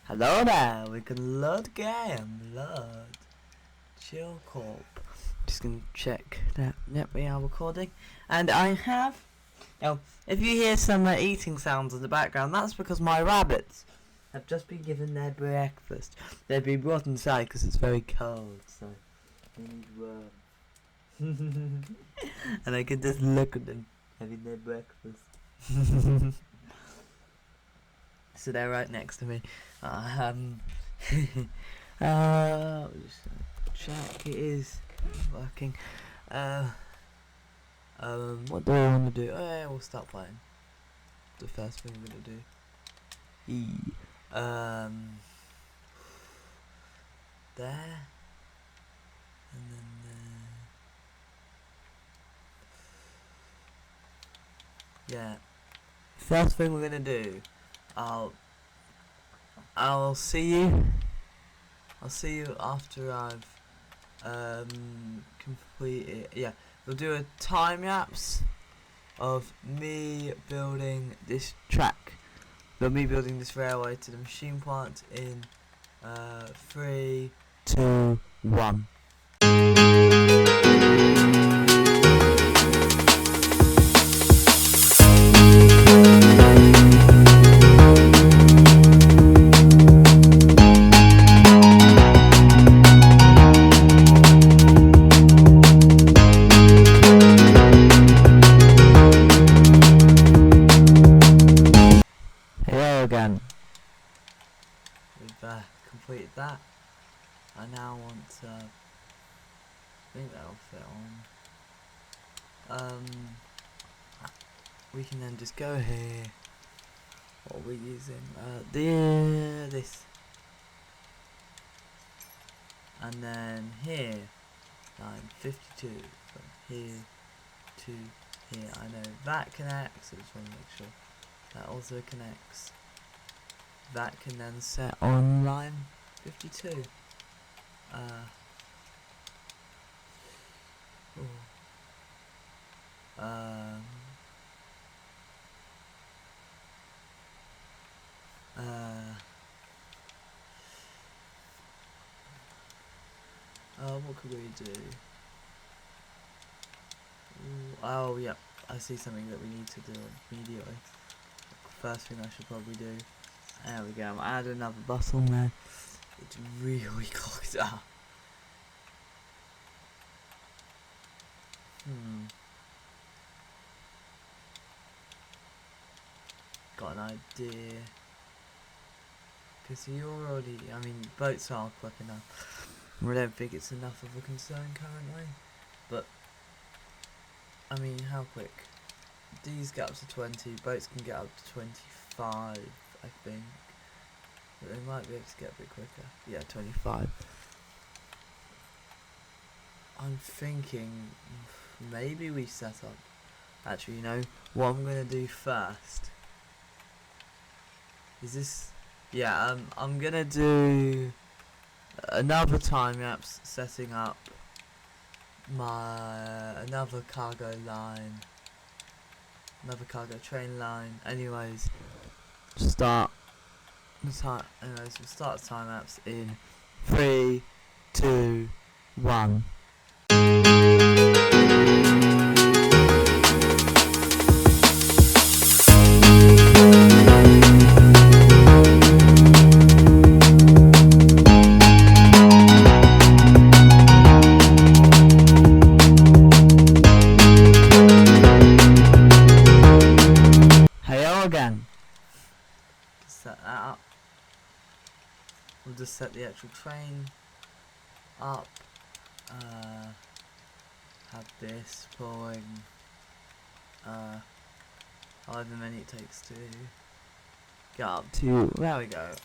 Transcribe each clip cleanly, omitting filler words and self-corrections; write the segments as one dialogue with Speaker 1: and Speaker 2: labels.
Speaker 1: Hello there, we can load game, load. Chill Corp. Just gonna check that, yep, we are recording. And I have, now, if you hear some eating sounds in the background, that's because my rabbits have just been given their breakfast. They've been brought inside because it's very cold, so they need warm. And I can just look at them having their breakfast. So they're right next to me. Just check it is working. What do I want to do? Oh yeah, we'll start playing. The first thing we're gonna do. There, and then there. Yeah. First thing we're gonna do. I'll see you. I'll see you after I've completed. Yeah, we'll do a time lapse of me building this track. But me building this railway to the machine plant in 3, 2, 1. Again. We've completed that. I now want to. I think that'll fit on. We can then just go here. What are we using? This. And then here. Line 52. From here to here. I know that connects. I just want to make sure that also connects. That can then set on line 52. What could we do? Oh, yeah, I see something that we need to do immediately. First thing I should probably do. There we go, I'll add another bus on there. It's really clogged up. Got an idea. Because you already, I mean, boats are quick enough. I don't think it's enough of a concern currently. But, I mean, how quick? These get up to 20, boats can get up to 25, I think. But they might be able to get a bit quicker. Yeah, 25. I'm thinking maybe we set up. Actually, you know what I'm gonna do first. Is this? Yeah, I'm gonna do another time lapse setting up my another cargo line, another cargo train line. Anyways, start the time. Anyways, we'll start the time lapse in 3, 2, 1. Again. Set that up. We'll just set the actual train up. Have this pulling however many it takes to get up to. There we go.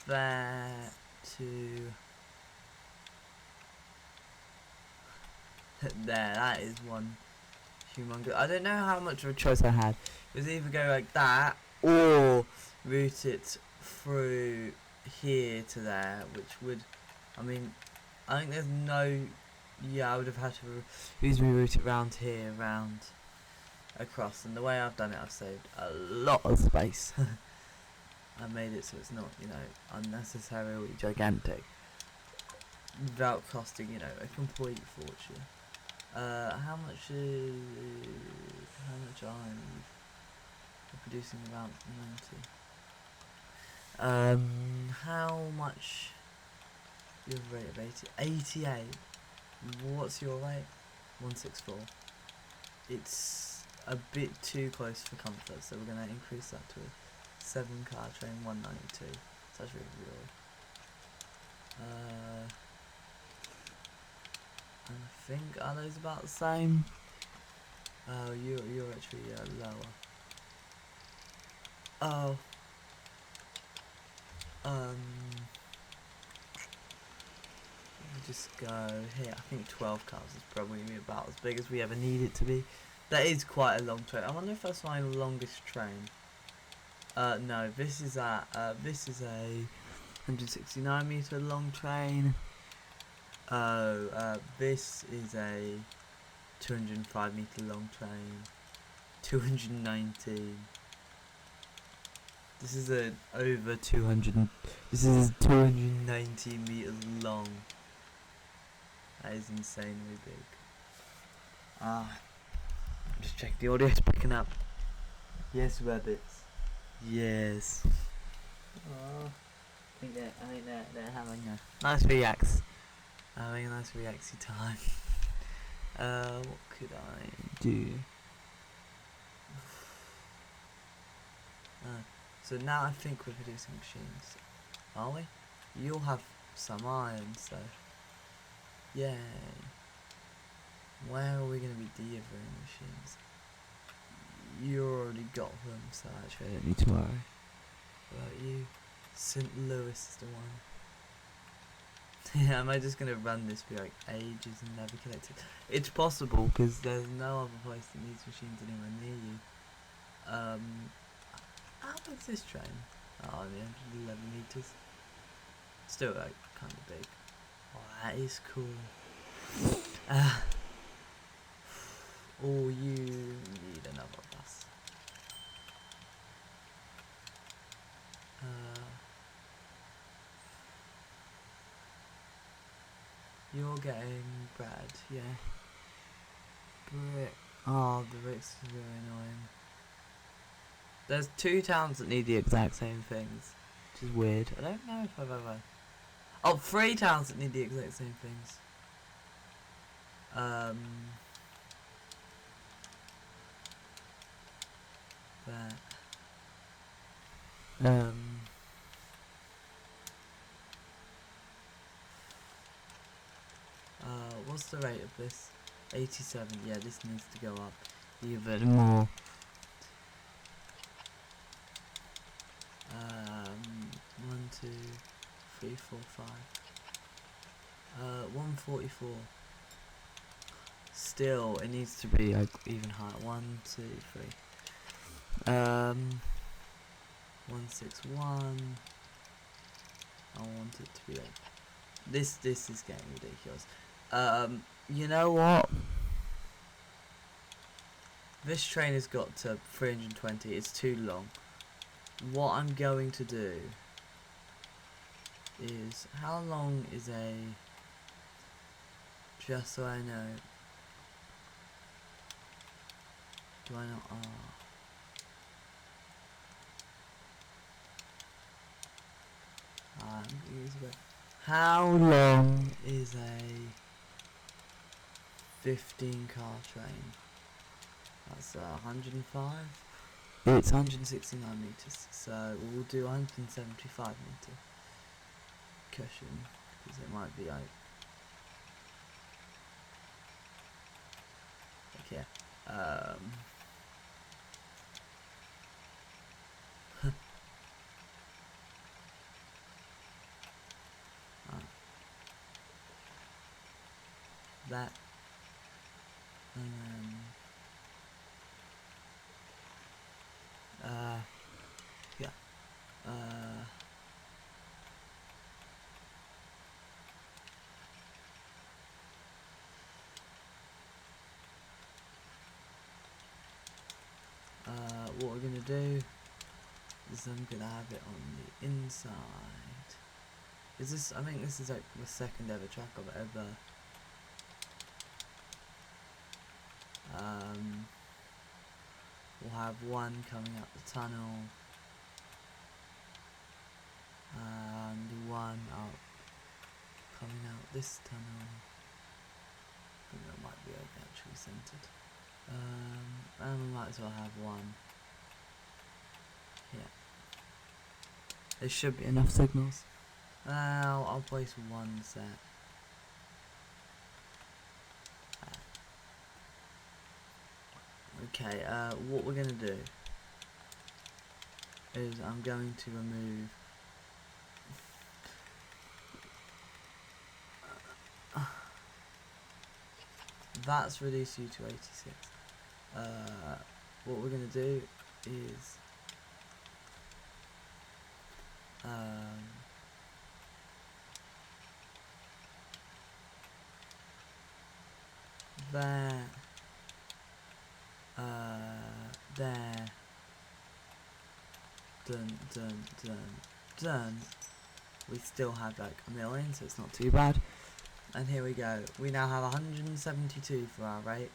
Speaker 1: There to there. That is one. Humongous. I don't know how much of a choice I had. It was either go like that or route it through here to there, which would, I mean, I think there's no, yeah, I would have had to usually route it round here, round across, and the way I've done it, I've saved a lot of space. I made it so it's not, you know, unnecessarily gigantic, without costing, you know, a complete fortune. How much I need for producing about 90? How much your rate of 88? What's your rate? 164. It's a bit too close for comfort, so we're gonna increase that to a 7-car train 192. So that's really and I think, are those about the same? Oh, you're actually lower. Oh. Just go here. I think 12 cars is probably about as big as we ever need it to be. That is quite a long train. I wonder if that's my longest train. No, this is a 169 meter long train. This is a 205 meter long train. 219. This is a over 200. This is 290 meters long. That is insanely big. Just check the audio's picking up. Yes, rabbits. Yes. I think they're having a nice reacts. Having a nice reacty time. What could I do? So now I think we're producing machines. Are we? You'll have some iron, so yay. Where are we going to be delivering machines? You already got them, so actually I don't need to worry about you. St. Louis is the one. Yeah, am I just going to run this for like ages and never collect it? It's possible, because there's no other place that needs machines anywhere near you. How big's this train? Oh, yeah, 11 meters. Still like kind of big. Oh, that is cool. Oh, you need another bus. You're getting bread, yeah. Brick. Oh, the bricks is really annoying. There's 2 towns that need the exact same things, which is weird. I don't know if I've ever... Oh, 3 towns that need the exact same things. What's the rate of this? 87. Yeah, this needs to go up even more. 1, 2, 3, 4, 5. 144. Still, it needs to be like even higher. 1, 2, 3. 161. I want it to be like this. This is getting ridiculous. You know what? This train has got to 320. It's too long. What I'm going to do is, how long is a, just so I know, do I not, how long is a 15-car train? That's 105. It's 169 meters, so we'll do 175 meter cushion, because it might be like, okay, that, and then, yeah, what we're gonna do is I'm gonna have it on the inside. Is this? I think this is like the second ever track I've ever. We'll have one coming up the tunnel and one up coming out this tunnel. I think that might be actually centered. And we might as well have one. Yeah. There should be enough signals. I'll place one set. Okay, what we're gonna do is I'm going to remove that's reduced you to 86. What we're gonna do is there, there, done. We still have like a million, so it's not too bad. And here we go. We now have 172 for our rate.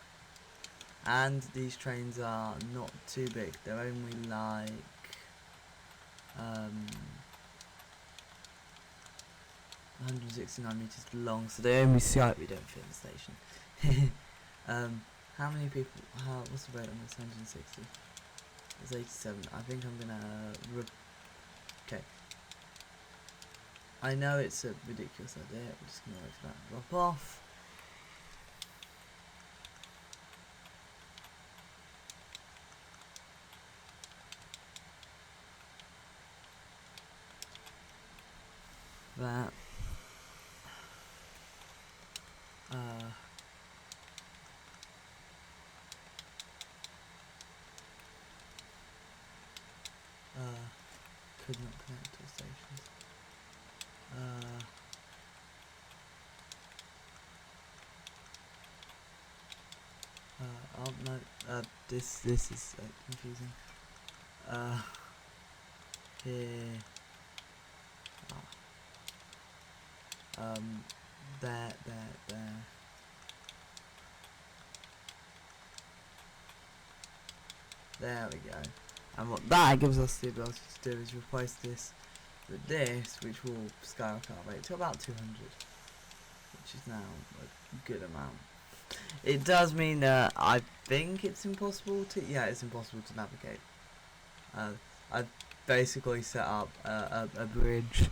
Speaker 1: And these trains are not too big. They're only like 169 meters long, so they only slightly don't fit in the station. How many people? What's the rate on this? 160. It's 87. I think I'm gonna. Okay. I know it's a ridiculous idea. We're just gonna wait for that to drop off. That. Could not connect to the stations. Oh no, this is confusing. Here. There. There we go. And what that gives us the ability to do is replace this with this, which will skyrocket our rate to about 200, which is now a good amount. It does mean that I think it's impossible to, it's impossible to navigate. I've basically set up a bridge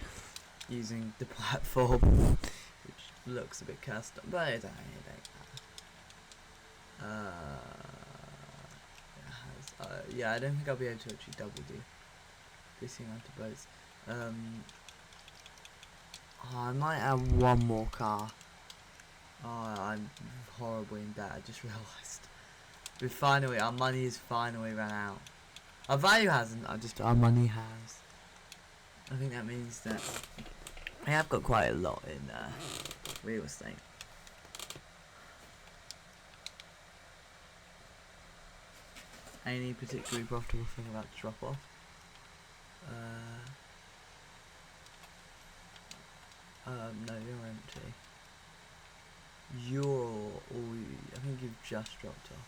Speaker 1: using the platform, which looks a bit custom, but it ain't yeah, I don't think I'll be able to actually double do this amount of boats. I might have one more car. I'm horribly in debt, I just realised. Our money has finally run out. Our value hasn't, our money has. I think that means that I have got quite a lot in real estate. Any particularly profitable thing about to drop off? No, you're empty. I think you've just dropped off.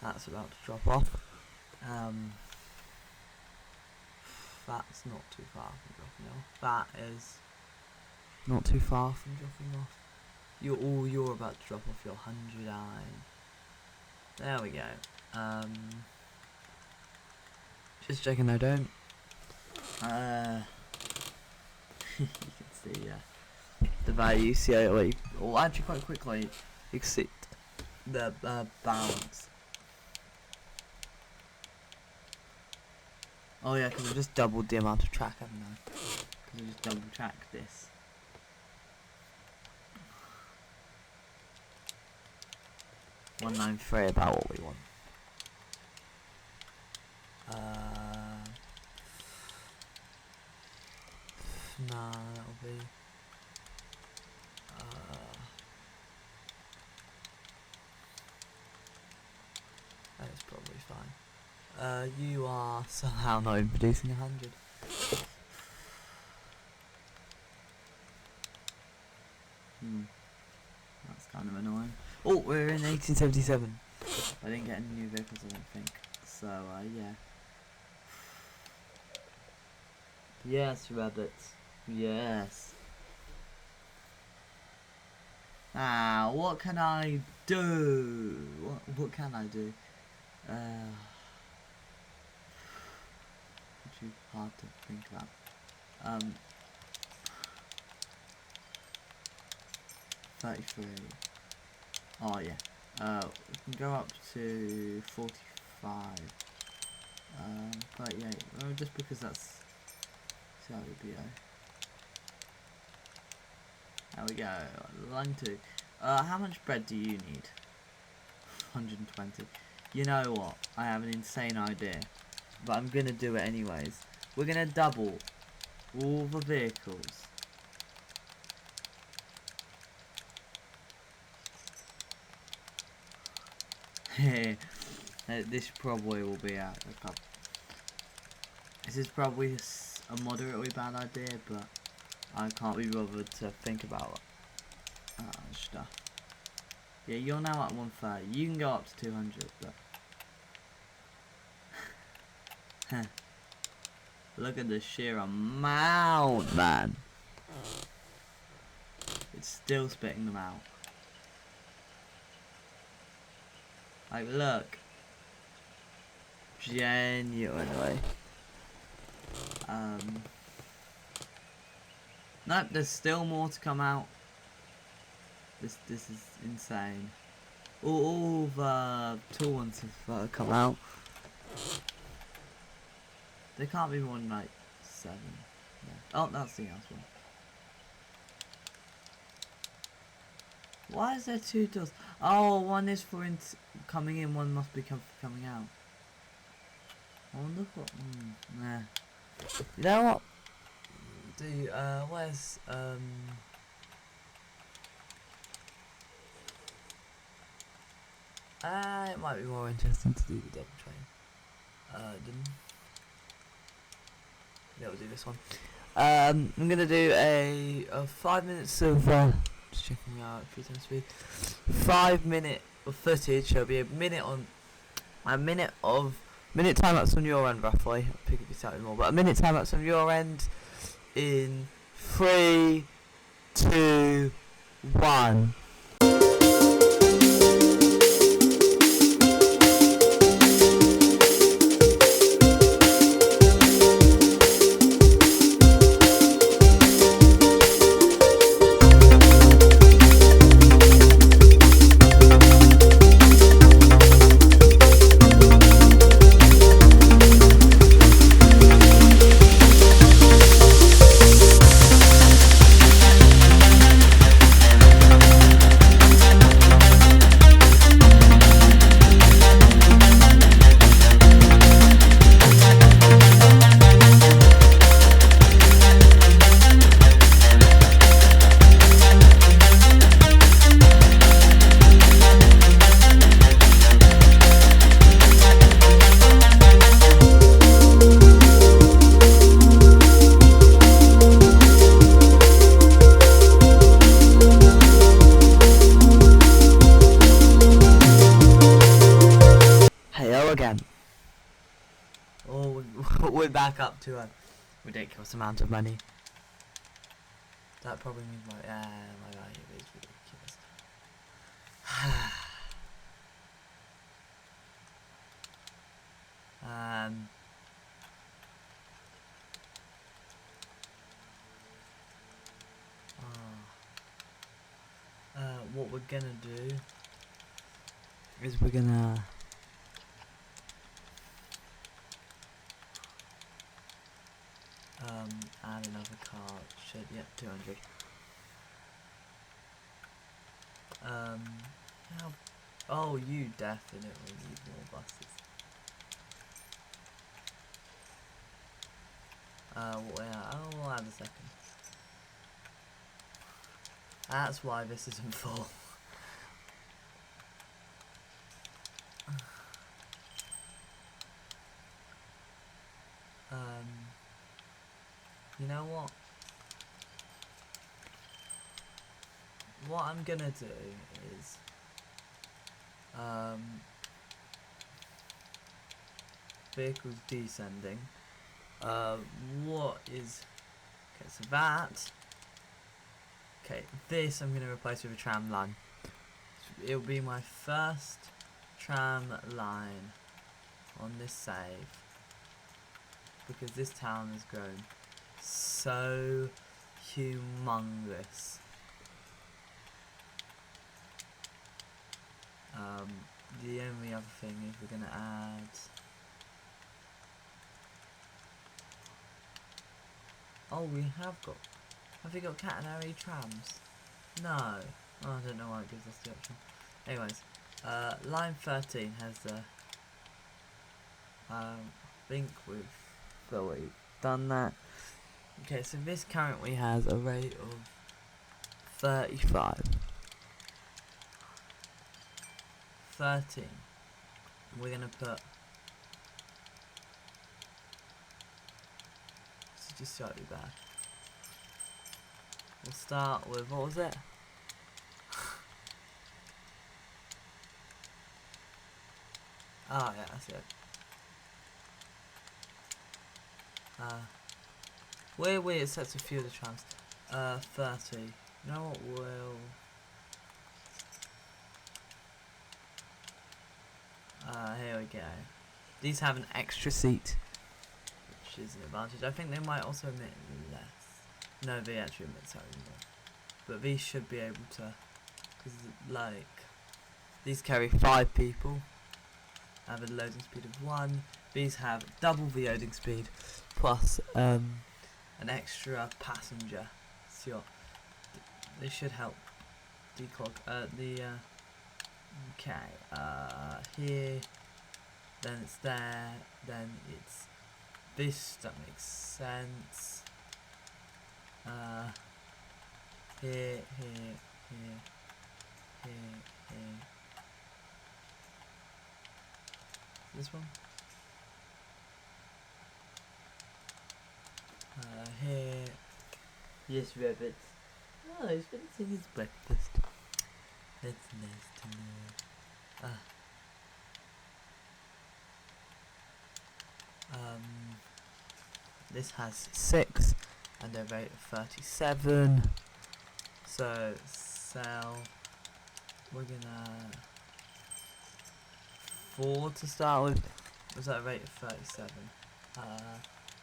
Speaker 1: That's about to drop off. That's not too far from dropping off. That is not too far from dropping off. You're about to drop off your 100 iron. There we go. Just checking I don't. You can see the value. See actually quite quickly exceed the balance. Oh yeah, because I just doubled the amount of track, haven't I? Because I just double tracked this. $193 about what we want. Nah, that'll be. That's probably fine. You are somehow not even producing 100. That's kind of annoying. Oh, we're in 1877. I didn't get any new vehicles, I don't think. So, yeah. Yes, rabbits. Yes. Ah, what can I do? What can I do? Too hard to think about. 33. Oh yeah. We can go up to 45. 38. Well, just because that's so it would be. There we go. Line 2. How much bread do you need? 120. You know what? I have an insane idea, but I'm gonna do it anyways. We're gonna double all the vehicles. This probably will be a couple. This is probably a moderately bad idea, but I can't be bothered to think about stuff. Yeah, you're now at 130. You can go up to 200, but look at the sheer amount, man. It's still spitting them out. Like, look. Genuinely. Nope, there's still more to come out. This is insane. All the tall ones have come out. They can't be more than like 7. Yeah. Oh, that's the last one. Why is there 2 doors? Oh, one is for coming in, one must be coming out. I wonder what. Nah. You know what? Where's it might be more interesting to do the double train. Yeah, we'll do this one. I'm gonna do a 5 minutes of just checking out 3 times speed. 5 minute of footage. There'll be a minute time lapse on your end roughly. I'll pick it slightly more, but a minute time lapse on your end in 3, 2, 1. Again. Oh, we're back up to a ridiculous amount of money. That probably means my value is ridiculous. What we're gonna do is we're gonna add another car. Should, yep, 200. Oh, you definitely need more buses. We'll add a second. That's why this isn't full. You know what? What I'm gonna do is vehicles descending. What is okay? So that this I'm gonna replace with a tram line. It'll be my first tram line on this save because this town has grown so humongous. The only other thing is we're gonna add. Oh, we have got. Have we got catenary trams? No. Oh, I don't know why it gives us the option. Anyways, line 13 has the. I think we've fully done that. Okay, so this currently has a rate of 35. 13. We're gonna put. This is just slightly bad. We'll start with, what was it? Oh yeah, that's it. Where it sets a few of the trams. 30. You know what, here we go. These have an extra seat, which is an advantage. I think they might also emit less. No, they actually emit slightly more. But these should be able to, because like, these carry 5 people, have a loading speed of 1. These have double the loading speed, plus an extra passenger. So they should help declog. Here, then it's there, then it's this. That makes sense. Here. This one. Here. Yes, rabbit. Oh, he's been eating his breakfast. That's nice to know. This has 6 and a rate of 37. So sell. We're gonna 4 to start with. Was that a rate of 37?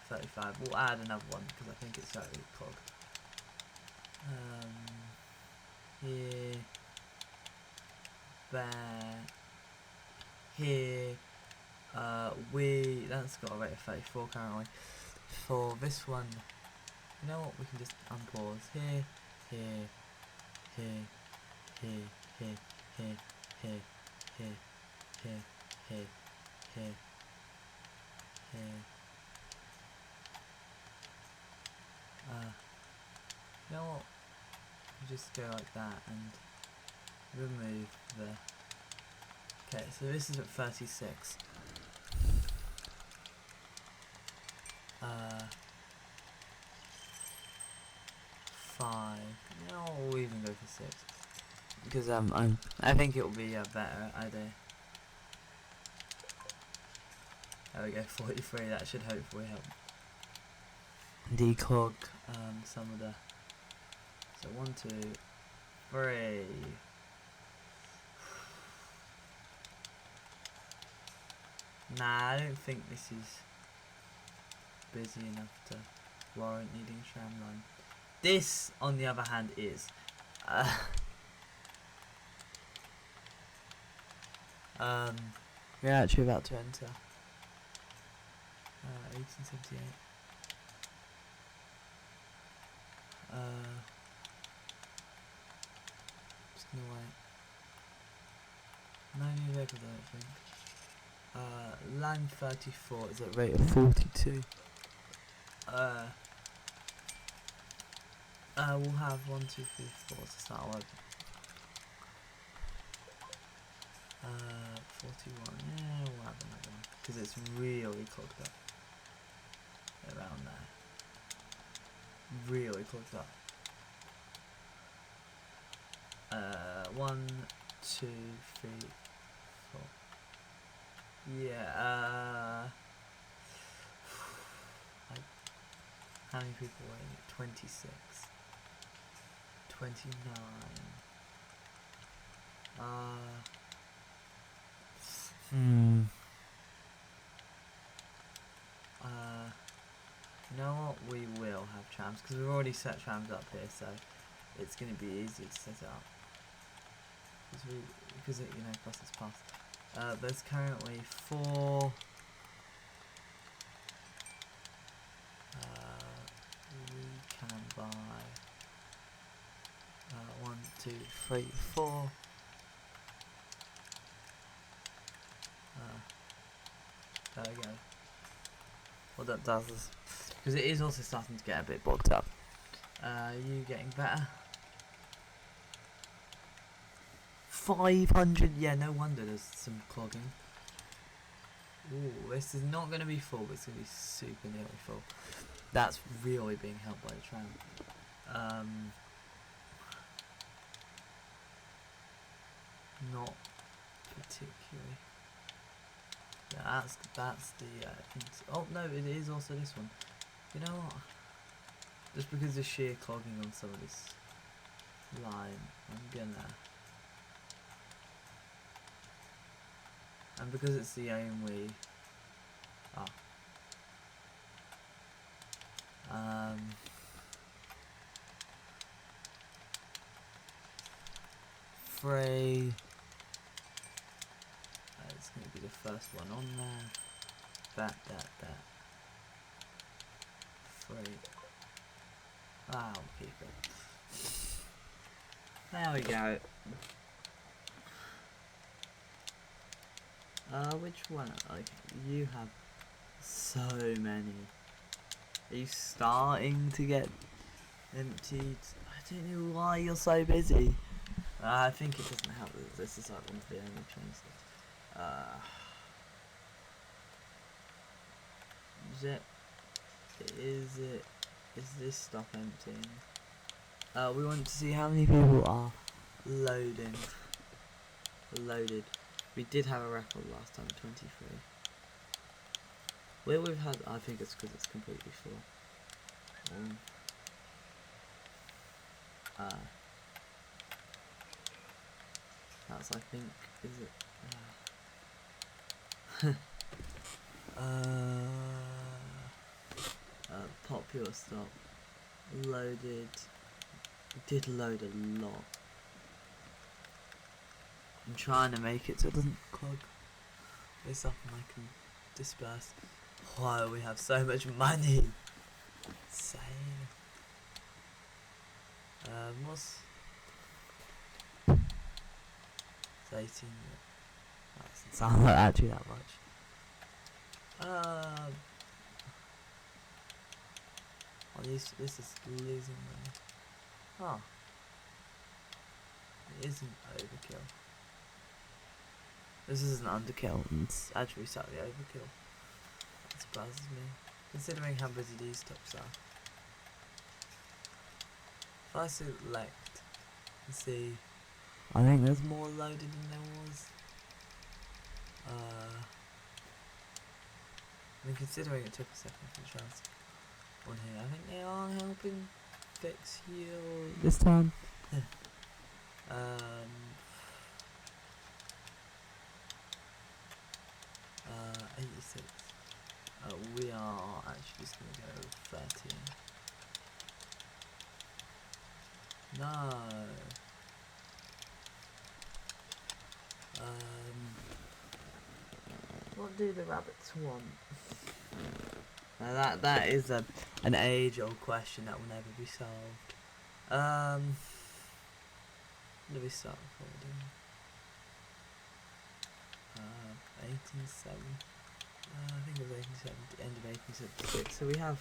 Speaker 1: 35. We'll add another one because I think it's slightly clogged. Here, there, here. That's got a rate of 34 currently. For this one, you know what? We can just unpause here, here, here, here, here, here, here, here, here, here, here, here. You know what? We just go like that and remove the. Okay, so this is at 36. 5. No, we'll even go for 6 because I think it will be a better idea. There we go, 43. That should hopefully help declog some of the. So 1, 2, 3. Nah, I don't think this is busy enough to warrant needing a tram line. This, on the other hand, is. We're actually about to enter 1878. Just gonna wait. No new vehicles, I don't think. Line 34 is at rate of 42. We'll have 1, 2, 3, 4 to start with. 41. Yeah, we'll have another one because it's really clogged up around there. really clogged up. 1, 2, 3, 4. Yeah. How many people were in it? 26. 29. You know what? We will have trams because we've already set trams up here, so it's going to be easy to set it up because it crosses past. There's currently 4. We can buy 1, 2, 3, 4. There we go. What that does is, because it is also starting to get a bit bogged up. You getting better? 500. Yeah, no wonder there's some clogging. Ooh, this is not going to be full, but it's going to be super nearly full. That's really being helped by the tram. Not particularly. Yeah, that's the. Oh no, it is also this one. You know what? Just because of sheer clogging on some of this line, I'm gonna. And because it's the only. Free. It's going to be the first one on there. That. Free. I'll keep it. There we go. Which one? Okay, you have so many. Are you starting to get emptied? I don't know why you're so busy. I think it doesn't help that this is like one of the only trains that. Is this stop emptying? We want to see how many people are loaded. We did have a record last time, 23. Where we've had, I think it's because it's completely full. That's, I think, is it? Popular stop. Loaded. Did load a lot. I'm trying to make it so it doesn't clog this up and I can disperse. Why we have so much money? Insane. What's it's 18? That doesn't sound like actually that much. This is losing money. Oh. It isn't overkill. This isn't underkill, it's actually slightly overkill. That surprises me, considering how busy these stops are. If I select and see, I think there's more loaded than there was. I mean, considering it took a second for the trans on here, I think they are helping fix you this time. 86. We are actually just going to go 13. No. What do the rabbits want? Now that is an age-old question that will never be solved. When do we start recording? 1870. I think it was 1870, end of 1876. So we have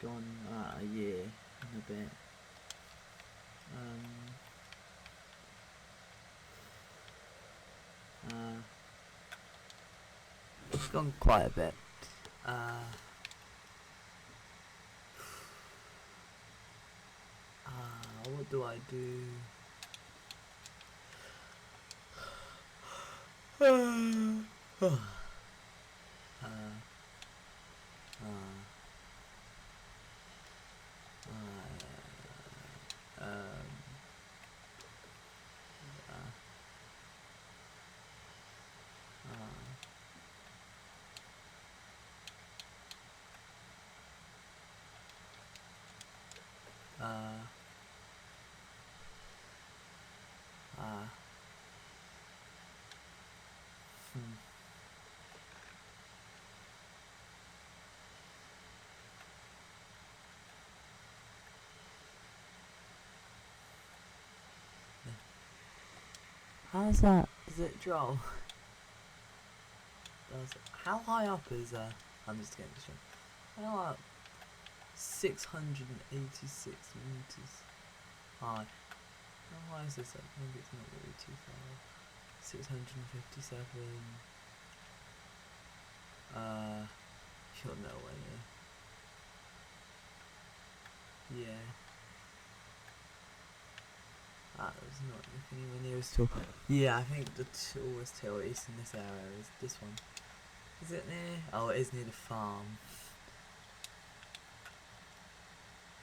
Speaker 1: gone a year and a bit. It's gone quite a bit. What do I do? How's that? Is it droll? How high up is I'm just getting distracted. How up? 686 meters high. How high is this up? Maybe it's not really too far. 657. You're nowhere near. Yeah. That was not anywhere near as tall. Yeah, I think the tallest hill is in this area is this one. Is it near? Oh, it is near the farm.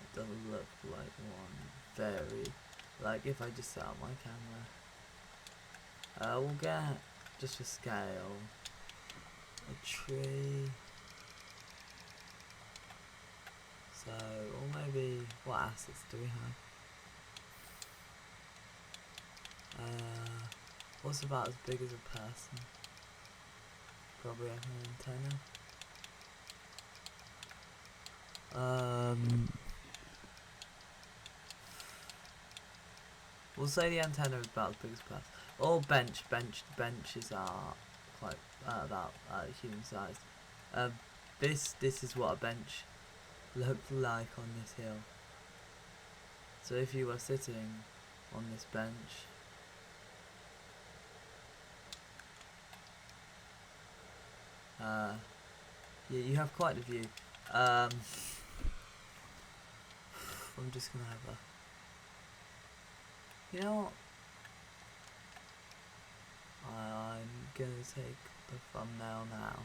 Speaker 1: It doesn't look like one. Very. Like, if I just set up my camera. We'll get, just for scale, a tree. So, or maybe, what assets do we have? What's about as big as a person? Probably have an antenna. We'll say the antenna is about as big as a person. Or benches are quite about human sized. This is what a bench looked like on this hill. So if you were sitting on this bench, yeah, you have quite a view. I'm just gonna have a. You know what? I'm gonna take the thumbnail now.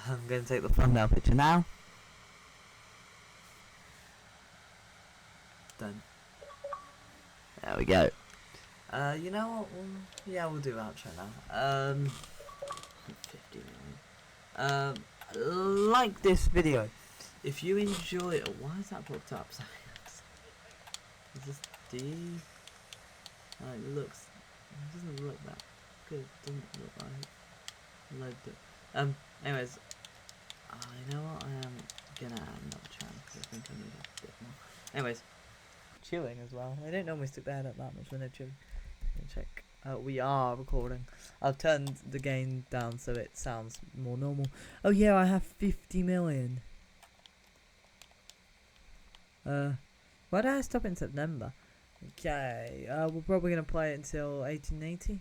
Speaker 1: I'm gonna take the thumbnail picture now. Done. There we go. You know what? Yeah, we'll do outro now. 50 million. Like this video if you enjoy it. Why is that booked up? Is this D? It looks. It doesn't look that good. It doesn't look like loaded it. Anyways, you know what? I am gonna add another channel because I think I need a bit more. Anyways, chilling as well. I don't normally stick their head up that much when they're chilling. Check. We are recording. I've turned the gain down so it sounds more normal. Oh yeah, I have 50 million. Why did I stop in September? Okay, we're probably gonna play it until 1880.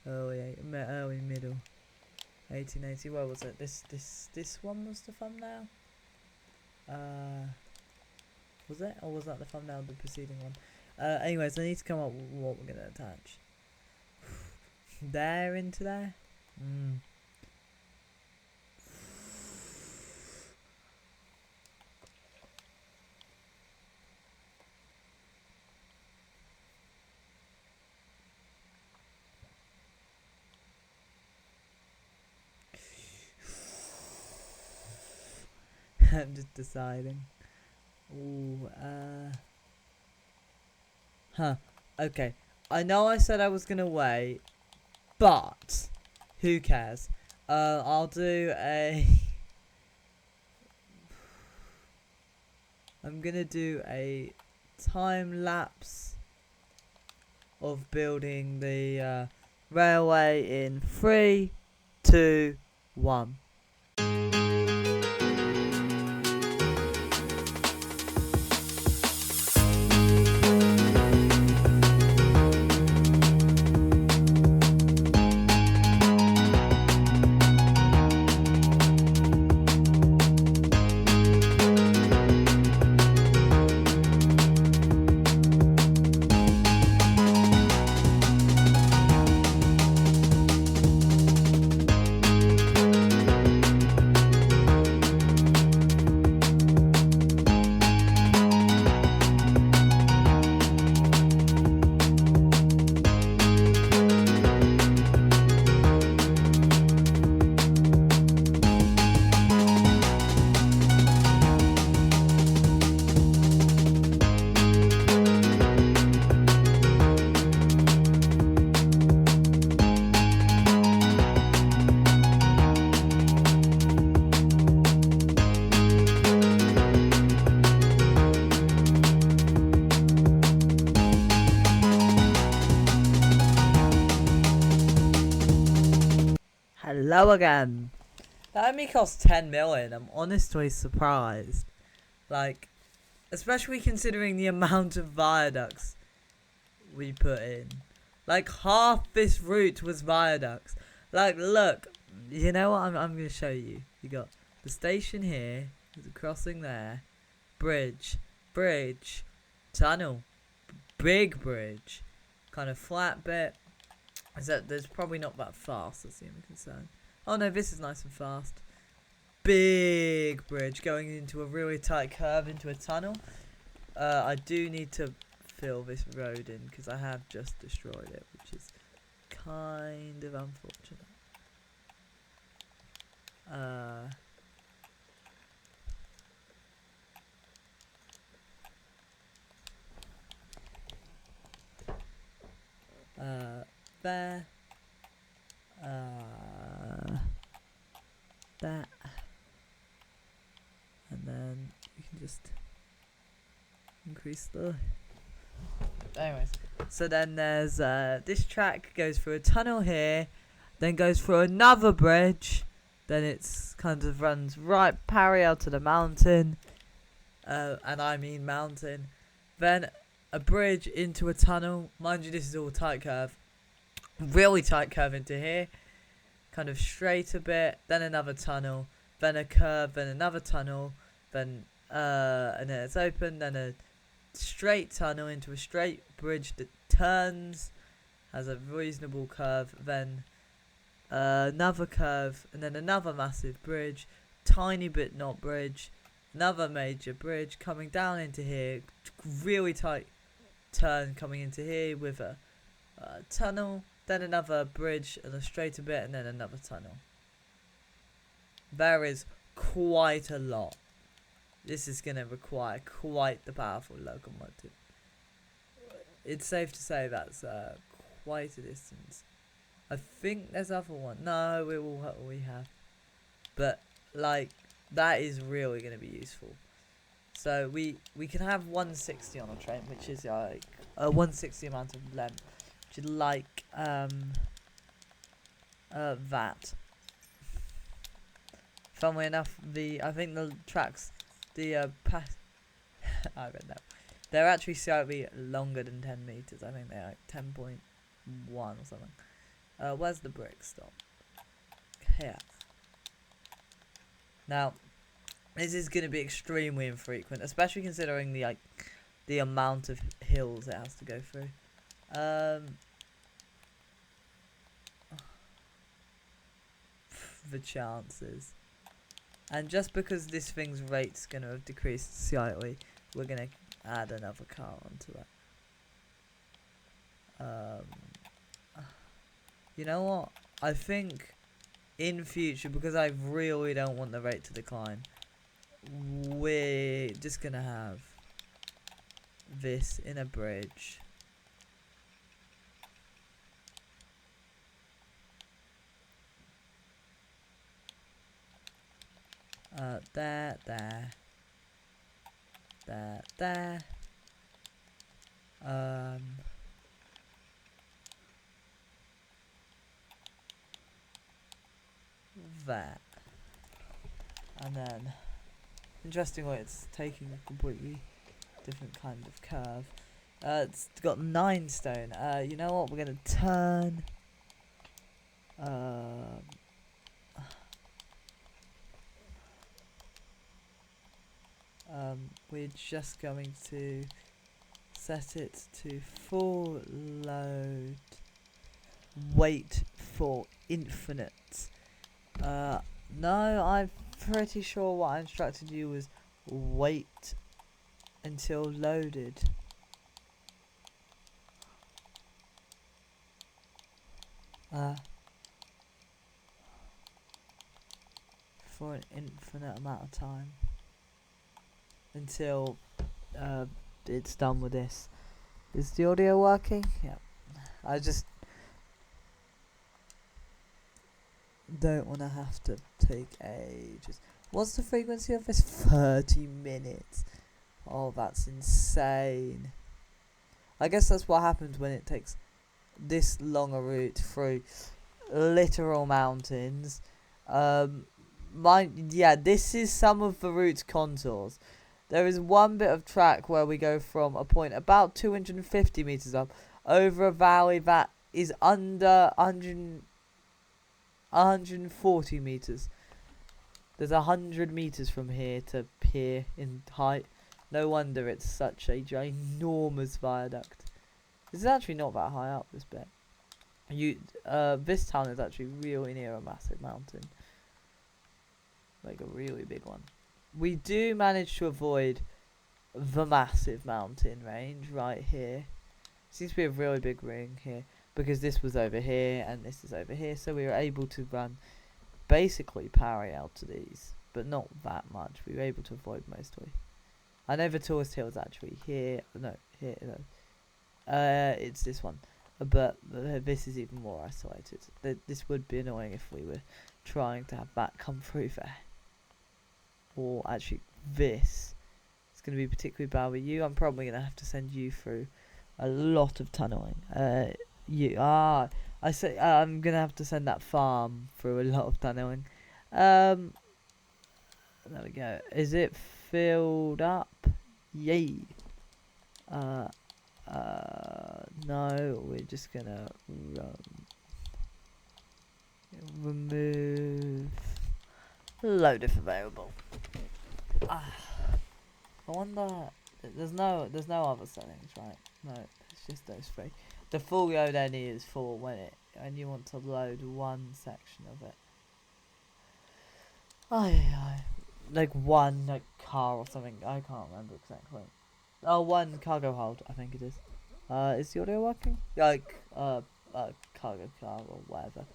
Speaker 1: Early middle. 1880. Where was it? This one was the thumbnail. Was it, or was that the thumbnail of the preceding one? Anyways, I need to come up with what we're gonna attach. There into there. I'm just deciding. Ooh, okay. I know I said I was gonna wait, but who cares? I'll do a. I'm gonna do a time lapse of building the railway in 3, 2, 1. low again. That only cost 10 million. I'm honestly surprised. Like, especially considering the amount of viaducts we put in. Like, half this route was viaducts. Like, look. You know what? I'm going to show you. You got the station here. There's a crossing there. Bridge. Bridge. Tunnel. Big bridge. Kind of flat bit. Except there's probably not that fast. That's the only concern. Oh no, this is nice and fast. Big bridge going into a really tight curve into a tunnel. I do need to fill this road in because I have just destroyed it, which is kind of unfortunate. There. That. And then you can just increase the... Anyways. So then there's, this track goes through a tunnel here, then goes through another bridge, then it's kind of runs right parallel to the mountain, and I mean mountain, then a bridge into a tunnel. Mind you, this is all tight curve, really tight curve into here, kind of straight a bit, then another tunnel, then a curve, then another tunnel, then and then it's open, then a straight tunnel into a straight bridge that turns, has a reasonable curve, then another curve, and then another massive bridge, tiny bit not bridge, another major bridge coming down into here, really tight turn coming into here with a tunnel, then another bridge and a straighter bit, and then another tunnel. There is quite a lot. This is going to require quite the powerful locomotive. It's safe to say that's quite a distance. I think there's other one. No, we have. But, like, that is really going to be useful. So, we can have 160 on a train, which is, like, a 160 amount of length. Which is like, that. Funnily enough, I think the tracks, I read that. They're actually slightly longer than 10 meters. I think they're like 10.1 or something. Where's the brick stop? Here. Now, this is going to be extremely infrequent, especially considering the amount of hills it has to go through. The chances. And just because this thing's rate's going to have decreased slightly, we're going to add another car onto it. You know what? I think in future, because I really don't want the rate to decline, we're just going to have this in a bridge. There. That. And then, interestingly, it's taking a completely different kind of curve. It's got 9 stone. You know what? We're gonna turn. We're just going to set it to full load. Wait for infinite. No, I'm pretty sure what I instructed you was wait until loaded. For an infinite amount of time. Until it's done with this. Is the audio working? Yeah. I just don't want to have to take ages. What's the frequency of this? 30 minutes. Oh, that's insane. I guess that's what happens when it takes this long a route through literal mountains. This is some of the route's contours. There is one bit of track where we go from a point about 250 meters up over a valley that is under 140 meters. There's 100 meters from here to here in height. No wonder it's such a ginormous viaduct. This is actually not that high up, this bit. This town is actually really near a massive mountain. Like a really big one. We do manage to avoid the massive mountain range right here. Seems to be a really big ring here. Because this was over here and this is over here. So we were able to run basically parallel to these. But not that much. We were able to avoid mostly. I know the tallest hill is actually here. No, here. No. It's this one. But this is even more isolated. This would be annoying if we were trying to have that come through there. Or actually, this is going to be particularly bad with you. I'm probably going to have to send you through a lot of tunneling. I'm going to have to send that farm through a lot of tunneling. There we go. Is it filled up? Yay. No, we're just gonna remove load if available. I wonder. There's no other settings, right? No, it's just those three. The full load any is for when you want to load one section of it. Like one car or something. I can't remember exactly. Oh, one cargo hold, I think it is. Is the audio working? Like, cargo car or whatever.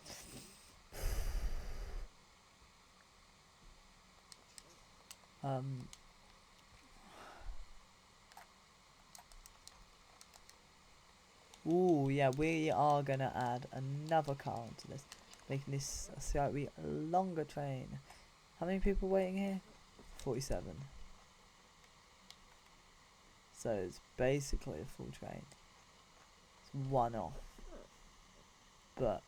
Speaker 1: 'We are gonna add another car onto this, making this a slightly longer train. How many people waiting here? 47. So it's basically a full train. It's one off. But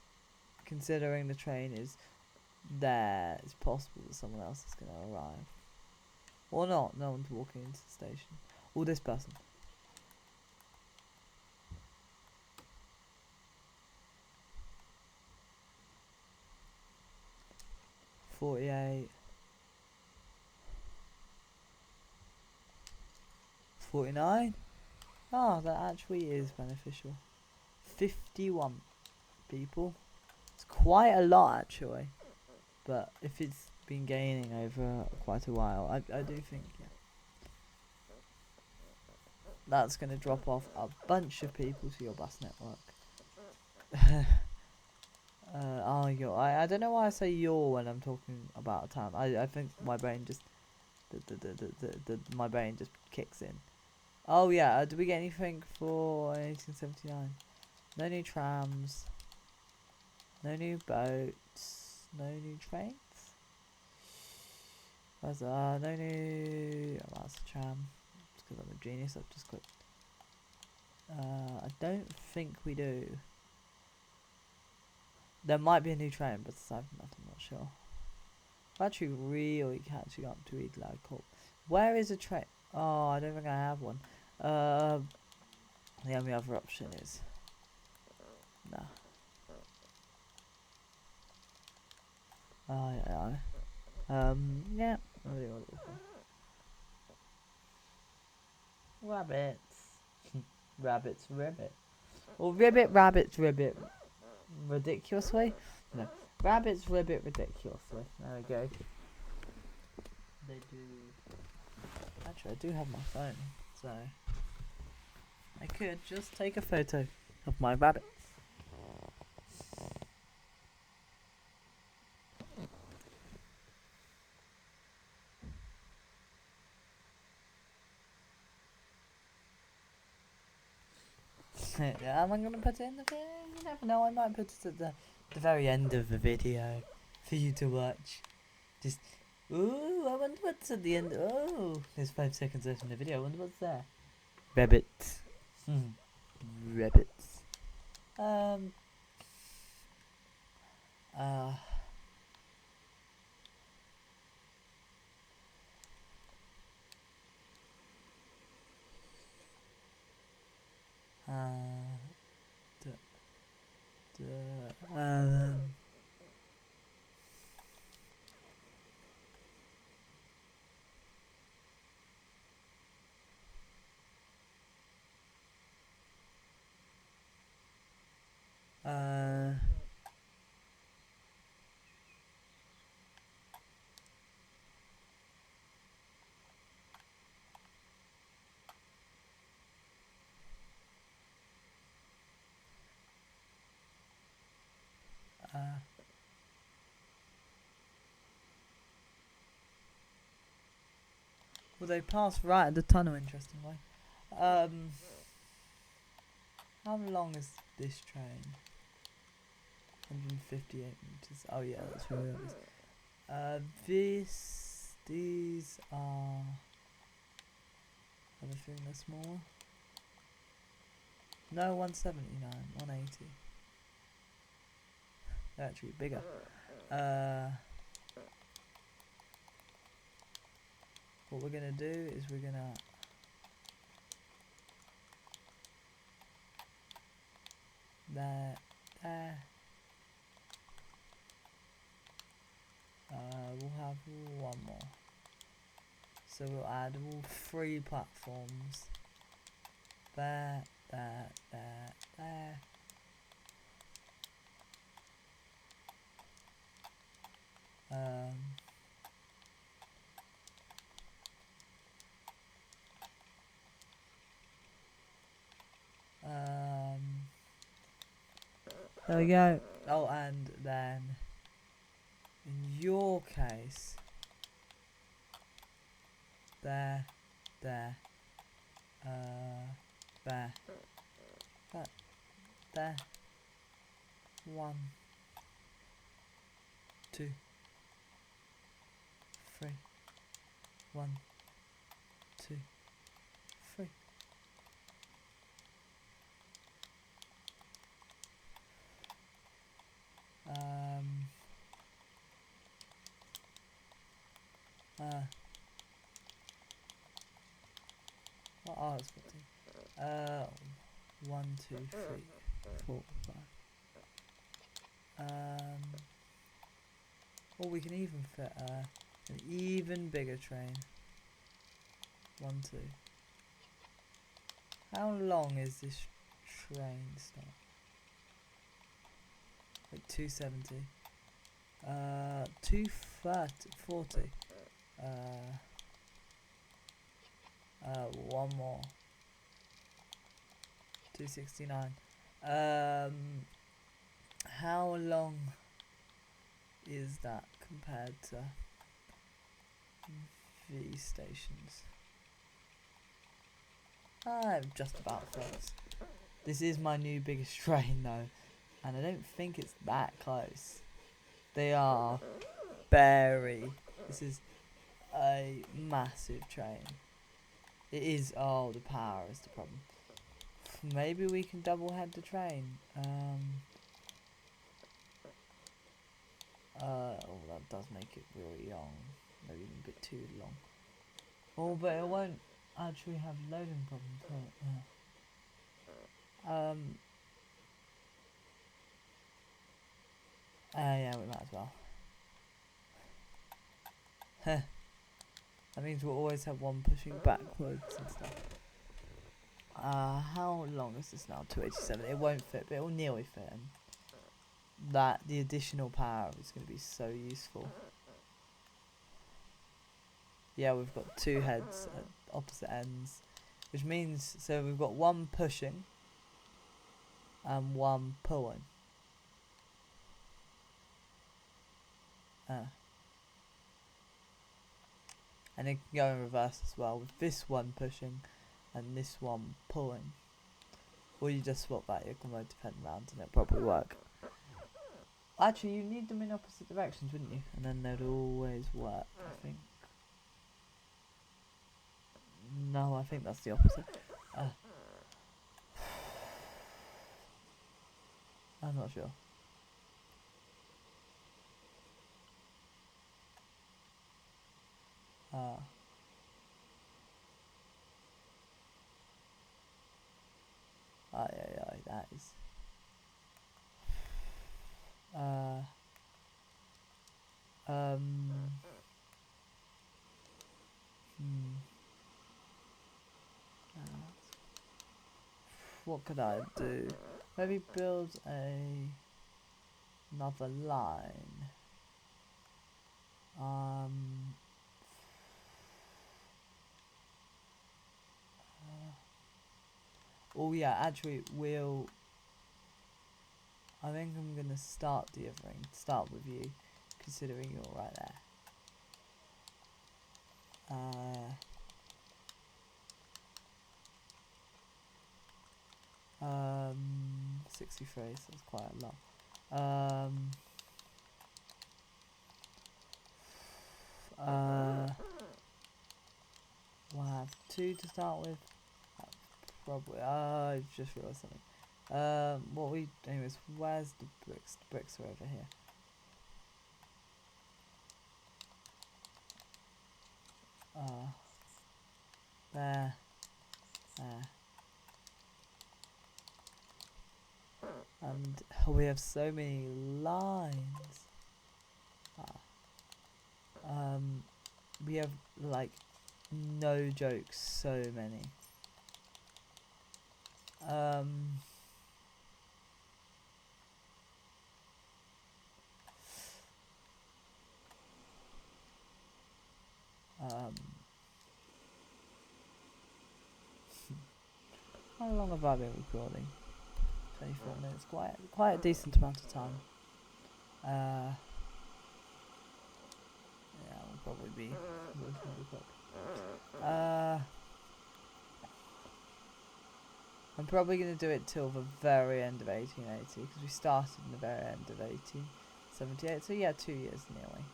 Speaker 1: considering the train is there, it's possible that someone else is going to arrive. Or not, no one's walking into the station. Or this person. $48. 49. Oh, that actually is beneficial. 51 people. It's quite a lot actually. But if it's been gaining over quite a while, I do think, yeah. That's going to drop off a bunch of people to your bus network. I don't know why I say you're when I'm talking about a town. I think my brain just my brain just kicks in. Oh yeah, did we get anything for 1879? No new trams. No new boats. No new trains. Where's no new... Oh, that's a tram. It's because I'm a genius, I've just clicked. I don't think we do. There might be a new train, but aside from that, I'm not sure. I'm actually really catching up to Eagle Corp. Where is a train? Oh, I don't think I have one. The only other option is... Nah. Oh, yeah. Yeah. Rabbits. Rabbits, ribbit. Or ribbit, rabbits, ribbit. Ridiculously? No. Rabbits, ribbit, ridiculously. There we go. They do... Actually, I do have my phone, so... I could just take a photo of my rabbit. Am I going to put it in the video? You never know, I might put it at the very end of the video for you to watch. Just, ooh, I wonder what's at the end. Oh, there's 5 seconds left in the video. I wonder what's there. Rabbits. Rabbits. Uh, d d uh, well, they pass right at the tunnel, interestingly. How long is this train? 158 meters. Oh yeah, that's really obvious. These are. Anything that's more? No, 179, 180. They're actually bigger. What we're gonna do is we're gonna there. We'll have one more. So we'll add all 3 platforms. There. There we go. Oh, and then in your case, there, there, there, there, 1, 2, 3, 1, 2, 3. What are it's 1, 2, 3, 4, 5. Or we can even fit an even bigger train. 1, 2. How long is this train stop? Like 270. 240. One more. 269. How long is that compared to V stations? I'm just about close. This is my new biggest train though, and I don't think it's that close. They are very. This is a massive train. It is. Oh, the power is the problem. Maybe we can double head the train. Oh, that does make it really long. Maybe even a bit too long. Oh, but it won't actually have loading problems. Yeah, we might as well. That means we'll always have one pushing backwards and stuff. How long is this now? 287. It won't fit, but it will nearly fit. And that the additional power is going to be so useful. Yeah, we've got 2 heads at opposite ends, which means so we've got 1 pushing and 1 pulling. And it can go in reverse as well, with this one pushing and this one pulling. Or you just swap that, you can rotate the pen around and it'll probably work. Actually, you need them in opposite directions, wouldn't you? And then they'd always work, I think. No, I think that's the opposite. I'm not sure. That is. Um. What could I do? Maybe build another line. Oh yeah, actually I think I'm gonna start delivering. Start with you, considering you're right there. 63, so that's quite a lot. We'll have 2 to start with. Probably. I just realised something. Anyways, where's the bricks? The bricks are over here. There. And we have so many lines. We have, like, no jokes, so many. How long have I been recording? 24 minutes, quite a decent amount of time. Yeah, we'll probably be quick. I'm probably going to do it till the very end of 1880, because we started in the very end of 1878, so yeah, 2 years nearly.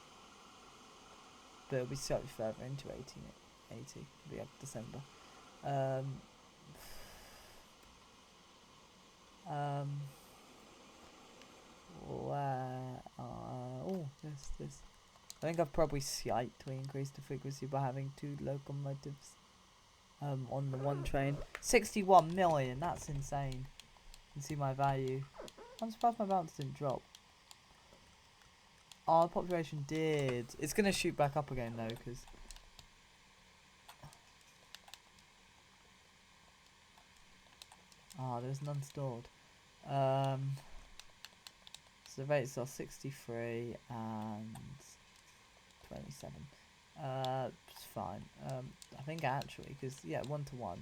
Speaker 1: But it'll be slightly further into 1880, it'll be up December. This. I think I've probably slightly increased the frequency by having 2 locomotives on the one train. 61 million, that's insane. You can see my value. I'm surprised my balance didn't drop. Oh, the population did. It's going to shoot back up again though, because... there's none stored. So the rates are 63 and 27. It's fine. I think actually, because, yeah, 1 to 1.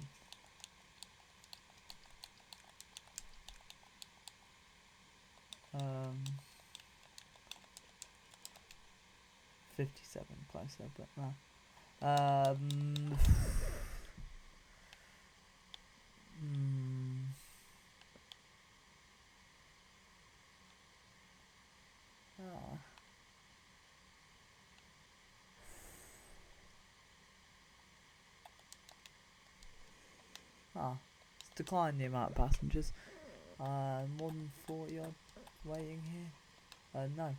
Speaker 1: Um, 57 closer, but no. It's declined the amount of passengers. More than 40 odd waiting here. No.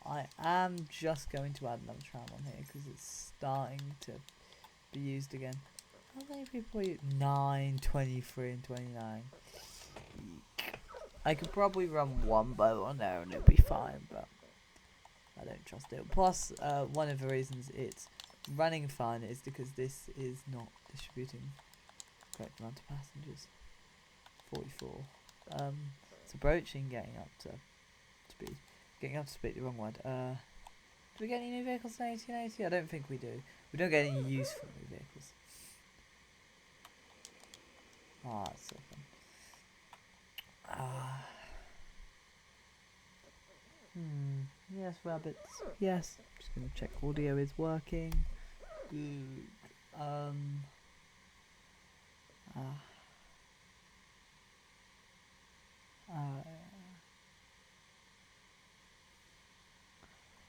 Speaker 1: I am just going to add another tram on here because it's starting to be used again. How many people are you? 9, 23 and 29. Eek. I could probably run one boat on there and it'll be fine, but I don't trust it. Plus, one of the reasons it's running fine is because this is not distributing the correct amount of passengers. 44. It's approaching getting up to speed. Getting up to speed, the wrong word. Do we get any new vehicles in 1880? I don't think we do. We don't get any useful new vehicles. That's so fun. Yes, rabbits. Yes. Just gonna check audio is working. Good.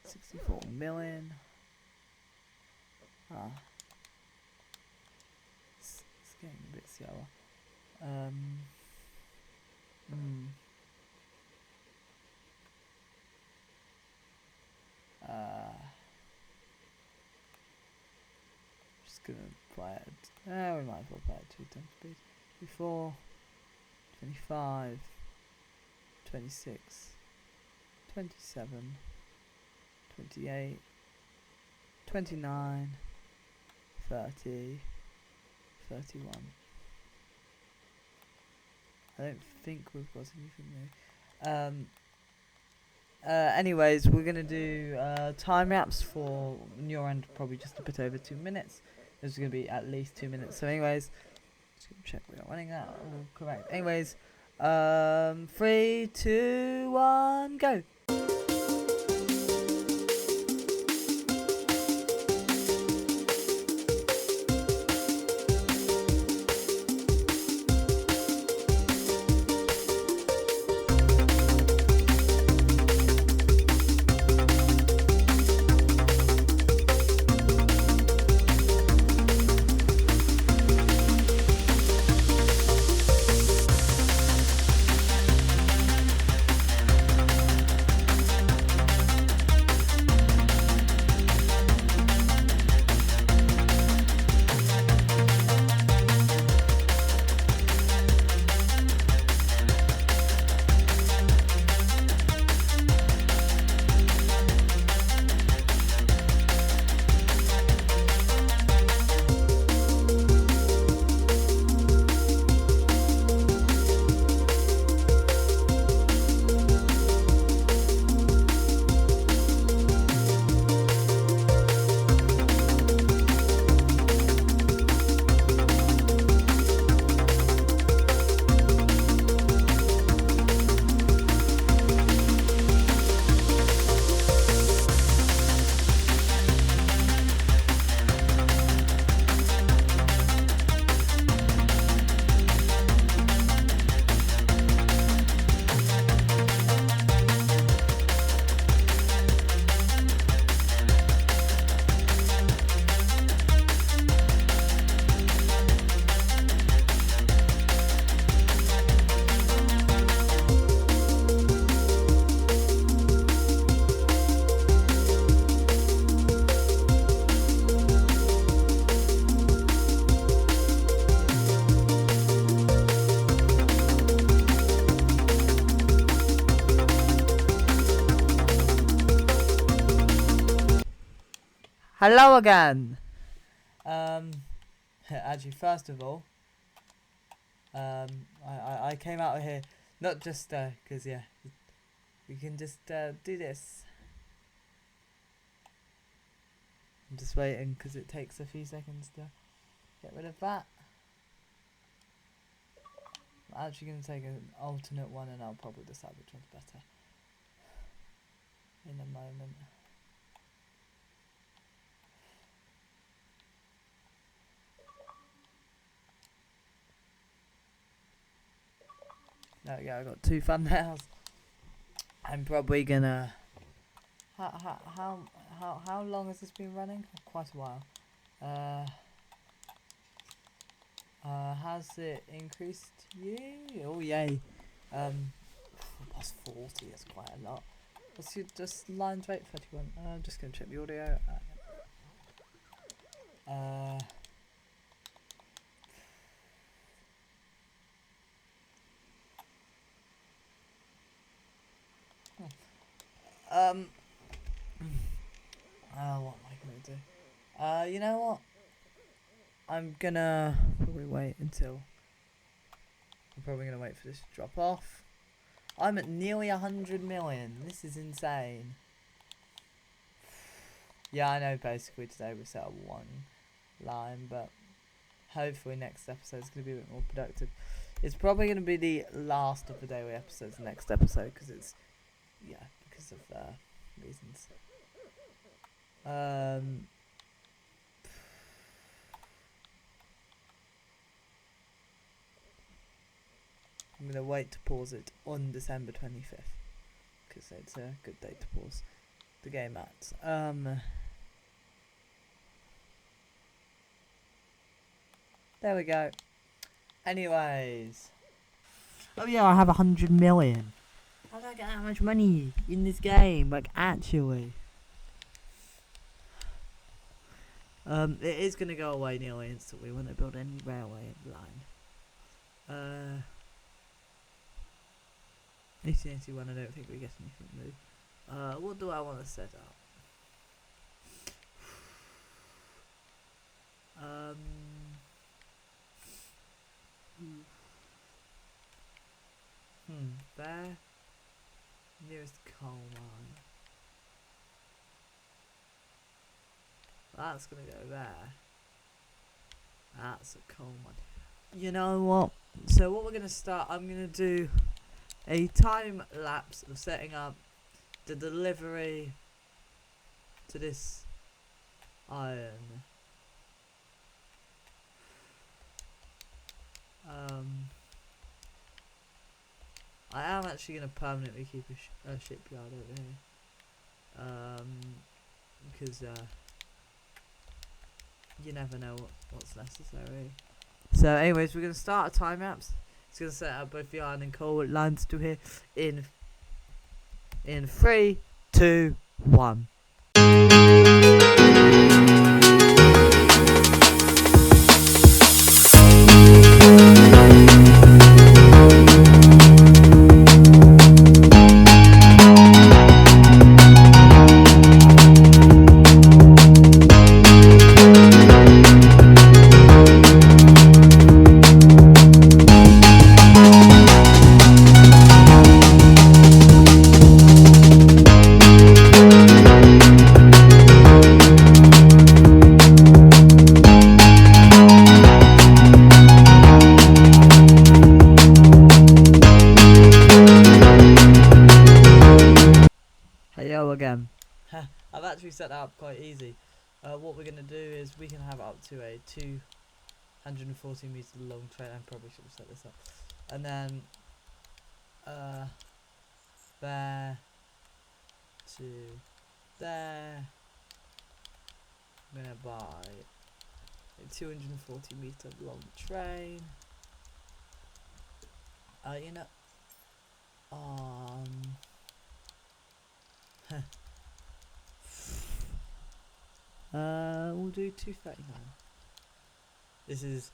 Speaker 1: 64 million. It's getting a bit slower. gonna play it. We might as well play it 2 times speed. 24, 25, 26, 27, 28, 29, 30, 31. I don't think we've got anything new. Anyways, we're gonna do time lapse for on your end, probably just a bit over 2 minutes. There's gonna be at least 2 minutes. So, anyways, just gonna check we are running that all correct. Anyways, 3, 2, 1, go. Hello again. Actually, first of all, I came out of here not just because yeah, we can just do this. I'm just waiting because it takes a few seconds to get rid of that. I'm actually going to take an alternate one and I'll probably decide which one's better in a moment. There we go, I got 2 thumbnails. I'm probably gonna. How long has this been running? Quite a while. Has it increased you? Oh yay. Plus 40 is quite a lot. What's your just lines rate? 31. I'm just gonna check the audio. What am I gonna do? You know what? I'm gonna probably wait until. I'm probably gonna wait for this to drop off. I'm at nearly 100 million. This is insane. Yeah, I know. Basically, today we set up 1 line, but hopefully next episode is gonna be a bit more productive. It's probably gonna be the last of the daily episodes. Next episode, because it's because of reasons. I'm gonna wait to pause it on December 25th because it's a good date to pause the game at. There we go. Anyways. Oh yeah, I have 100 million. How did I get that much money in this game? Like, actually. It is going to go away nearly instantly when they build any railway line. 1881, I don't think we get anything new. What do I want to set up? There. Nearest coal mine. That's gonna go there. That's a coal mine. You know what? So what we're gonna start, I'm gonna do a time lapse of setting up the delivery to this iron. I am actually going to permanently keep a shipyard over here. Because you never know what's necessary. So anyways, we're going to start a time lapse. It's going to set up both the iron and coal lines to here in 3, 2, 1. Hello again. I've actually set that up quite easy. What we're going to do is we can have up to a 240 meter long train. I probably should have set this up. And then there to there. I'm going to buy a 240 meter long train. You know, we'll do 239. This is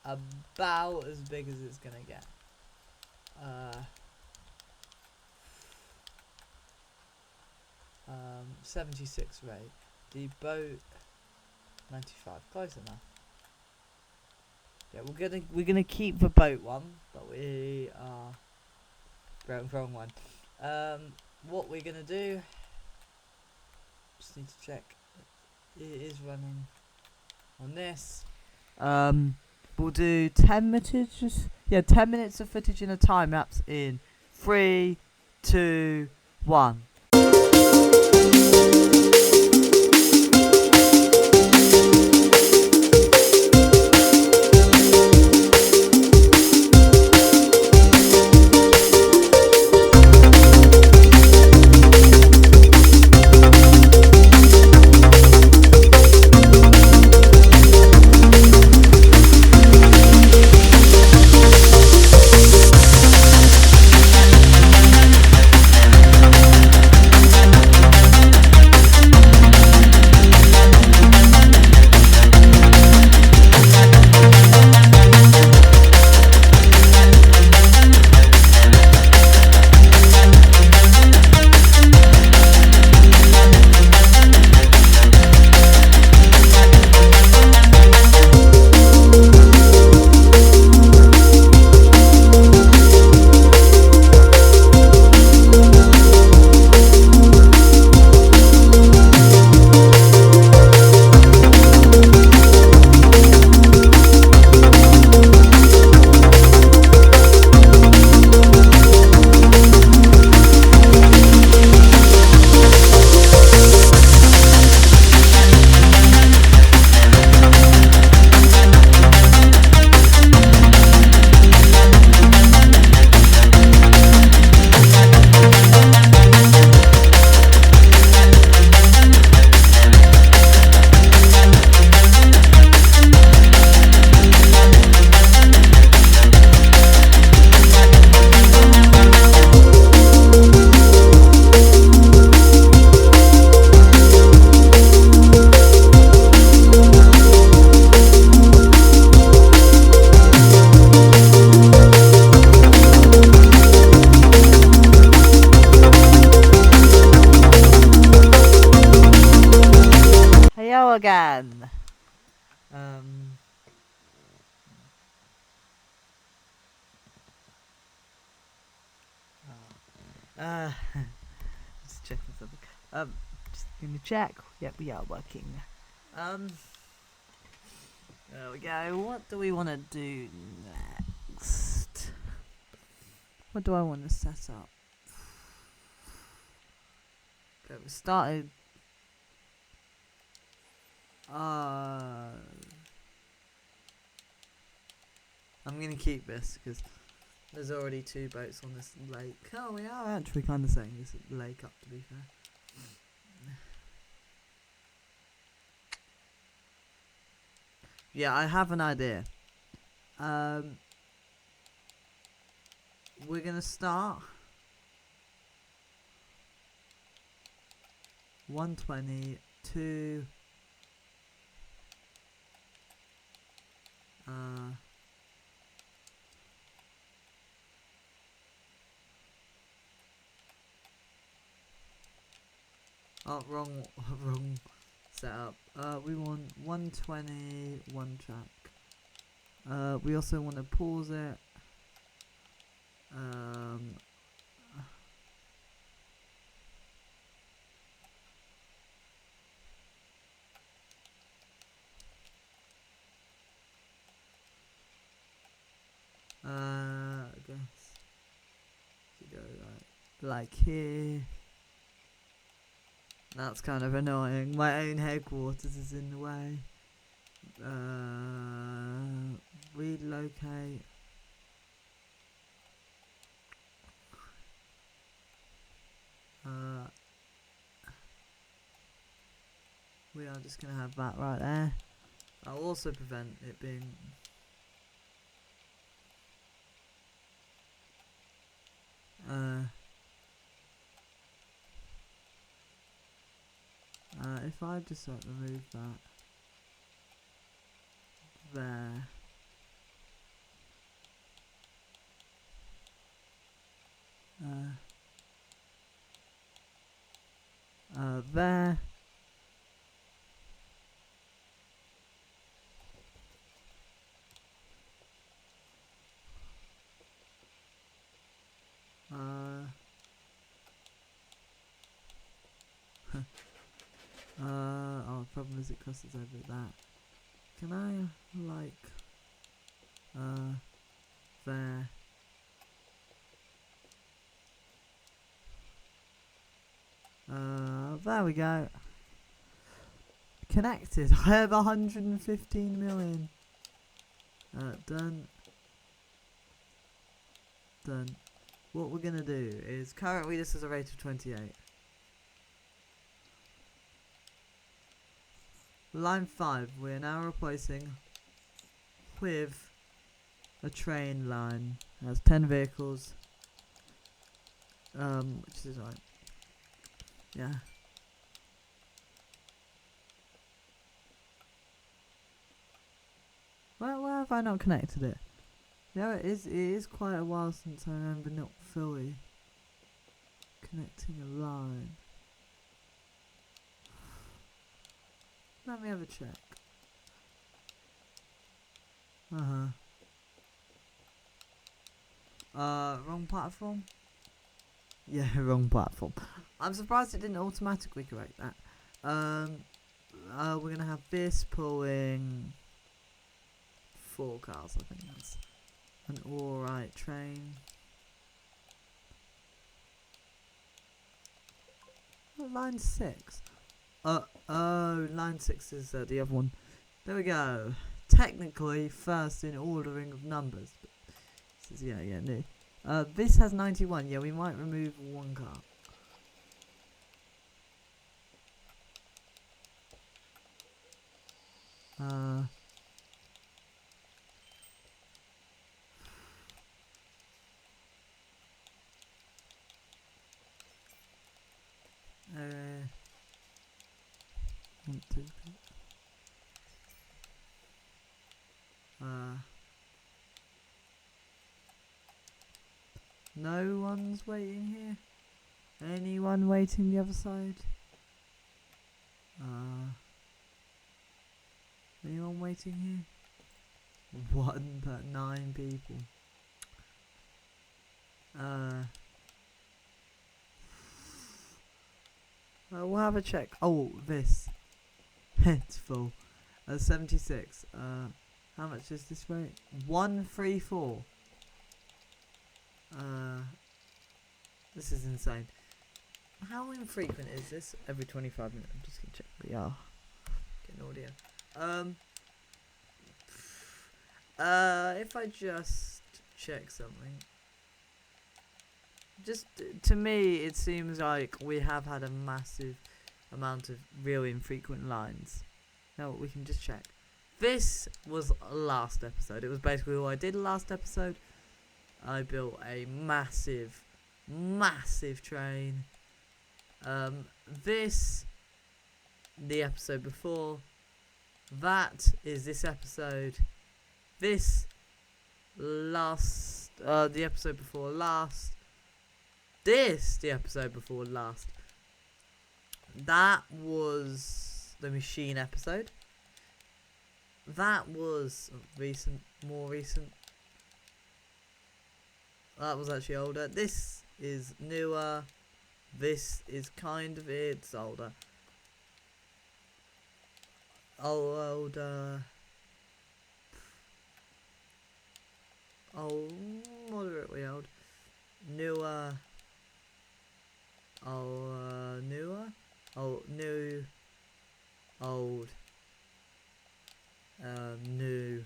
Speaker 1: about as big as it's gonna get. 76 rate. The boat 95. Close enough. Yeah, we're gonna keep the boat one, but we are wrong one. What we're gonna do? Just need to check. It is running on this. We'll do 10 minutes. Yeah, 10 minutes of footage in a time lapse in 3, 2, 1. go again. Just checking something. Just gonna check. Yep, we are working. There we go. What do we want to do next? What do I want to set up? Okay, we started. I'm gonna keep this because there's already 2 boats on this lake. Oh, we are actually kind of setting this lake up, to be fair. Yeah, I have an idea. We're gonna start 120 to oh, wrong setup. We want 120 one track. We also want to pause it. I guess you go like here. That's kind of annoying. My own headquarters is in the way. Relocate. We are just gonna have that right there. I'll also prevent it being if I just remove that there. There. Oh, the problem is it crosses over that. Can I, like, there. There we go. Connected. I have 115 million. Done. Done. What we're gonna do is, currently this is a rate of 28. Line 5, we're now replacing with a train line. It has 10 vehicles. Which is right. Yeah. Why have I not connected it? Yeah, it is quite a while since I remember not fully connecting a line. Let me have a check. Wrong platform? Yeah, wrong platform. I'm surprised it didn't automatically correct that. We're gonna have this pulling 4 cars, I think that's an alright train. Line 6. Line 6 is the other one. There we go. Technically, first in ordering of numbers. But this is, yeah, new. This has 91. Yeah, we might remove 1 car. Want to. No one's waiting here. Anyone waiting the other side? waiting here? 1 per 9 people. We'll have a check. Oh, this. It's full. 76. How much is this rate? 134. This is insane. How infrequent is this? Every 25 minutes. I'm just gonna check VR. Getting audio. If I just check something. Just to me, it seems like we have had a massive amount of real infrequent lines. Now we can just check. This was last episode. It was basically all I did last episode. I built a massive train. This, the episode before. That is this episode. This, last, the episode before last. This, the episode before last. That was the machine episode. That was more recent. That was actually older. This is newer. This is kind of it's older. Older. Oh, moderately old. Newer. Newer. Oh, new. Old. New.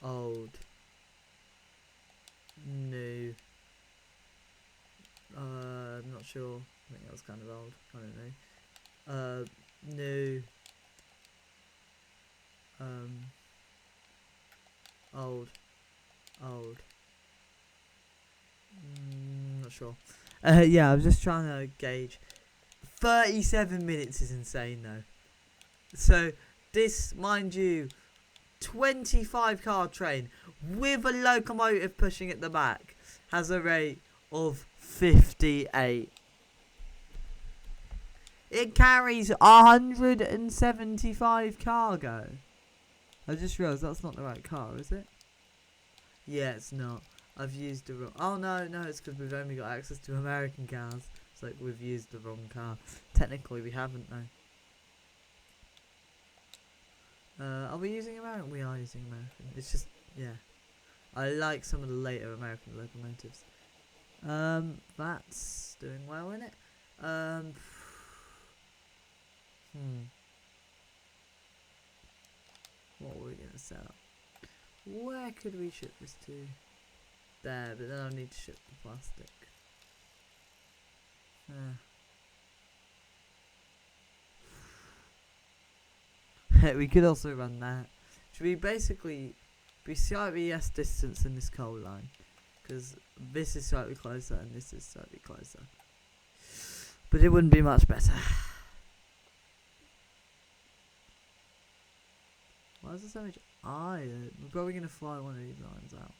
Speaker 1: Old. New. I'm not sure. I think that was kind of old. I don't know. New. Old. Old. Not sure. Yeah, I was just trying to gauge. 37 minutes is insane though. So, this, mind you, 25 car train with a locomotive pushing at the back has a rate of 58. It carries 175 cargo. I just realised that's not the right car, is it? Yeah, it's not. I've used the wrong... Oh, no, it's because we've only got access to American cars. It's like we've used the wrong car. Technically, we haven't, though. Are we using American? We are using American. It's just, yeah. I like some of the later American locomotives. That's doing well in it. What were we going to set up? Where could we ship this to? There, but then I need to ship the plastic. We could also run that. Should we basically be slightly less distance in this coal line? Because this is slightly closer and this is slightly closer. But it wouldn't be much better. Why is there so much iron? We're probably going to fly one of these lines out.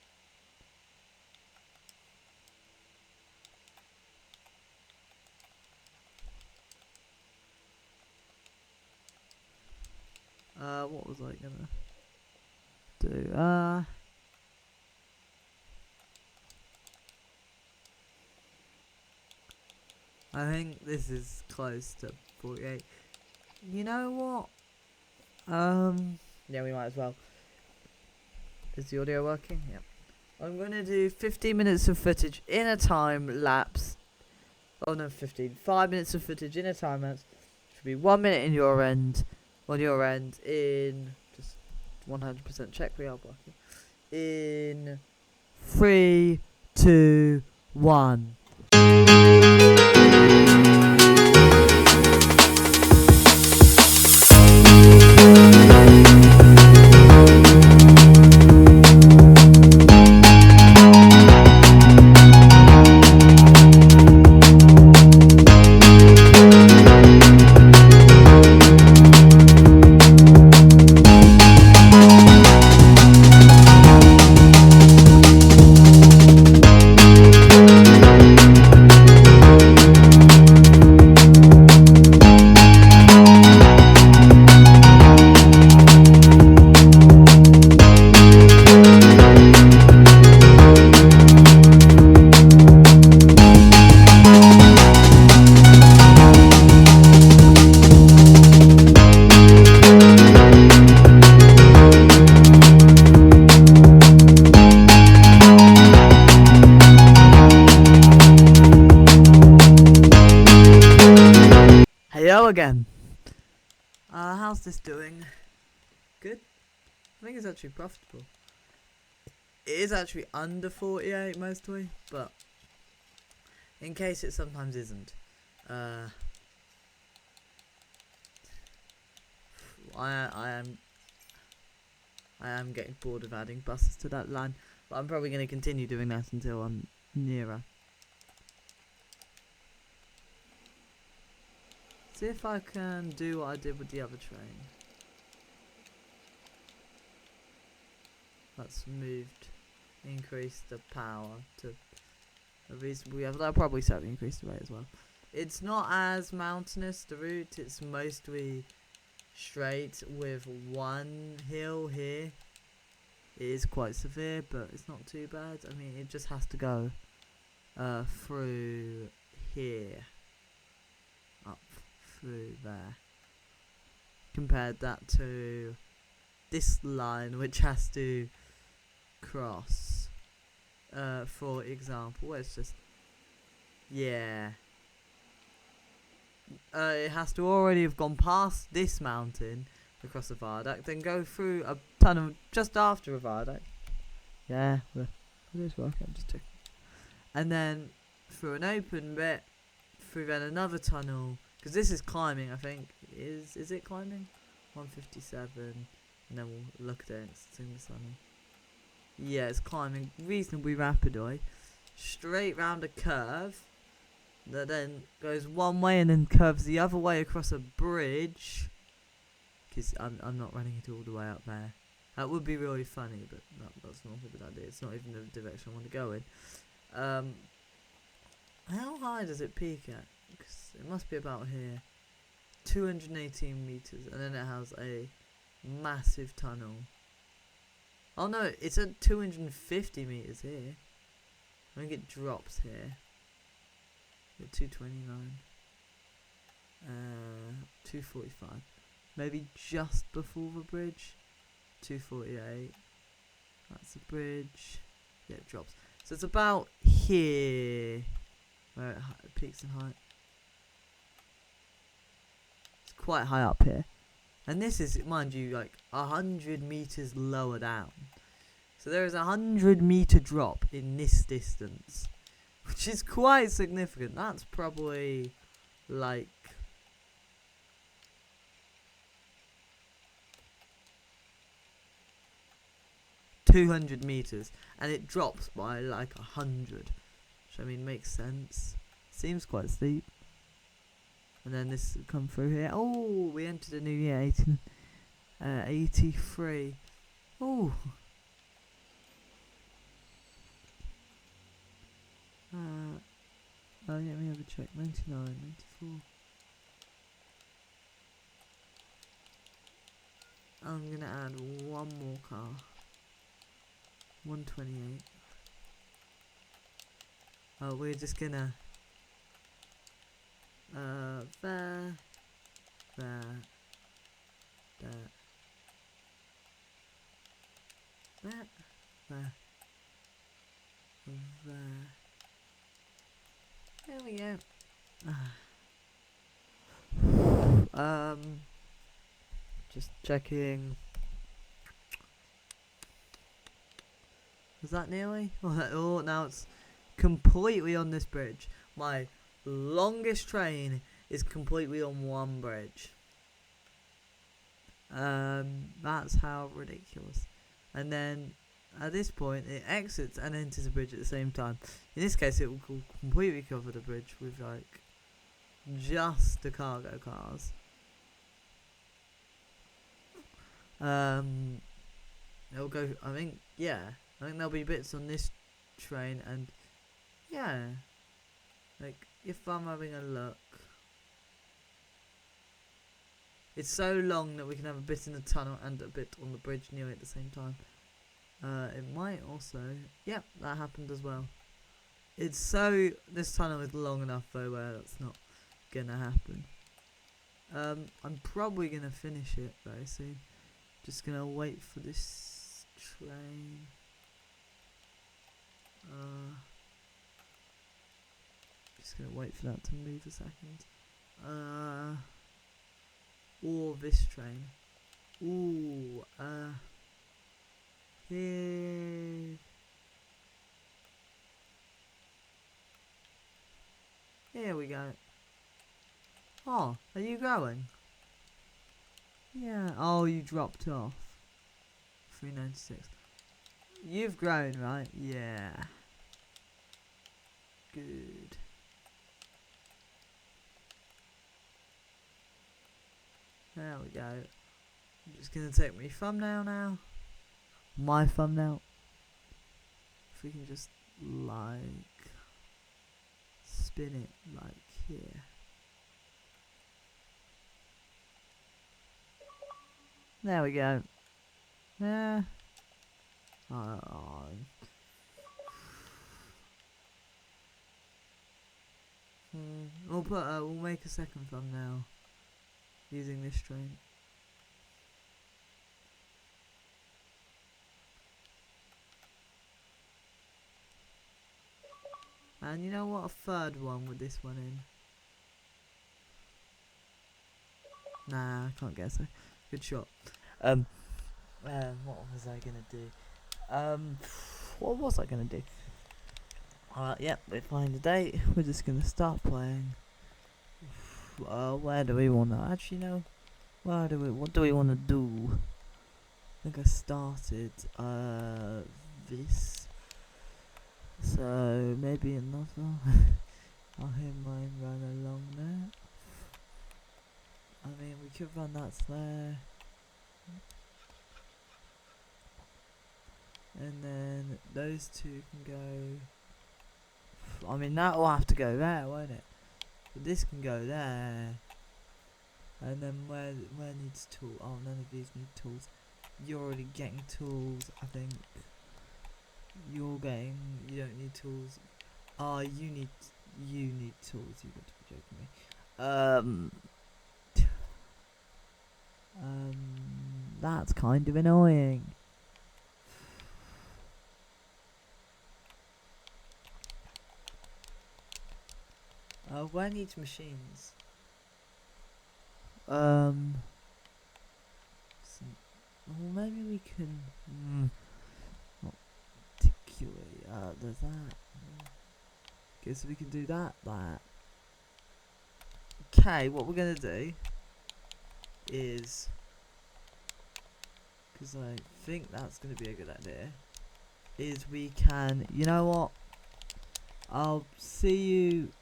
Speaker 1: What was I gonna do? I think this is close to 48. You know what? Yeah, we might as well. Is the audio working? Yep. I'm gonna do 15 minutes of footage in a time lapse. Oh no, 5 minutes of footage in a time lapse. Should be 1 minute in your end. On your end, in just 100% check we are working. In 3, 2, 1. how's this doing? Good? I think it's actually profitable. It is actually under 48 mostly, but in case it sometimes isn't. I am getting bored of adding buses to that line, but I'm probably going to continue doing that until I'm nearer. See if I can do what I did with the other train. That's moved, increased the power to a reasonable level. That'll probably certainly increase the rate as well. It's not as mountainous, the route, it's mostly straight with one hill here. It is quite severe, but it's not too bad. I mean, it just has to go through here, up through there. Compared that to this line, which has to cross. For example, it's just, yeah. It has to already have gone past this mountain across the viaduct, then go through a tunnel just after a viaduct. Yeah, well, this work. I'm just checking. And then through an open bit, through then another tunnel, because this is climbing. I think is it climbing? 157, and then we'll look at it. It's in the tunnel. Yeah, it's climbing reasonably rapidly, straight round a curve that then goes one way and then curves the other way across a bridge. Because I'm not running it all the way up there. That would be really funny, but that's not a good idea. It's not even the direction I want to go in. How high does it peak at? Because it must be about here. 218 meters, and then it has a massive tunnel. Oh no, it's at 250 meters here. I think it drops here. At 229. 245. Maybe just before the bridge. 248. That's the bridge. Yeah, it drops. So it's about here where it peaks in height. It's quite high up here. And this is, mind you, like 100 meters lower down. So there is a 100-meter drop in this distance, which is quite significant. That's probably like $200 meters, and it drops by like 100, which I mean makes sense. Seems quite steep. And then this will come through here. Oh, we entered a new year, 1883. Oh. Let me have a check. 99, 94. I'm gonna add one more car. 128. Oh, we're just gonna there, there we go. Just checking. Was that nearly? Oh, now it's completely on this bridge. My longest train is completely on one bridge. That's how ridiculous. And then at this point it exits and enters the bridge at the same time. In this case it will completely cover the bridge with like just the cargo cars. It'll go, I think there'll be bits on this train, and yeah, like if I'm having a look, it's so long that we can have a bit in the tunnel and a bit on the bridge near it at the same time. It might also, yep, that happened as well. It's so, this tunnel is long enough though where that's not gonna happen. I'm probably gonna finish it very soon. Just gonna wait for this train. Just gonna wait for that to move a second. or this train. Ooh, here. Here we go. Oh, are you going? Yeah. Oh, you dropped off. 396. You've grown, right? Yeah. Good. There we go. I'm just gonna take my thumbnail now. My thumbnail. If we can just like spin it like here. There we go. Yeah. Oh. We'll make a second thumbnail using this train. And you know what? A third one with this one in. Nah, I can't guess. Good shot. What was I gonna do? What was I gonna do? Yep, we find a date. We're just gonna start playing. Where do we wanna? Actually, no. What do we wanna do? I think I started this. So maybe another. I'll hear mine run along there. I mean, we could run that there. And then those two can go. I mean, that will have to go there, won't it? But this can go there. And then where needs tool? Oh, none of these need tools. You're already getting tools, I think. You don't need tools. Oh, you need tools. You got to be joking me. That's kind of annoying. Where needs machines? Well, maybe we can. Not particularly. There's that. Okay, so we can do that. Okay, what we're gonna do is, because I think that's gonna be a good idea, is we can. You know what? I'll see you.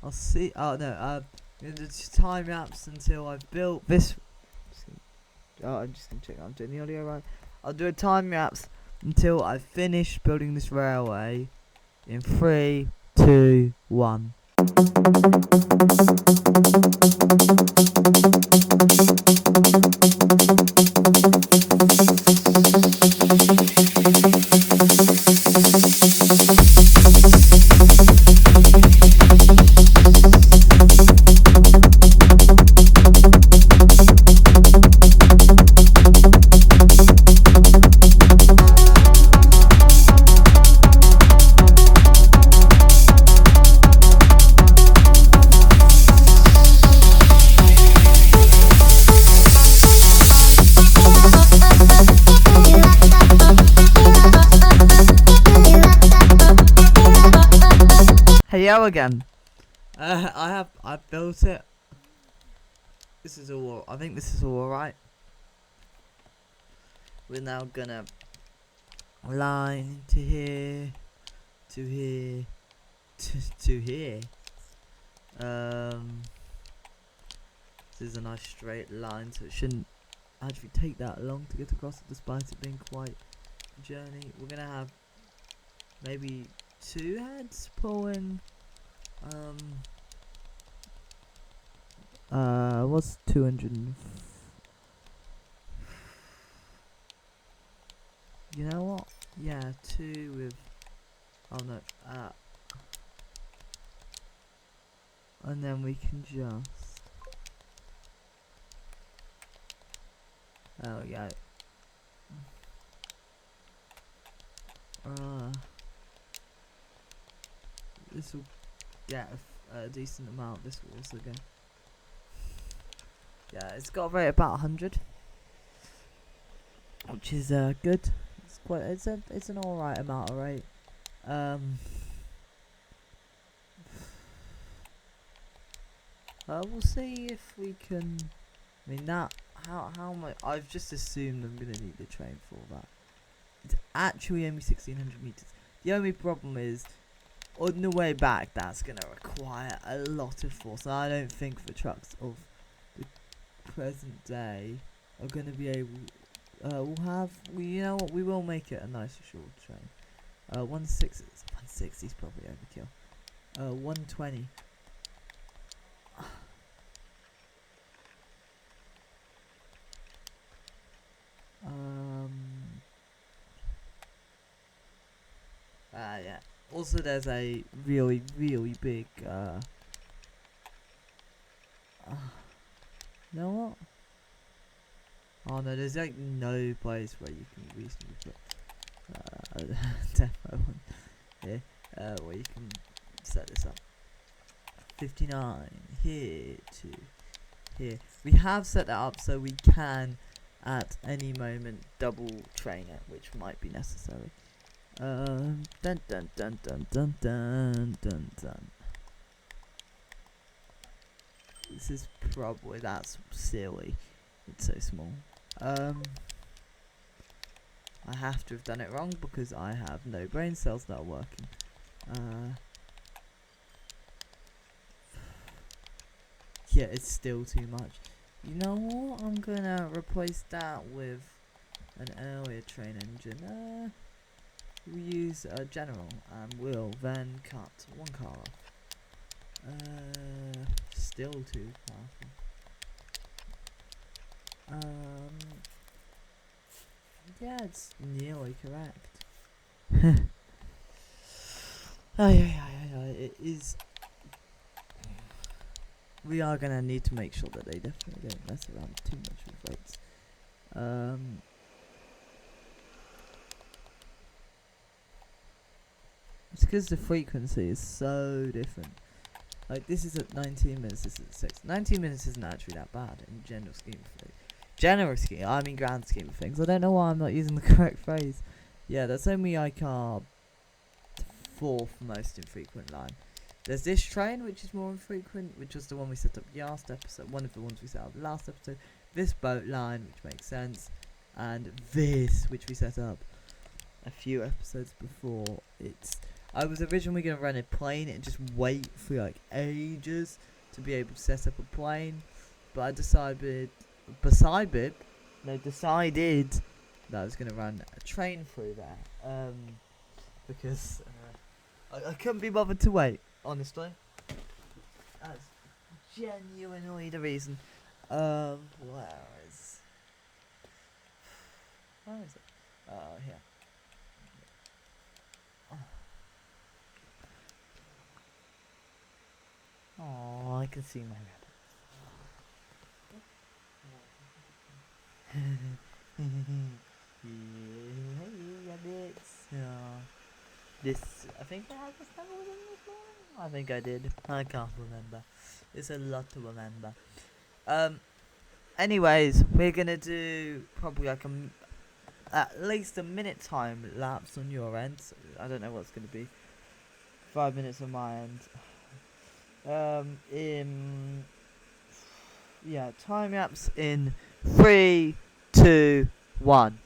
Speaker 1: I'll see. Oh no. I'm gonna do time lapse until I've built this. I'm just gonna check. I'm doing the audio right. I'll do a time lapse until I've finished building this railway. In 3, 2, 1. Hello again. I've built it. This is all. I think this is all alright. We're now gonna line to here, to here, to here. This is a nice straight line, so it shouldn't actually take that long to get across it, despite it being quite a journey. We're gonna have maybe 2 heads pulling. What's 200? You know what? Yeah, 2 with. Oh no. And then we can just. There we go. This will get a decent amount. This will also go. Yeah, it's got a rate about 100, which is good. It's an alright amount of rate. We'll see if we can. I mean that how much? I've just assumed I'm gonna need the train for that. It's actually only 1600 meters. The only problem is, on the way back, that's gonna require a lot of force. I don't think the trucks of the present day are gonna be able. You know what? We will make it a nice short train. 160 is probably overkill. 120. Yeah. Also, there's a really, really big, you know what? Oh no, there's like no place where you can reasonably put, depot one here, where you can set this up. 59, here to here. We have set that up so we can, at any moment, double train it, which might be necessary. Dun dun dun dun dun dun dun dun. This is probably, that's silly. It's so small. I have to have done it wrong because I have no brain cells that are working. Yeah, it's still too much. You know what? I'm gonna replace that with an earlier train engine. We use a general and we'll then cut one car off. Still too powerful. Yeah, it's nearly correct. Yeah, it is. We are gonna need to make sure that they definitely don't mess around too much with rates. It's because the frequency is so different. Like, this is at 19 minutes, this is at 6. 19 minutes isn't actually that bad in general scheme of things. I mean grand scheme of things. I don't know why I'm not using the correct phrase. Yeah, that's only like our 4th most infrequent line. There's this train, which is more infrequent, which was the one we set up last episode. One of the ones we set up last episode. This boat line, which makes sense. And this, which we set up a few episodes before. I was originally going to run a plane and just wait for like ages to be able to set up a plane, but I decided that I was going to run a train through there, because I couldn't be bothered to wait, honestly. That's genuinely the reason. Where is it? Here. Oh, I can see my rabbits. This, I think I had this level within this morning. I think I did. I can't remember. It's a lot to remember. Anyways, we're gonna do probably like at least a minute time lapse on your end. So I don't know what's gonna be. 5 minutes on my end. Time lapse in 3, 2, 1.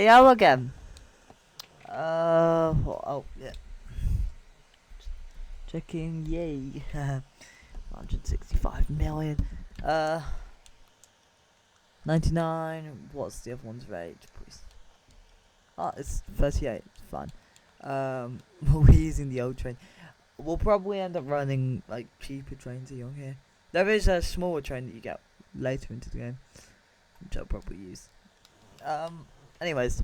Speaker 1: go again. Oh yeah. Checking, yay. 165 million. 99. What's the other one's rate, please? Oh, it's 38. Fine. We're using the old train. We'll probably end up running like cheaper trains along here. There is a smaller train that you get later into the game, which I'll probably use. Anyways,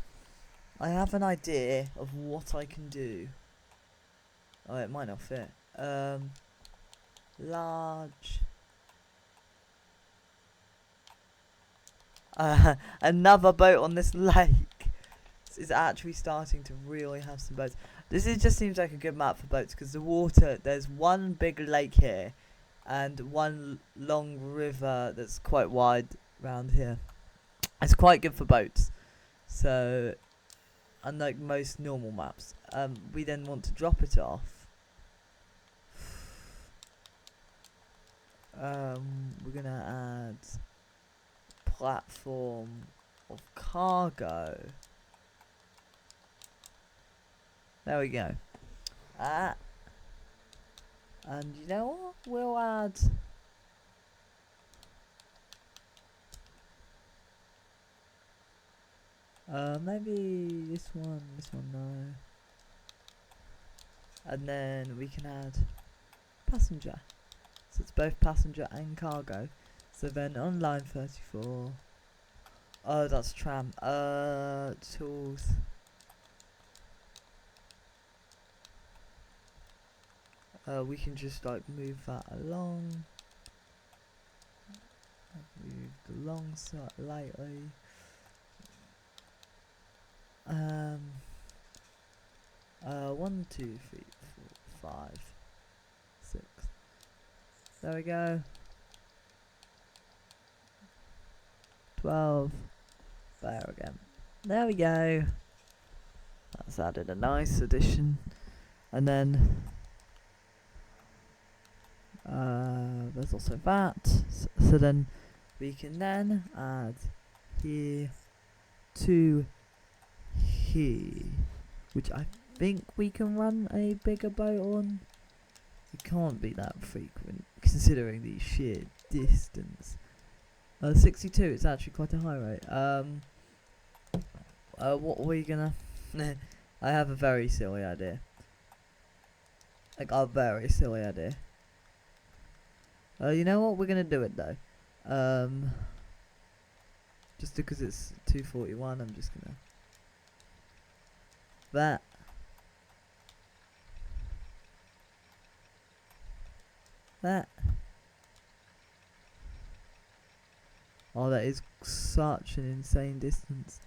Speaker 1: I have an idea of what I can do. Oh, it might not fit. Large. Another boat on this lake. It's actually starting to really have some boats. This just seems like a good map for boats because the water, there's one big lake here and one long river that's quite wide around here. It's quite good for boats. So, unlike most normal maps, we then want to drop it off. We're gonna add platform of cargo. There we go. And you know what? We'll add maybe this one no. And then we can add passenger. So it's both passenger and cargo. So then on line 34. Oh, that's tram. Tools. We can just like move that along. Move the long side lightly. 1, 2, 3, 4, 5, 6. There we go. 12. There again. There we go. That's added a nice addition. And then there's also that. So then we can then add here to here, which I think we can run a bigger boat on. It can't be that frequent considering the sheer distance. 62, it's actually quite a high rate. What are we gonna... I have a very silly idea. Like, a very silly idea. You know what? We're gonna do it though. Just because it's 241, I'm just gonna... That. Oh, that is such an insane distance.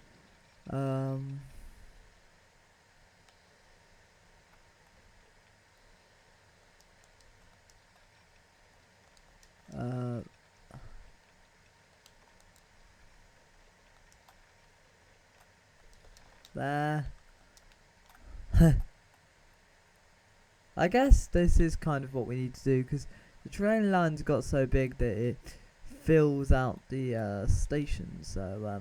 Speaker 1: There. I guess this is kind of what we need to do because the train lines got so big that it fills out the stations. So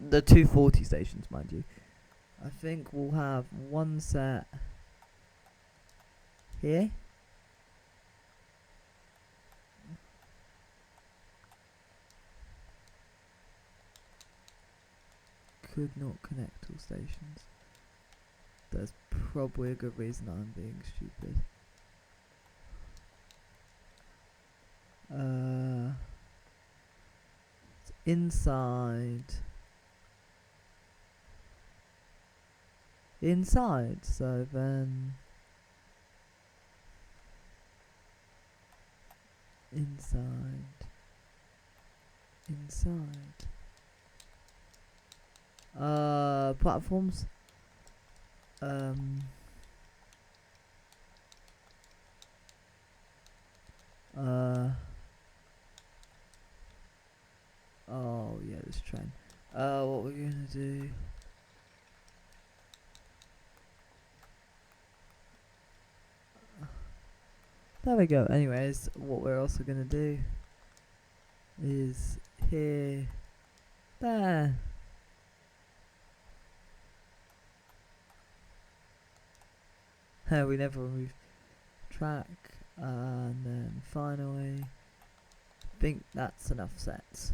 Speaker 1: the 240 stations, mind you. I think we'll have one set here. Could not connect all stations. There's probably a good reason I'm being stupid. It's inside. So then inside. Platforms. Oh yeah, this train. What we're gonna do? There we go. Anyways, what we're also gonna do is here, there. We never remove track. And then finally, I think that's enough sets.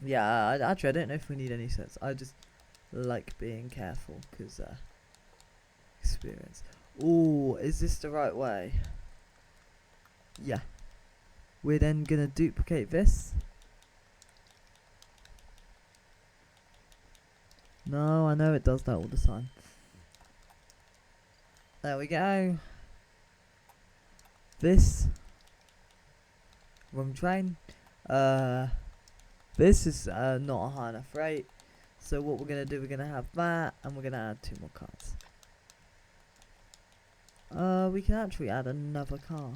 Speaker 1: Yeah, actually I don't know if we need any sets. I just like being careful because experience. Ooh, is this the right way? Yeah. We're then gonna duplicate this. No, I know it does that all the time. There we go. This wrong train. This is not a high enough rate. So what we're gonna do, we're gonna have that, and we're gonna add 2 more cars. We can actually add another car.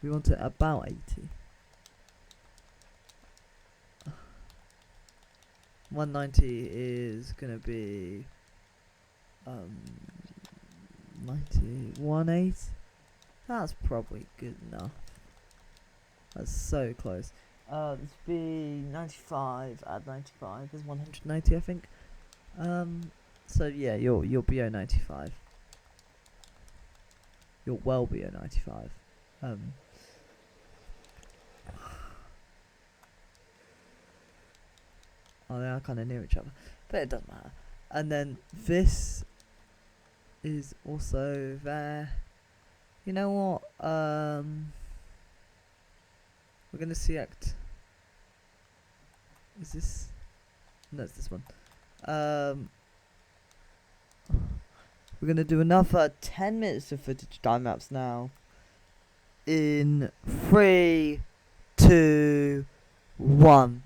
Speaker 1: We want it about 80. 190 is gonna be 91.8. That's probably good enough. That's so close. This would be 95. Add 95 is 190, I think. So yeah, you're below 95. You're well below 95. Oh, they are kind of near each other, but it doesn't matter. And then this is also there. You know what? We're gonna select. Is this? No, it's this one. We're gonna do another 10 minutes of footage time maps now. In 3, 2, 1.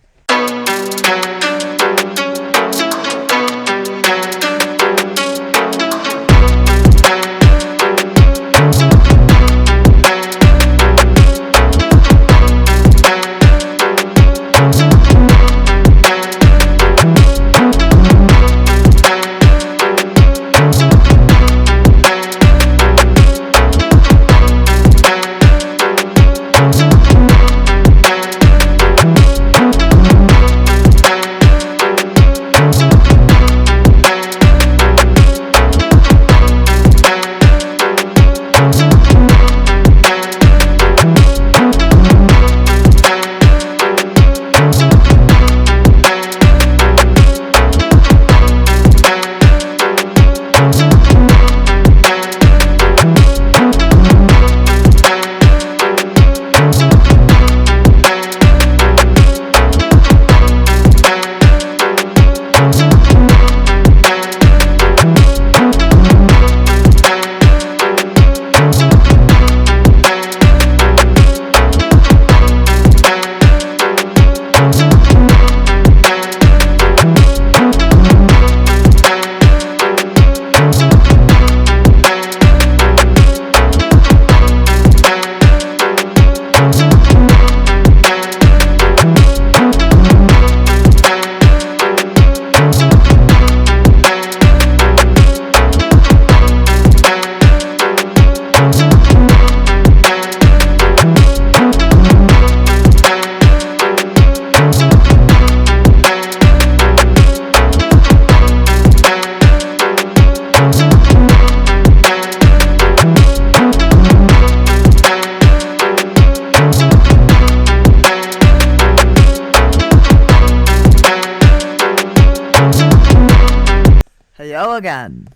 Speaker 1: Hello again.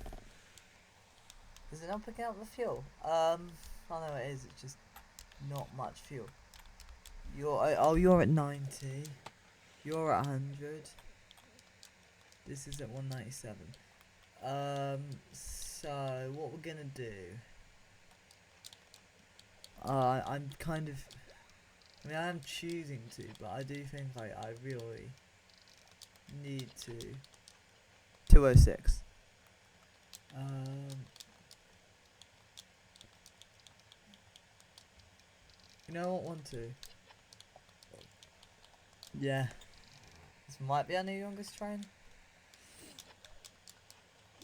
Speaker 1: Is it not picking up the fuel? Oh no, it is. It's just not much fuel. You're at 90. You're at 100. This is at 197. So what we're gonna do? I'm kind of. I mean, I am choosing to, but I do think I really need to. 206. You know what? 1, 2. Yeah. This might be our new youngest train.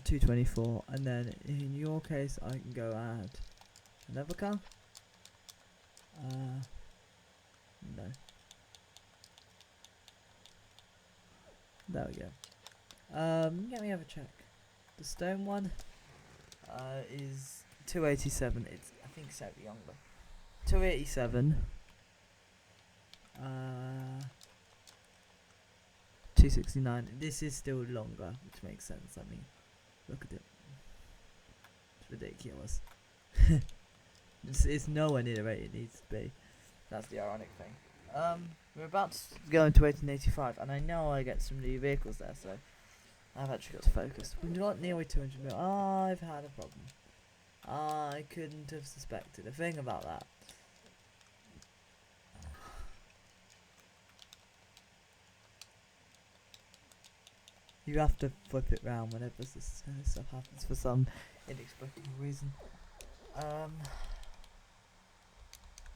Speaker 1: 224, and then in your case, I can go add another car. No. There we go. Let me have a check. The stone one is 287. I think it's slightly younger. 287. 269. This is still longer, which makes sense. I mean, look at it. It's ridiculous. It's nowhere near the rate it needs to be. That's the ironic thing. We're about to go into 1885, and I know I get some new vehicles there, so I've actually got to focus. We're not nearly 200 mil. I've had a problem. I couldn't have suspected a thing about that. You have to flip it round whenever this kind of stuff happens for some inexplicable reason.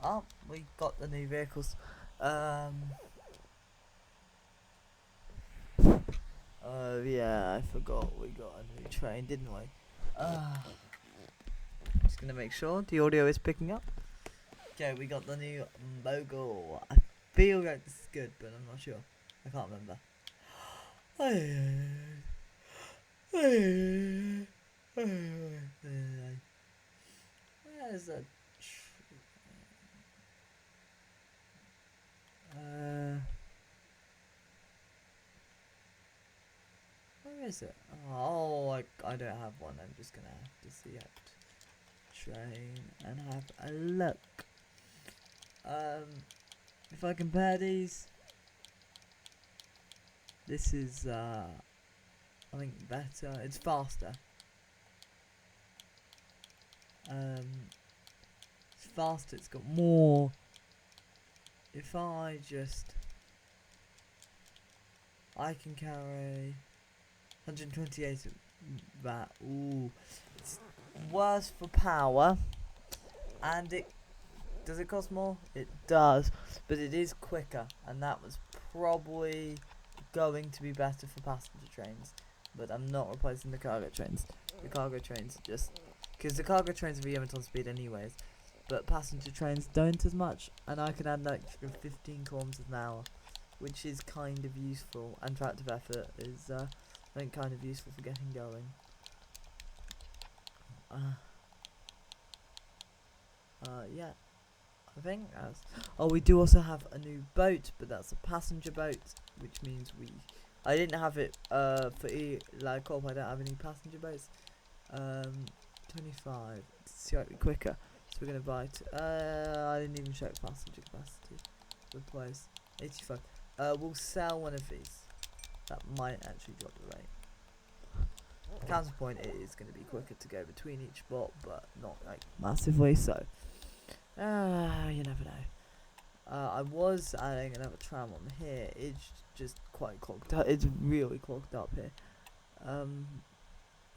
Speaker 1: Oh, we got the new vehicles. Yeah, I forgot we got a new train, didn't we? Just gonna make sure the audio is picking up. Okay, we got the new Mogul. I feel like this is good, but I'm not sure. I can't remember. Where is that? Where is it? Oh, I don't have one. I'm just gonna have to select train and have a look. If I compare these, this is I think better. It's faster. It's faster. It's got more. If I can carry 128 of that. Ooh, it's worse for power, and does it cost more? It does, but it is quicker, and that was probably going to be better for passenger trains. But I'm not replacing the cargo trains. The cargo trains because the cargo trains have a limit on speed anyways, but passenger trains don't as much, and I can add an extra 15 kilometers an hour, which is kind of useful, and tractive effort is I think kind of useful for getting going. Yeah, I think that's. Oh, we do also have a new boat, but that's a passenger boat, which means I didn't have it for Corp. I don't have any passenger boats. 25, slightly quicker, so we're gonna buy it. I didn't even check passenger capacity. Replace 85. We'll sell one of these. That might actually drop the rate. Counterpoint, it is going to be quicker to go between each bot, but not like massively. So, you never know. I was adding another tram on here. It's just quite clogged up. It's really clogged up here.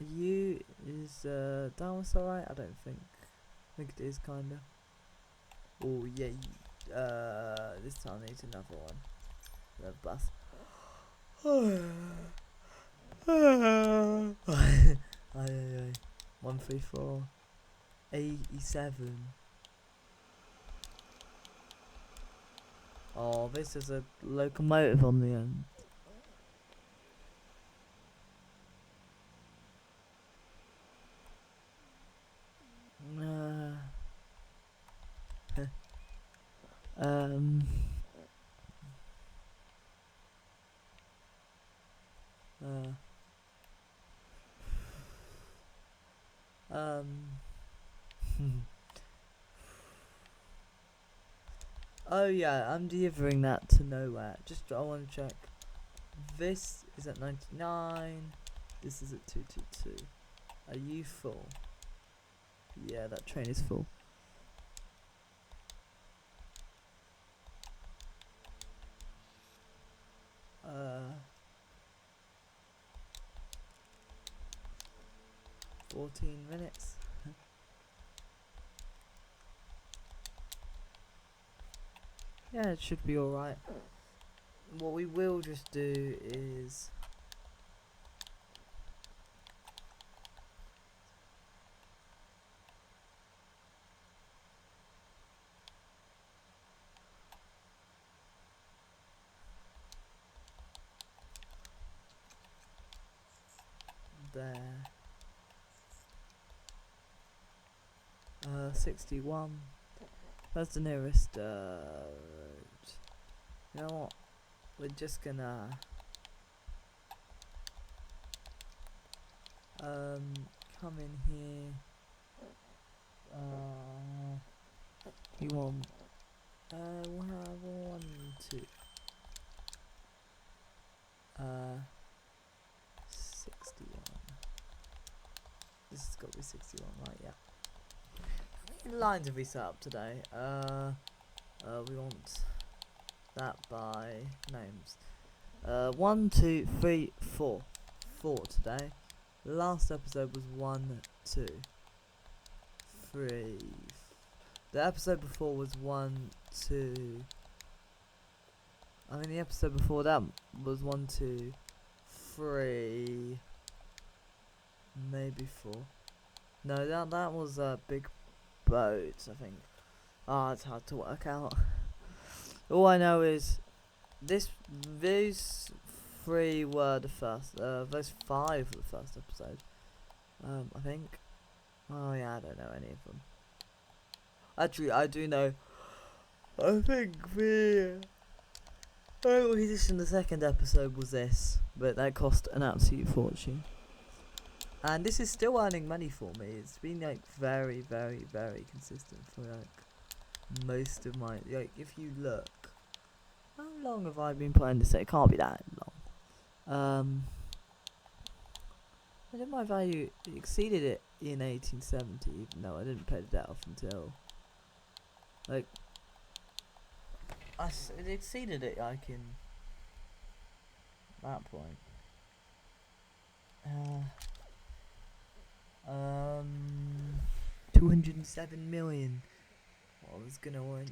Speaker 1: Is that was alright? I don't think. I think it is kinda. Oh yeah. This time I need another one. The bus. 134 87. Oh, this is a locomotive on the end. Oh yeah, I'm delivering that to nowhere. Just I want to check. This is at 99. This is at 222. Are you full? Yeah, that train is full. 14 minutes. Yeah, it should be alright. What we will just do is there. 61. That's the nearest road. You know what? We're just gonna come in here. You want we'll have 1, 2. 61. This has got to be 61, right? Yeah. How many lines have we set up today? We want that by names. 1, 2, 3, 4. 4 today. Last episode was 1, 2, 3. The episode before was 1, 2. I mean, the episode before that was 1, 2, 3. Maybe 4. No, that was a big boat, I think. It's hard to work out. All I know is these 3 were the first. Those 5 were the first episode. I think. Oh yeah, I don't know any of them. Actually, I do know. I think the edition, the second episode was this, but that cost an absolute fortune. And this is still earning money for me. It's been like very, very, very consistent for like most of my, like, if you look, how long have I been playing this? It can't be that long. I think my value exceeded it in 1870, even though I didn't pay the debt off until, like, it exceeded it like in that point. 207 million. What I was gonna want,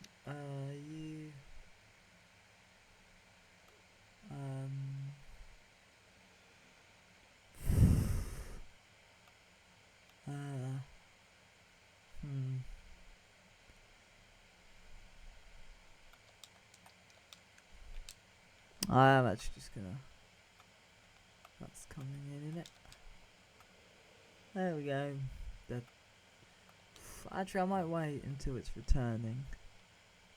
Speaker 1: I am actually just gonna, that's coming in, isn't it? There we go. Actually, I might wait until it's returning.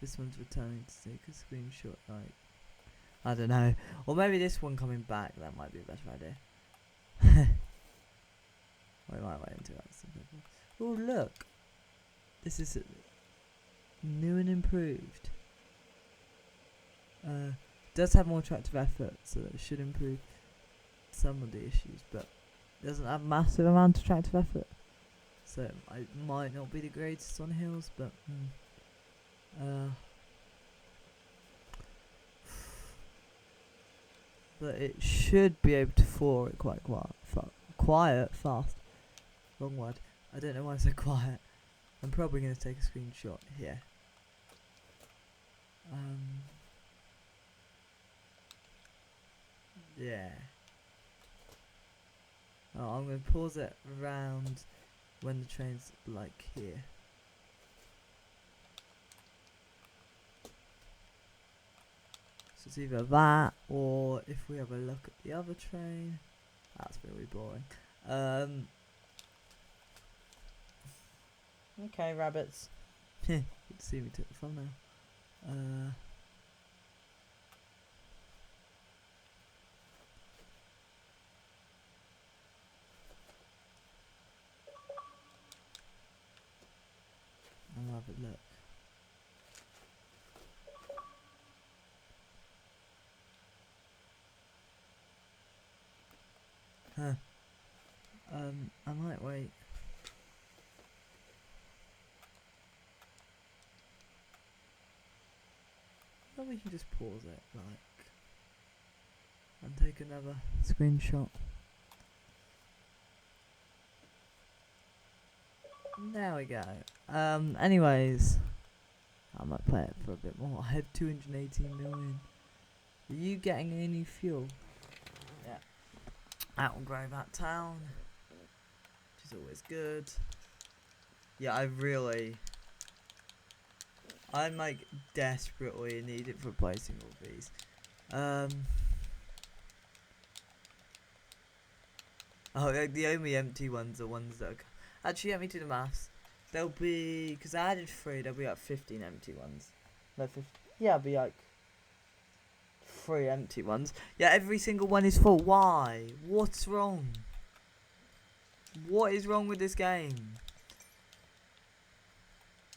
Speaker 1: This one's returning to take a screenshot, like, I don't know. Or maybe this one coming back, that might be a better idea. We might wait until that's available. Oh look! This is new and improved. Does have more attractive effort, so it should improve some of the issues, but it doesn't have massive amount of attractive effort. So it might not be the greatest on hills, but but it should be able to floor it quite quiet, fast. Wrong word. I don't know why I said quiet. I'm probably going to take a screenshot here. Yeah. Oh, I'm going to pause it around when the train's like here. So it's either that, or if we have a look at the other train. That's really boring. Okay, rabbits. Good to see me take the thumbnail. I'll have a look. Huh. I might wait. Or we can just pause it, like, and take another screenshot. There we go. Anyways, I might play it for a bit more. I have 218 million. Are you getting any fuel? Yeah. That will grow that town, which is always good. Yeah, I'm like desperately in need of replacing all these. Oh, like, the only empty ones are ones that are actually, let me do the maths. there'll be, because I added 3, there'll be like 15 empty ones. No, 50, yeah, it'll be like 3 empty ones. Yeah, every single one is full. Why? What's wrong? What is wrong with this game?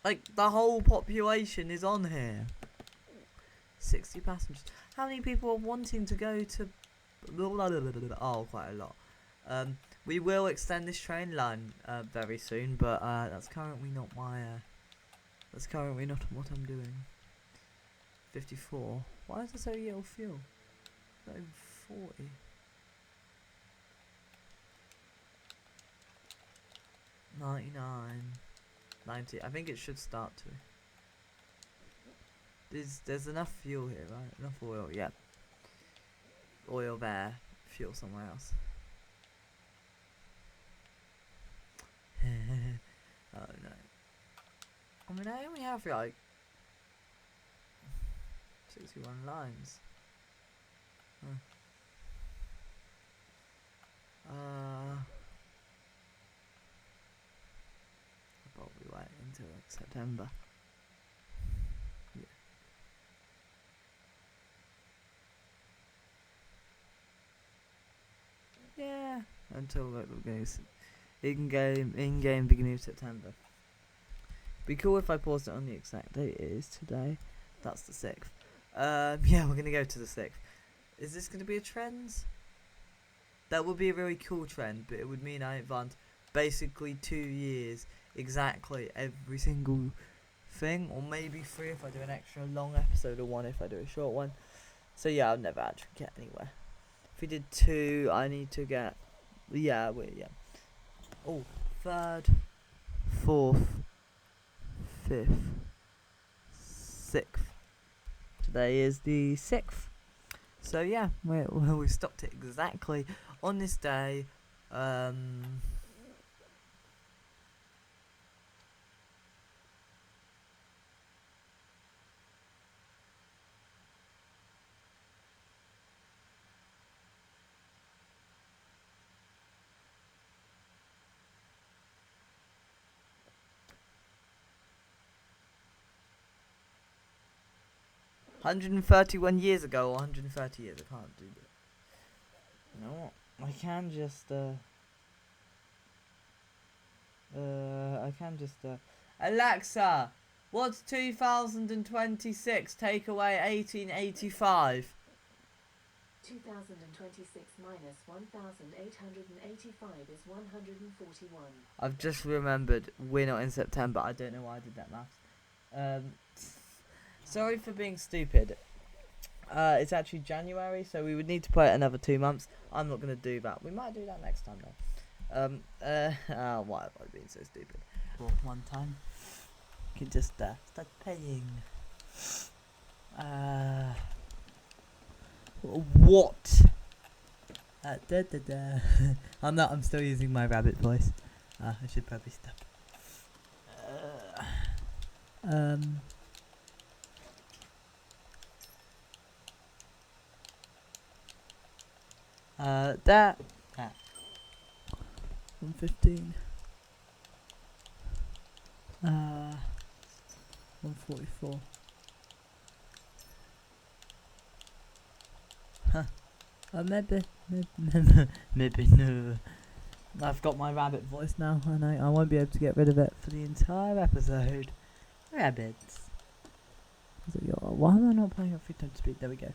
Speaker 1: Like, the whole population is on here. 60 passengers. How many people are wanting to go to... Oh, quite a lot. We will extend this train line very soon, but that's currently not my... that's currently not what I'm doing. 54. Why is there so little fuel? Not even 40. 99. 90. I think it should start to. There's enough fuel here, right? Enough oil, yeah. Oil there, fuel somewhere else. Oh no. I mean, I only have like 61 lines. I'll probably wait until like September. Yeah, until like the game's in-game beginning of September. Be cool if I paused it on the exact date it is today. That's the 6th. Yeah, we're gonna go to the 6th. Is this gonna be a trend? That would be a really cool trend, but it would mean I advanced basically 2 years exactly every single thing, or maybe 3 if I do an extra long episode, or 1 if I do a short one. So yeah, I'll never actually get anywhere. If we did 2, I need to get... Yeah, oh, 3rd, 4th, 5th, 6th. Today is the 6th. So yeah, we stopped it exactly on this day. 131 years ago, or 130 years. I can't do that. You know what? I can just Alexa, what's 2026 take away 1885?
Speaker 2: 2026 minus 1885 is 141.
Speaker 1: I've just remembered we're not in September. I don't know why I did that maths. Sorry for being stupid. It's actually January, so we would need to play it another 2 months. I'm not going to do that. We might do that next time though. Why have I been so stupid? For one time, you can just start paying. What? I'm still using my rabbit voice. I should probably stop. That 115. 144. Huh. Maybe no. I've got my rabbit voice now, and I won't be able to get rid of it for the entire episode. Rabbits. Why am I not playing at 3 times speed? There we go.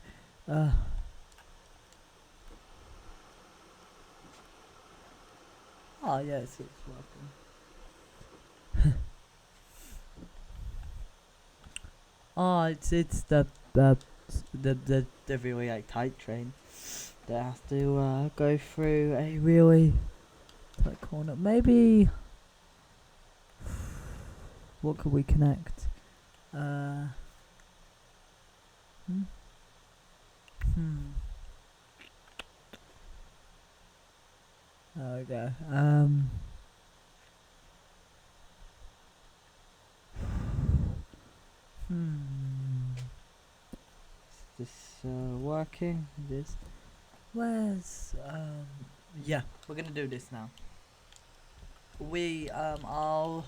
Speaker 1: Oh yeah, it's working. Oh, it's the really like tight train that has to go through a really tight corner. Maybe what could we connect? There we go. Is this working? It is. Where's yeah, we're gonna do this now. I'll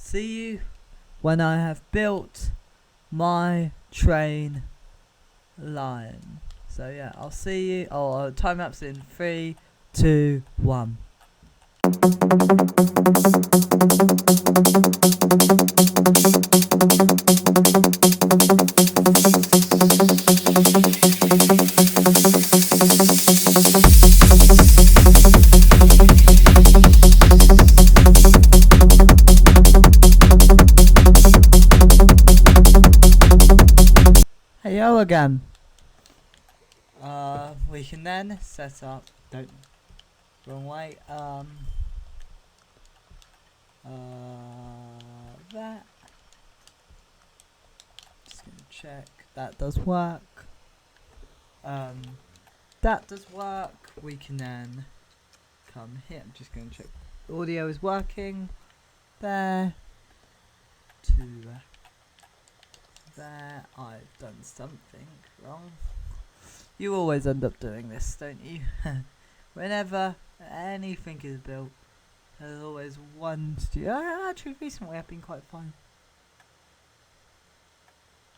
Speaker 1: see you when I have built my train line. So yeah, I'll see you. Time lapse in 3, 2, 1. Hello again. We can then set up. Don't. Wrong way. That. Just gonna check that does work. That does work. We can then come here. I'm just gonna check. Audio is working. There. To there. I've done something wrong. You always end up doing this, don't you? Whenever anything is built, there's always one actually, recently I've been quite fine.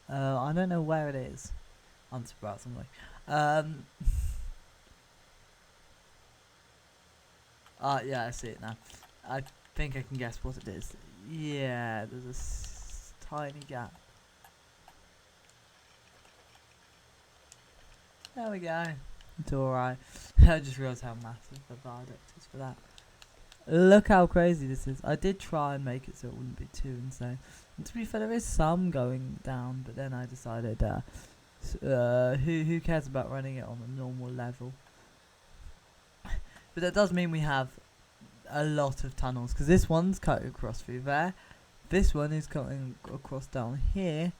Speaker 1: I don't know where it is, unsurprisingly. Yeah, I see it now. I think I can guess what it is. Yeah, there's a tiny gap. There we go. It's alright. I just realised how massive the viaduct is for that. Look how crazy this is. I did try and make it so it wouldn't be too insane. And to be fair, there is some going down, but then I decided, who cares about running it on a normal level? But that does mean we have a lot of tunnels, because this one's cutting across through there. This one is cutting across down here.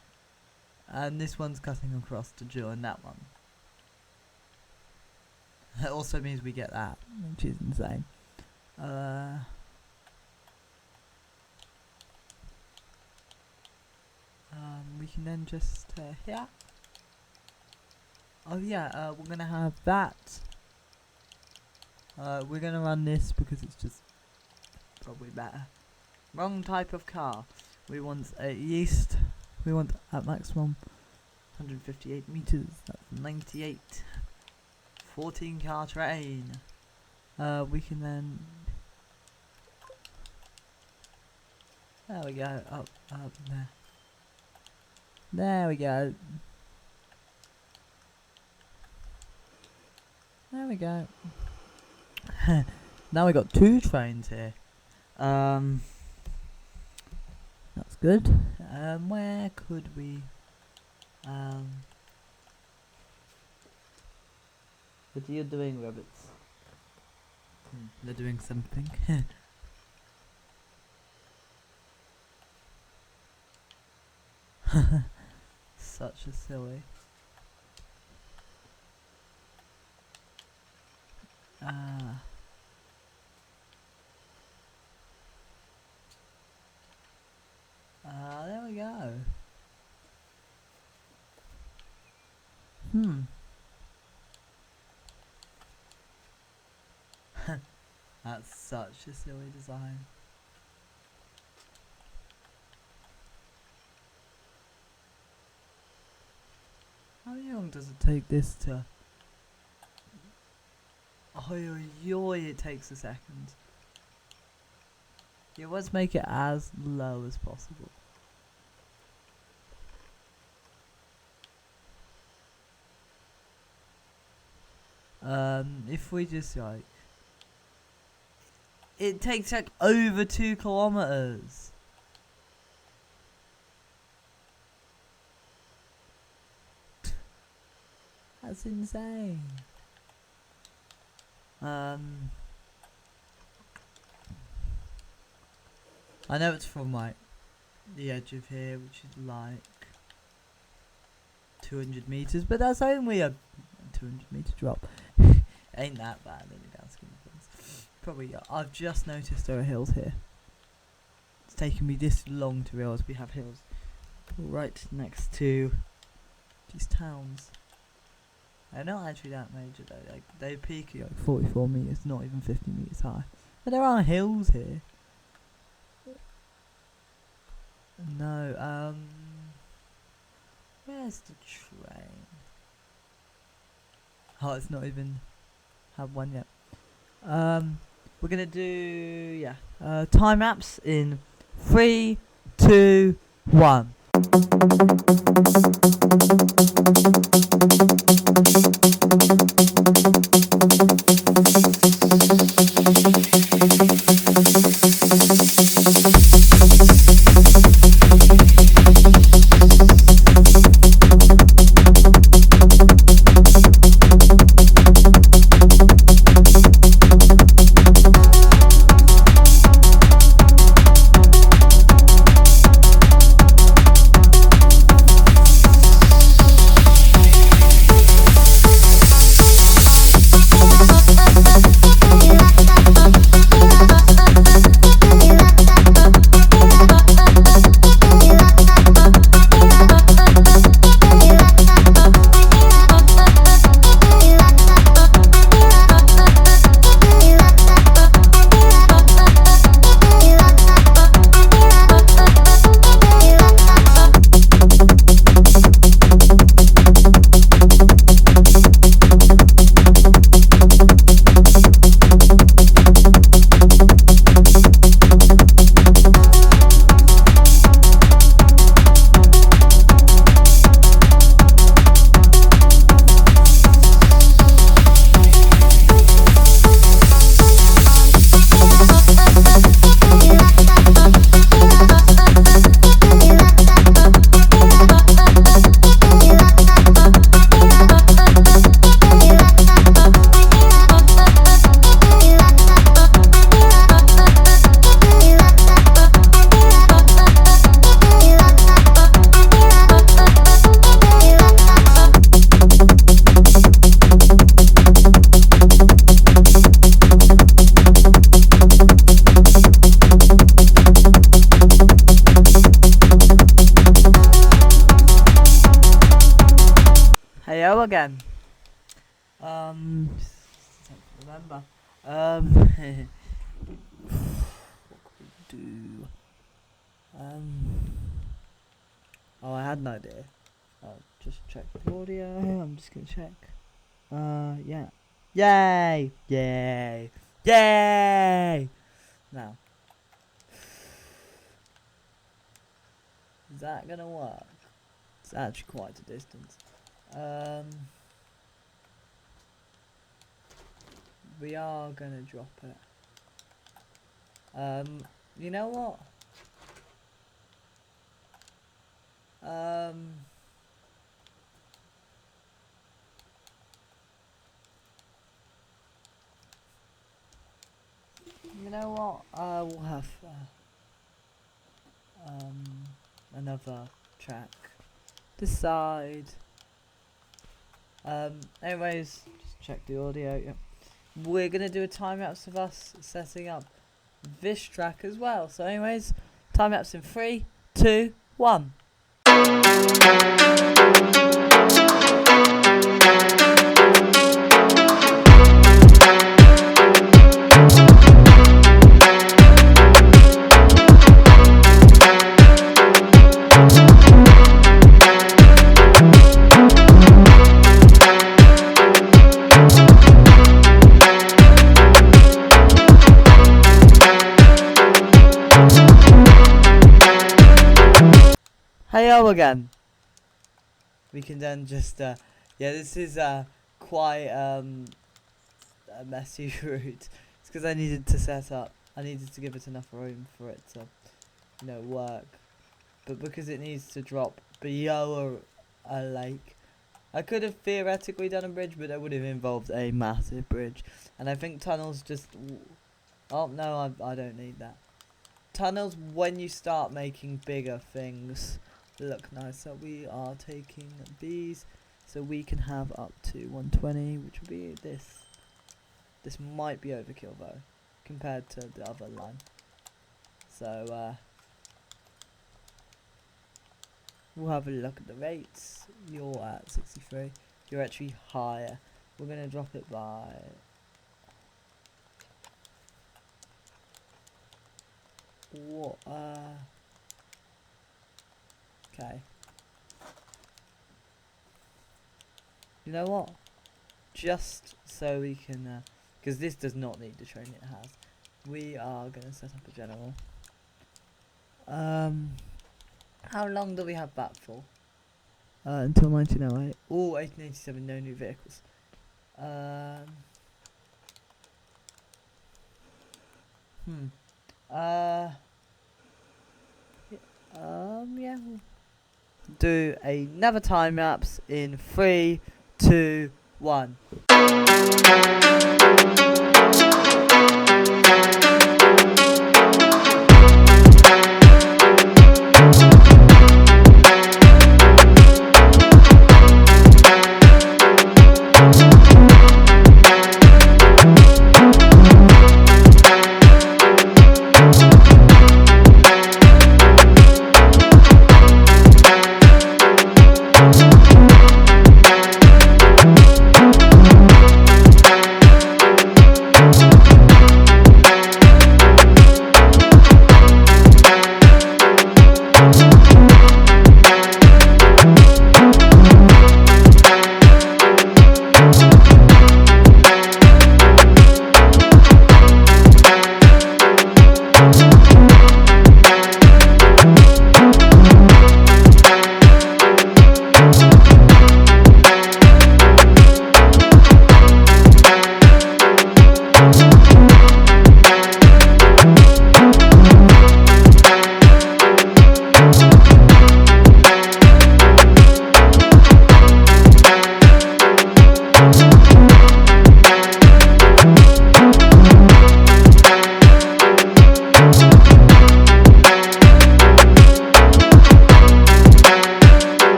Speaker 1: And this one's cutting across to join that one. That also means we get that, which is insane. We can then just here. Oh yeah, we're gonna have that. We're gonna run this because it's just probably better. Wrong type of car. We want at least. We want at maximum 158 meters. That's 98. 14 car train. We can then. There we go. Up there. There we go. There we go. Now we got 2 trains here. That's good. Where could we? What are you doing, rabbits? They're doing something. Such a silly. There we go. That's such a silly design. How long does it take this to? Oh, it takes a second. Yeah, let's make it as low as possible. If we just like, it takes like over 2 kilometers. That's insane. I know it's from like the edge of here, which is like 200 meters, but that's only a 200 meter drop. Ain't that bad in the grand scheme of things. Probably, I've just noticed there are hills here. It's taken me this long to realise we have hills right next to these towns. They're not actually that major though. Like, they peak at like 44 meters, not even 50 meters high. But there are hills here. no. Where's the train? Oh, it's not even had one yet. We're gonna do time lapse in 3, 2, 1. Hello again. Remember. What could we do? Oh, I had an idea. Just check the audio. I'm just gonna check. Yeah. Yay! Yay! Yay! Now, is that gonna work? It's actually quite a distance. We are gonna drop it. You know what? You know what? We'll have another track. This side. Anyways, just check the audio. Yep. We're gonna do a time lapse of us setting up this track as well. So, anyways, time lapse in 3, 2, 1. Hello again. We can then just yeah, this is quite a messy route. It's because I needed to set up. I needed to give it enough room for it to, work. But because it needs to drop below a lake, I could have theoretically done a bridge, but that would have involved a massive bridge. And I think tunnels just. Oh no, I don't need that. Tunnels, when you start making bigger things, look nicer. We are taking these so we can have up to 120, which will be this. This might be overkill though, compared to the other line. So we'll have a look at the rates. You're at 63. You're actually higher. We're gonna drop it by what Okay. You know what? Just so we can, because this does not need the training it has. We are gonna set up a general. How long do we have that for? Until 1908. Oh, 1887, no new vehicles. Yeah. We'll do another time lapse in 3, 2, 1.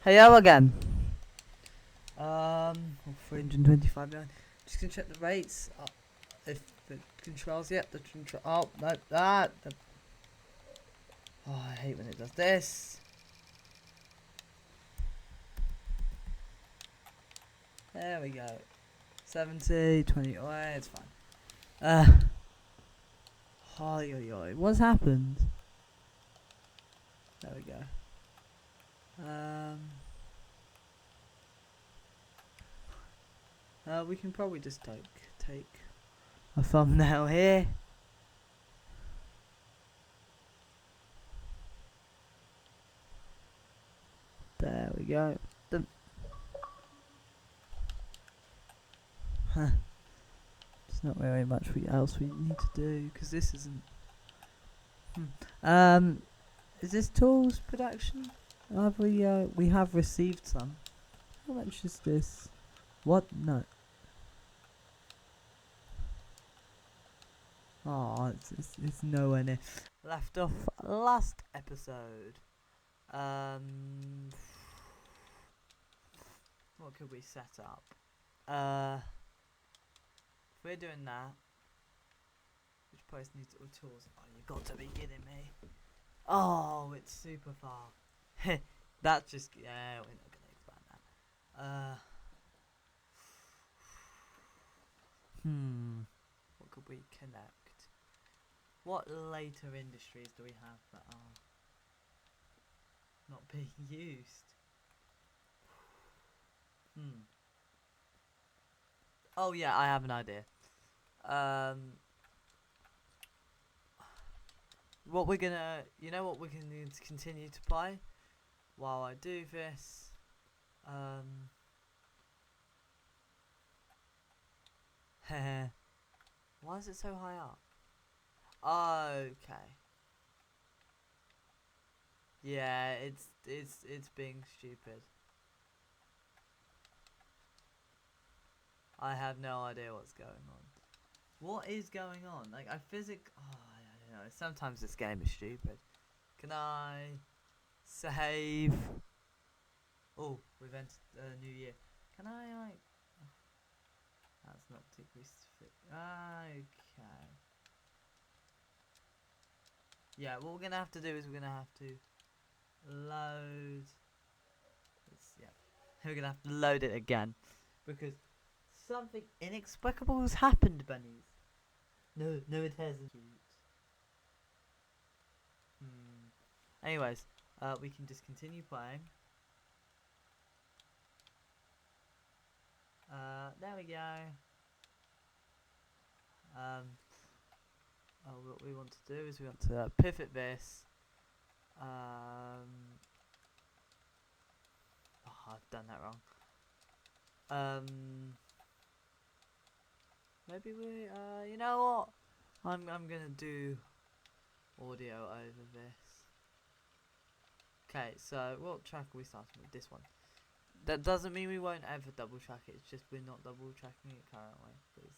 Speaker 1: Hello again. 325 million. Just gonna check the rates. If the controls, yep, the control. Oh, no, that. Oh, I hate when it does this. There we go. 70, 20. Oh, it's fine. What's happened? There we go. We can probably just take a thumbnail here. There we go. There's not very much else we need to do because this isn't. Is this tools production? Have we have received some. How much is this? What? No. Oh, it's nowhere near. Left off last episode. What could we set up? If we're doing that, which place needs all tools? Oh, you got to be kidding me! Oh, it's super far. That's just we're not gonna expand that. What could we connect? What later industries do we have that are not being used? Oh yeah, I have an idea. What we're gonna, what we're gonna need to continue to buy while I do this. Why is it so high up? Okay. Yeah, it's being stupid. I have no idea what's going on. What is going on? Like, I don't know. Sometimes this game is stupid. Can I save? Oh, we've entered a new year. Can I, like... That's not particularly fit. Okay. Yeah, what we're going to have to do is we're going to have to load... Yeah. We're going to have to load it again. Because something inexplicable has happened, bunnies. No, it hasn't. Anyways, we can just continue playing. There we go. What we want to do is we want to pivot this. Oh, I've done that wrong. Maybe we, you know what? I'm gonna do audio over this. Okay, so what track are we starting with? This one. That doesn't mean we won't ever double track it. It's just we're not double tracking it currently, please.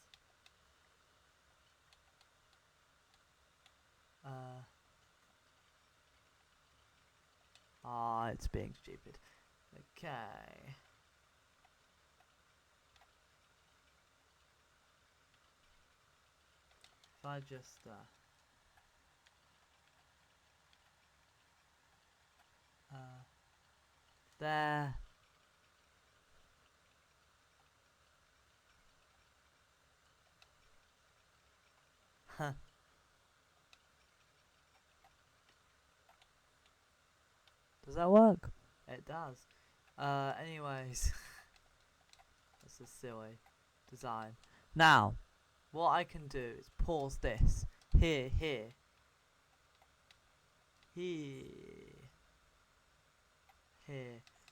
Speaker 1: It's being stupid. Okay. If I just there. Huh. Does that work? It does. Anyways. That's a silly design. Now, what I can do is pause this. Here.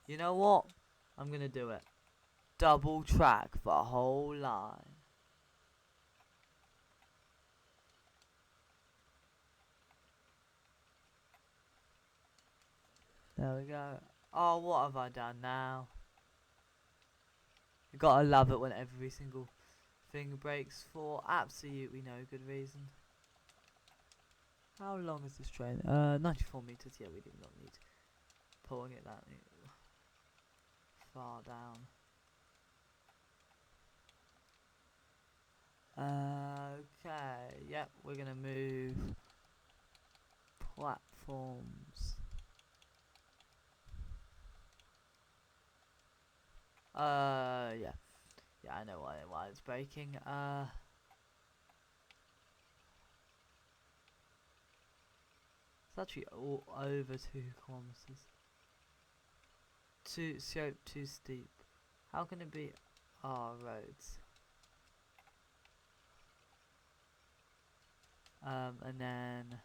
Speaker 1: You know what? I'm gonna do it. Double track the whole line. There we go. Oh, what have I done now? You gotta love it when every single thing breaks for absolutely no good reason. How long is this train? 94 meters. Yeah, we did not need pulling it that far down. Okay. Yep, we're gonna move platforms. Yeah. Yeah, I know why it's breaking. It's actually all over 2 kilometers. Too steep. How can it be? Roads. And then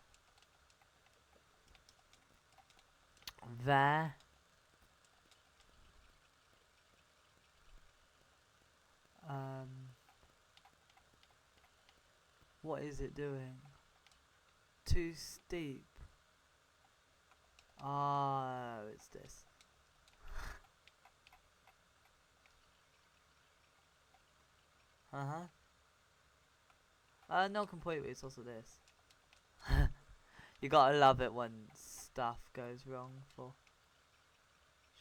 Speaker 1: there. What is it doing? Too steep. Oh, it's this. Not completely, it's also this. You gotta love it when stuff goes wrong for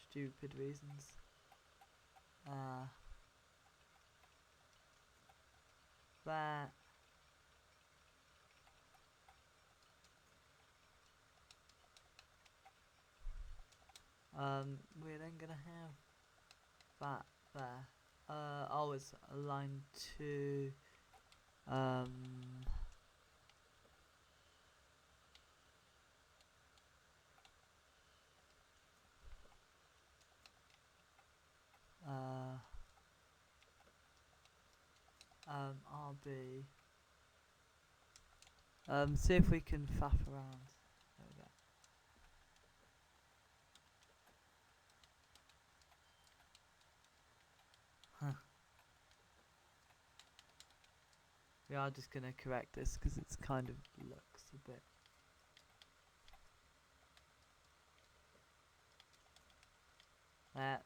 Speaker 1: stupid reasons. That. We're then gonna have that there. Oh, it's line 2. RB. See if we can faff around. There we go. We are just gonna correct this because it's kind of looks a bit. That.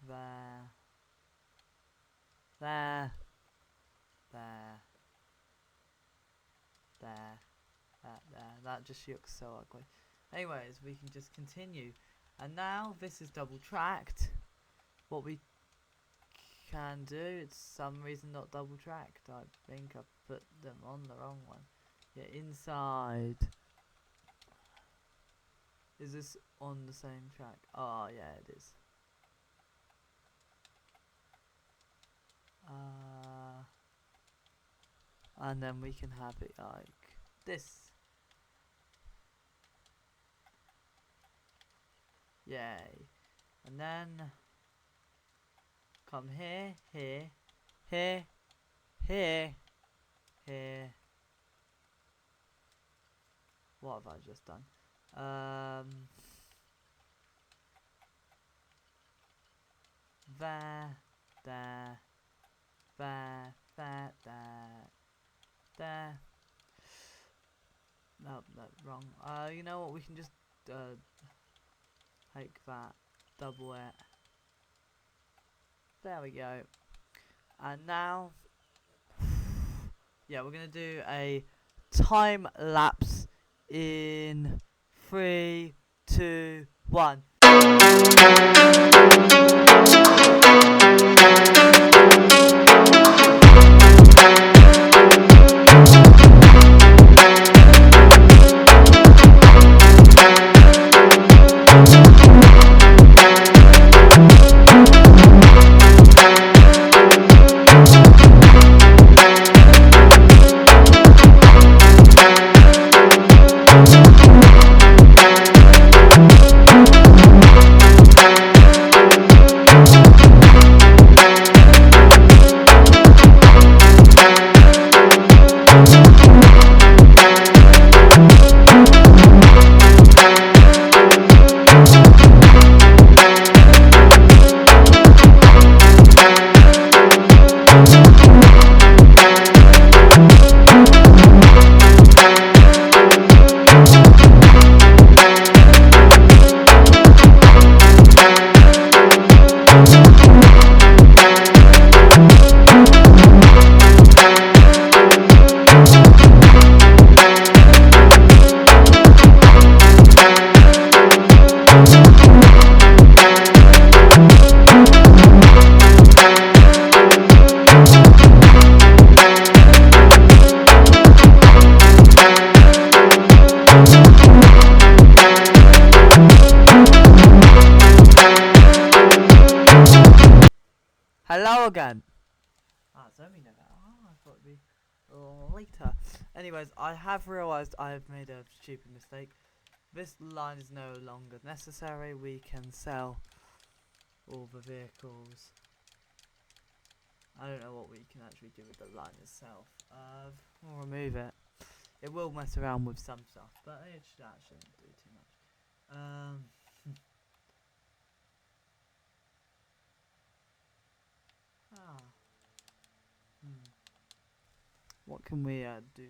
Speaker 1: there, there, there, there, there. That just looks so ugly. Anyways, we can just continue. And now this is double tracked. What we can do, it's some reason not double tracked. I think I put them on the wrong one. Yeah, inside. Is this on the same track? Oh yeah, it is. And then we can have it like this. Yay. And then come here, here, here, here, here. What have I just done? There, there, there, there, there. No, wrong. You know what? We can just take that, double it. There we go. And now, yeah, we're gonna do a time lapse in 3, 2, 1. Hello again. It's only now. I thought it'd be later. Anyways, I have realised I have made a stupid mistake. This line is no longer necessary. We can sell all the vehicles. I don't know what we can actually do with the line itself. We'll remove it. It will mess around with some stuff, but it shouldn't do too much. What can we do?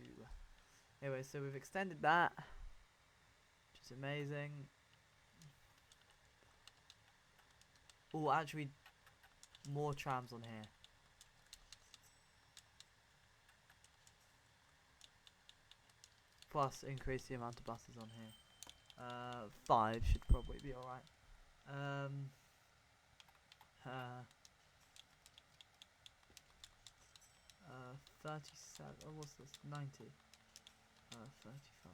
Speaker 1: Anyway, so we've extended that, which is amazing. Oh, actually, more trams on here. Plus, increase the amount of buses on here. 5 should probably be alright. 37, what's this, 90, 35,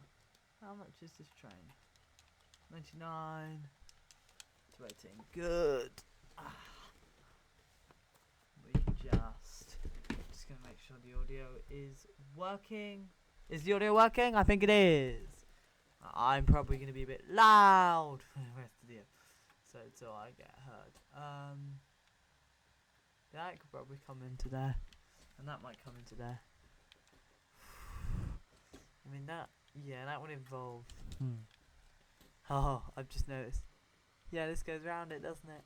Speaker 1: how much is this train, 99, it's waiting, good. We can just gonna make sure the audio is working. Is the audio working? I think it is. I'm probably gonna be a bit loud for the rest of the year, so I get heard. That could probably come into there. And that might come into there. I mean that, yeah, that would involve. Oh, I've just noticed. Yeah, this goes around it, doesn't it?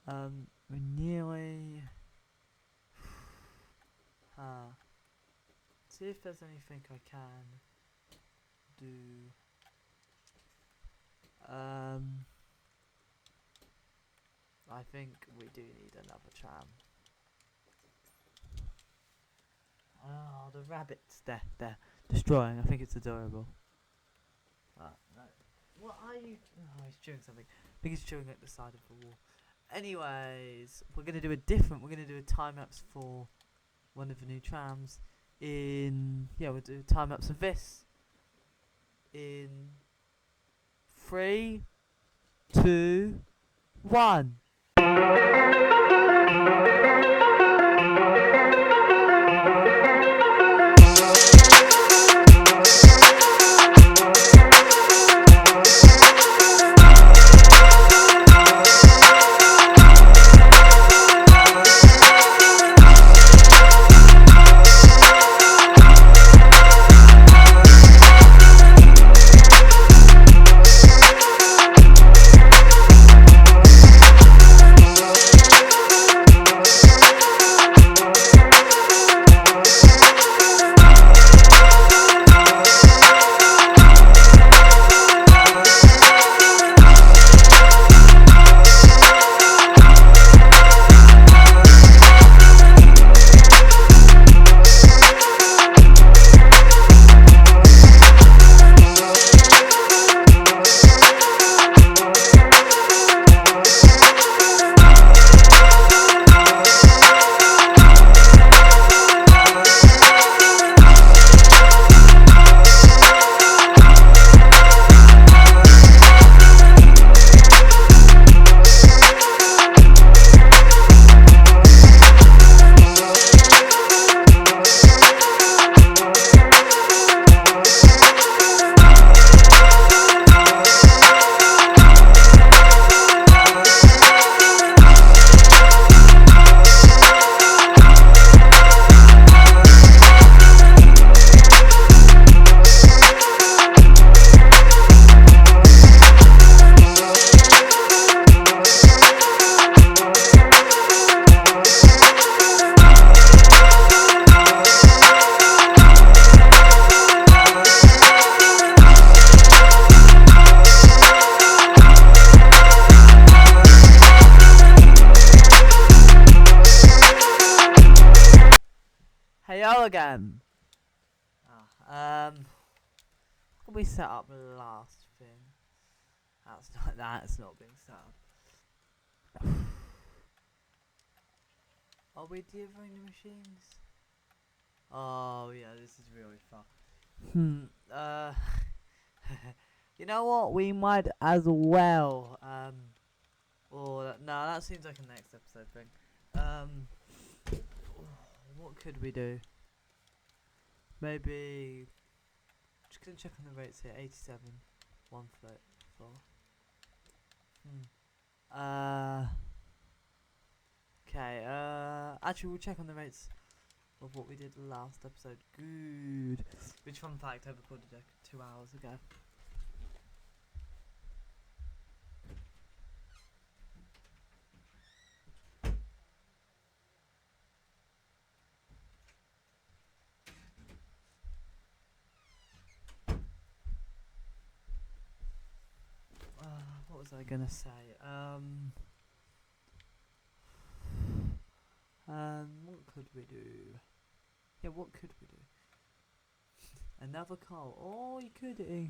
Speaker 1: We're nearly. See if there's anything I can do. I think we do need another tram. Oh, the rabbit's they're destroying. I think it's adorable. No. What are you? Oh, he's chewing something. I think he's chewing at the side of the wall. Anyways, we're gonna do a time lapse for one of the new trams. We'll do a time lapse of this in 3, 2, 1. Hello again. We set up the last thing. That's not being set up. Are we delivering the machines? Oh yeah, this is really fun. You know what? We might as well. No, that seems like a next episode thing. What could we do? Maybe just gonna check on the rates here. 87, 134. Okay. Actually, we'll check on the rates of what we did last episode. Good. Which, fun fact, I recorded 2 hours ago. What was I gonna say? What could we do? Yeah, what could we do? Another car. Oh, you could do.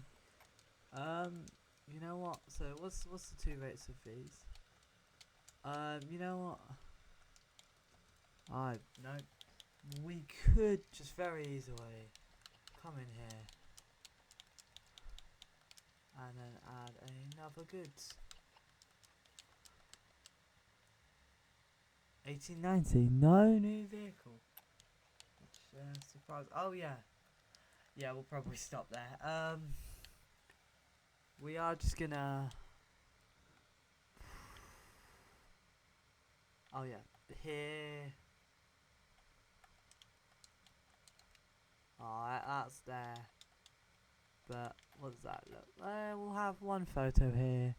Speaker 1: You know what? So what's the 2 rates of these? You know what? No. We could just very easily come in here and then add another goods. 1890, no new vehicle. Which, surprise. Oh yeah. Yeah, we'll probably stop there. We are just gonna. Oh yeah, here. Oh, that's there. But what does that look? We'll have one photo here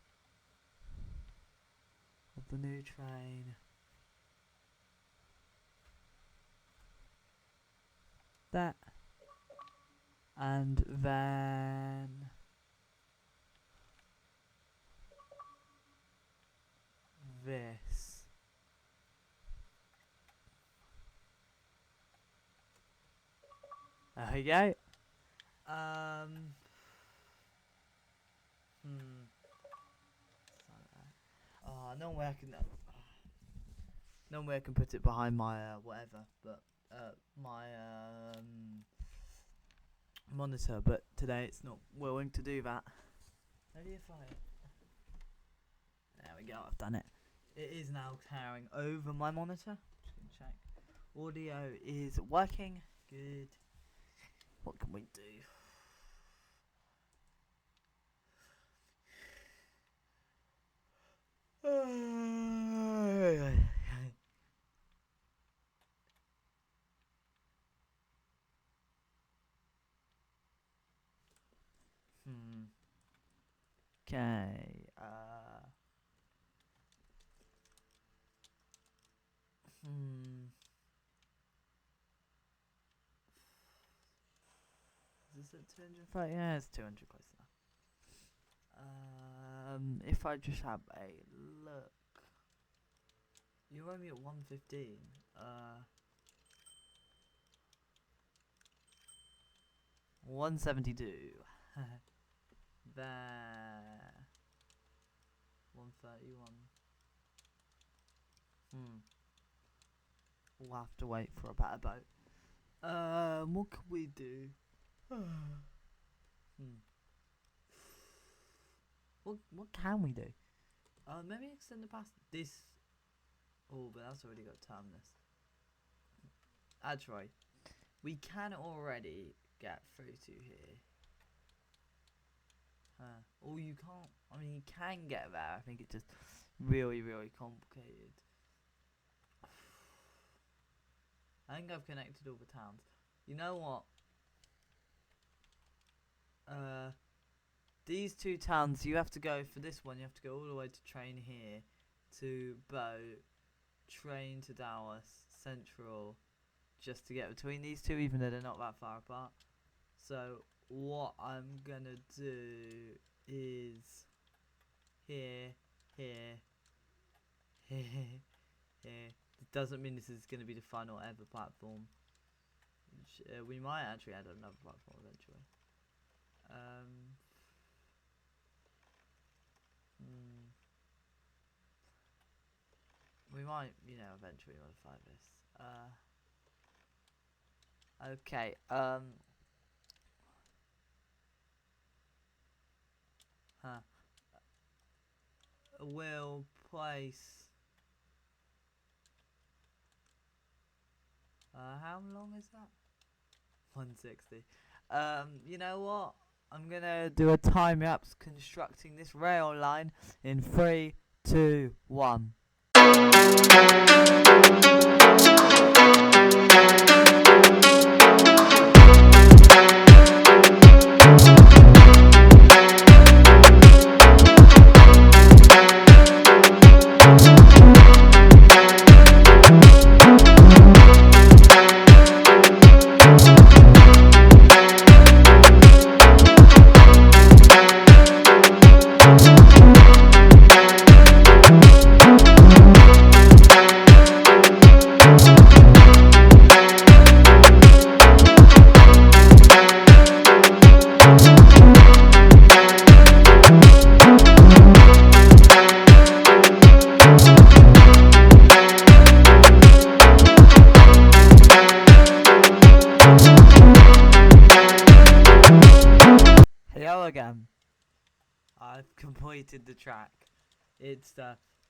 Speaker 1: of the new train. That. And then this. There we go. Um. Hmm. No way I can. No way I can put it behind my whatever, but my monitor. But today it's not willing to do that. Maybe if I. There we go. I've done it. It is now carrying over my monitor. Just gonna check. Audio is working. Good. What can we do? Okay. Is this at 205? Yeah, it's 200 close enough. If I just have a look. You're only at 115. 172. There. 131. We'll have to wait for a better boat. What can we do? What can we do? Maybe extend the past this. Oh, but that's already got terminus. Actually, we can already get through to here. Or you can't. I mean, you can get there. I think it's just really, really complicated. I think I've connected all the towns. You know what? These two towns, you have to go, for this one, you have to go all the way to train here, to boat, train to Dallas, Central, just to get between these two, even though they're not that far apart. So, what I'm gonna do is here, here, here, here. It doesn't mean this is gonna be the final ever platform. We might actually add another platform eventually. We might, eventually modify this. Okay. We'll place. How long is that? 160. You know what? I'm gonna do a time lapse constructing this rail line in 3, 2, 1. Hello again. I've completed the track. It's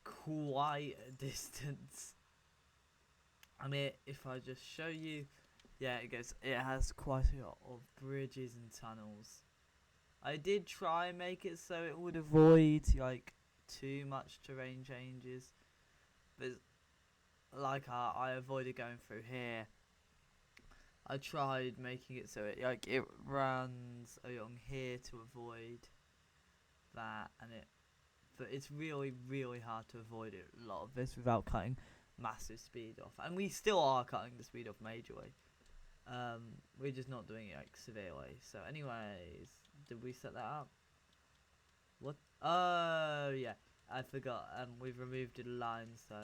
Speaker 1: quite a distance. I mean, if I just show you, yeah, it has quite a lot of bridges and tunnels. I did try and make it so it would avoid like too much terrain changes, but like I avoided going through here. I tried making it so it runs along here to avoid that, but it's really, really hard to avoid it, a lot of this without cutting massive speed off, and we still are cutting the speed off majorly. We're just not doing it like severely. So anyways, did we set that up? What? Oh yeah, I forgot. We've removed a line, so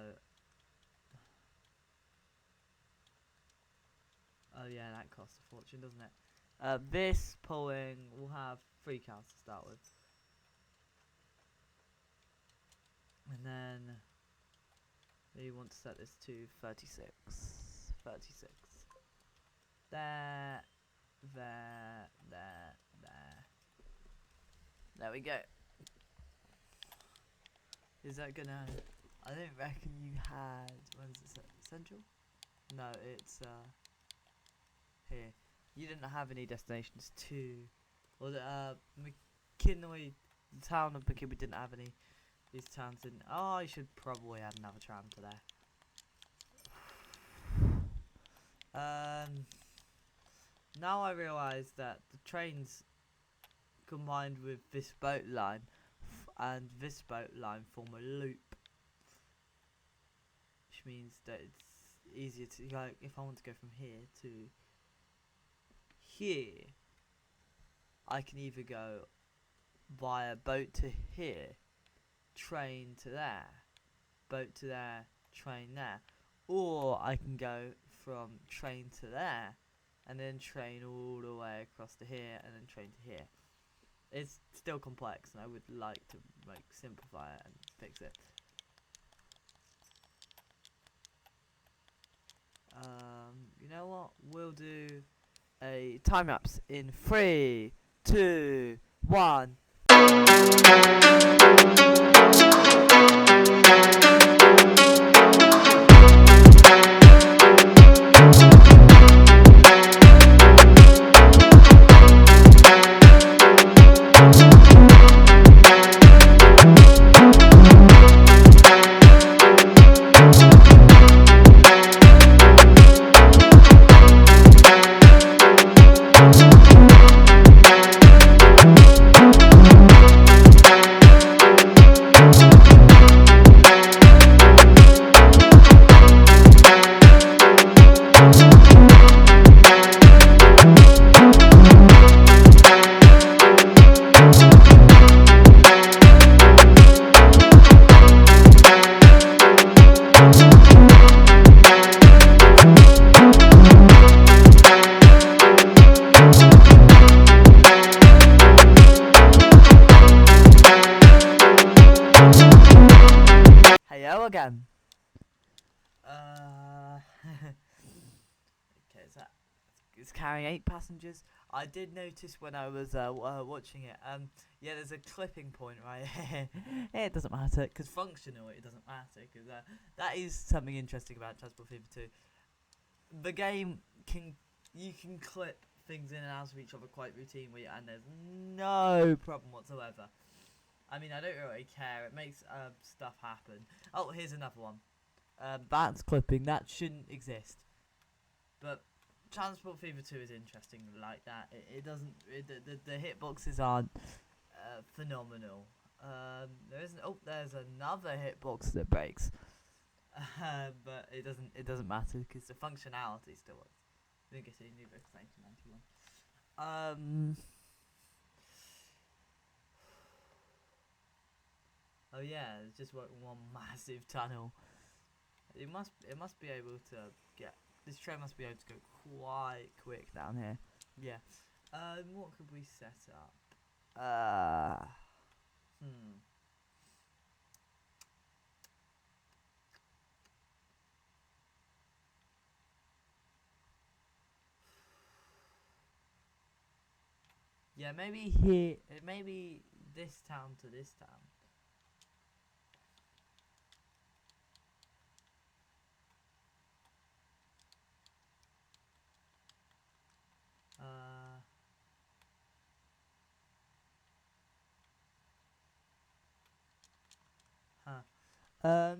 Speaker 1: Oh yeah, that costs a fortune, doesn't it? This polling will have 3 cows to start with. And then we want to set this to 36. 36. There, there, there, there. There we go. Is that gonna... I don't reckon you had... When is it set? Central? No, it's here. You didn't have any destinations to... Or the McKinley, the town of McKinley didn't have any. These towns didn't... Oh, I should probably add another tram to there. Now I realise that the trains combined with this boat line and this boat line form a loop, which means that it's easier to, like, if I want to go from here to here, I can either go via boat to here, train to there, boat to there, train there, or I can go from train to there and then train all the way across to here and then train to here. It's still complex and I would like to simplify it and fix it. You know what? We'll do a time lapse in 3, 2, 1. Hello again. Okay, so it's carrying 8 passengers. I did notice when I was watching it. Yeah, there's a clipping point right here. It doesn't matter because functional. It doesn't matter because that is something interesting about Transport Fever 2. The game you can clip things in and out of each other quite routinely, and there's no problem whatsoever. I mean, I don't really care. It makes stuff happen. Oh, here's another one. That's clipping. That shouldn't exist. But Transport Fever 2 is interesting like that. It doesn't... the hitboxes aren't phenomenal. There isn't... Oh, there's another hitbox that breaks. But it doesn't matter because the functionality still works. I think it's a new book 1991. Oh yeah, it's just one massive tunnel. It must be able to get... This train must be able to go quite quick down here. Yeah. What could we set up? Yeah, maybe here. Maybe this town to this town.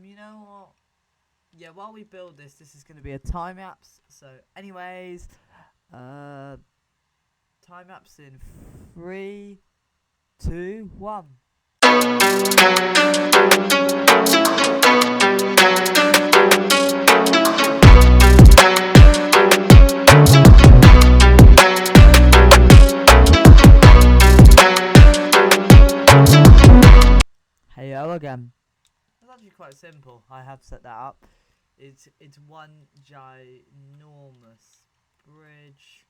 Speaker 1: You know what? Yeah, while we build this is going to be a time lapse. So, anyways, time lapse in 3, 2, 1. Hello again. It's actually quite simple. I have set that up. It's one ginormous bridge.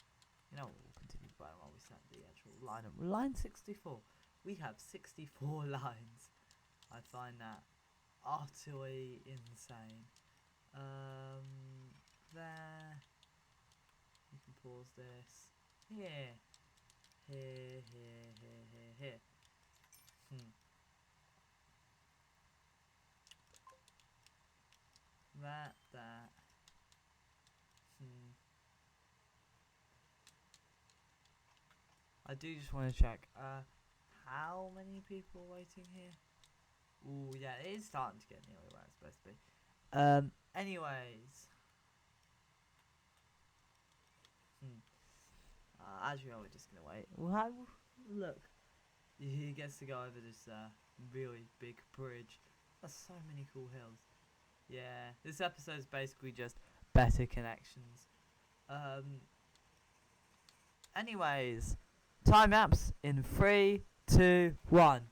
Speaker 1: You know what, we'll continue to buy while we set the actual line up. Line 64. We have 64 lines. I find that utterly insane. There. You can pause this. Here. Here. That. I do just want to check. How many people are waiting here? Ooh, yeah, it is starting to get nearly where it's supposed to be. Anyways. As you know, we're just gonna wait. Look. He gets to go over this really big bridge. That's so many cool hills. Yeah, this episode is basically just better connections. Anyways, time lapse in 3, 2, 1.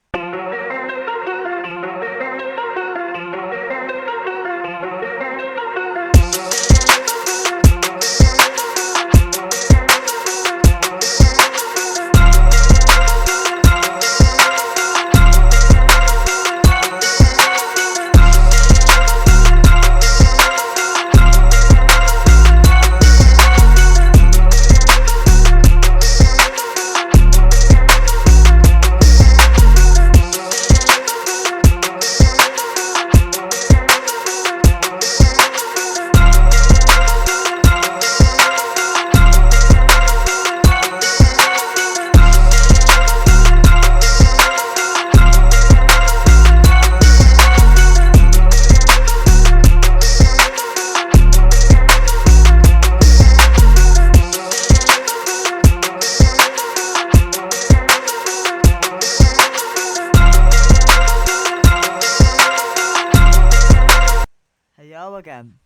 Speaker 1: Hello again.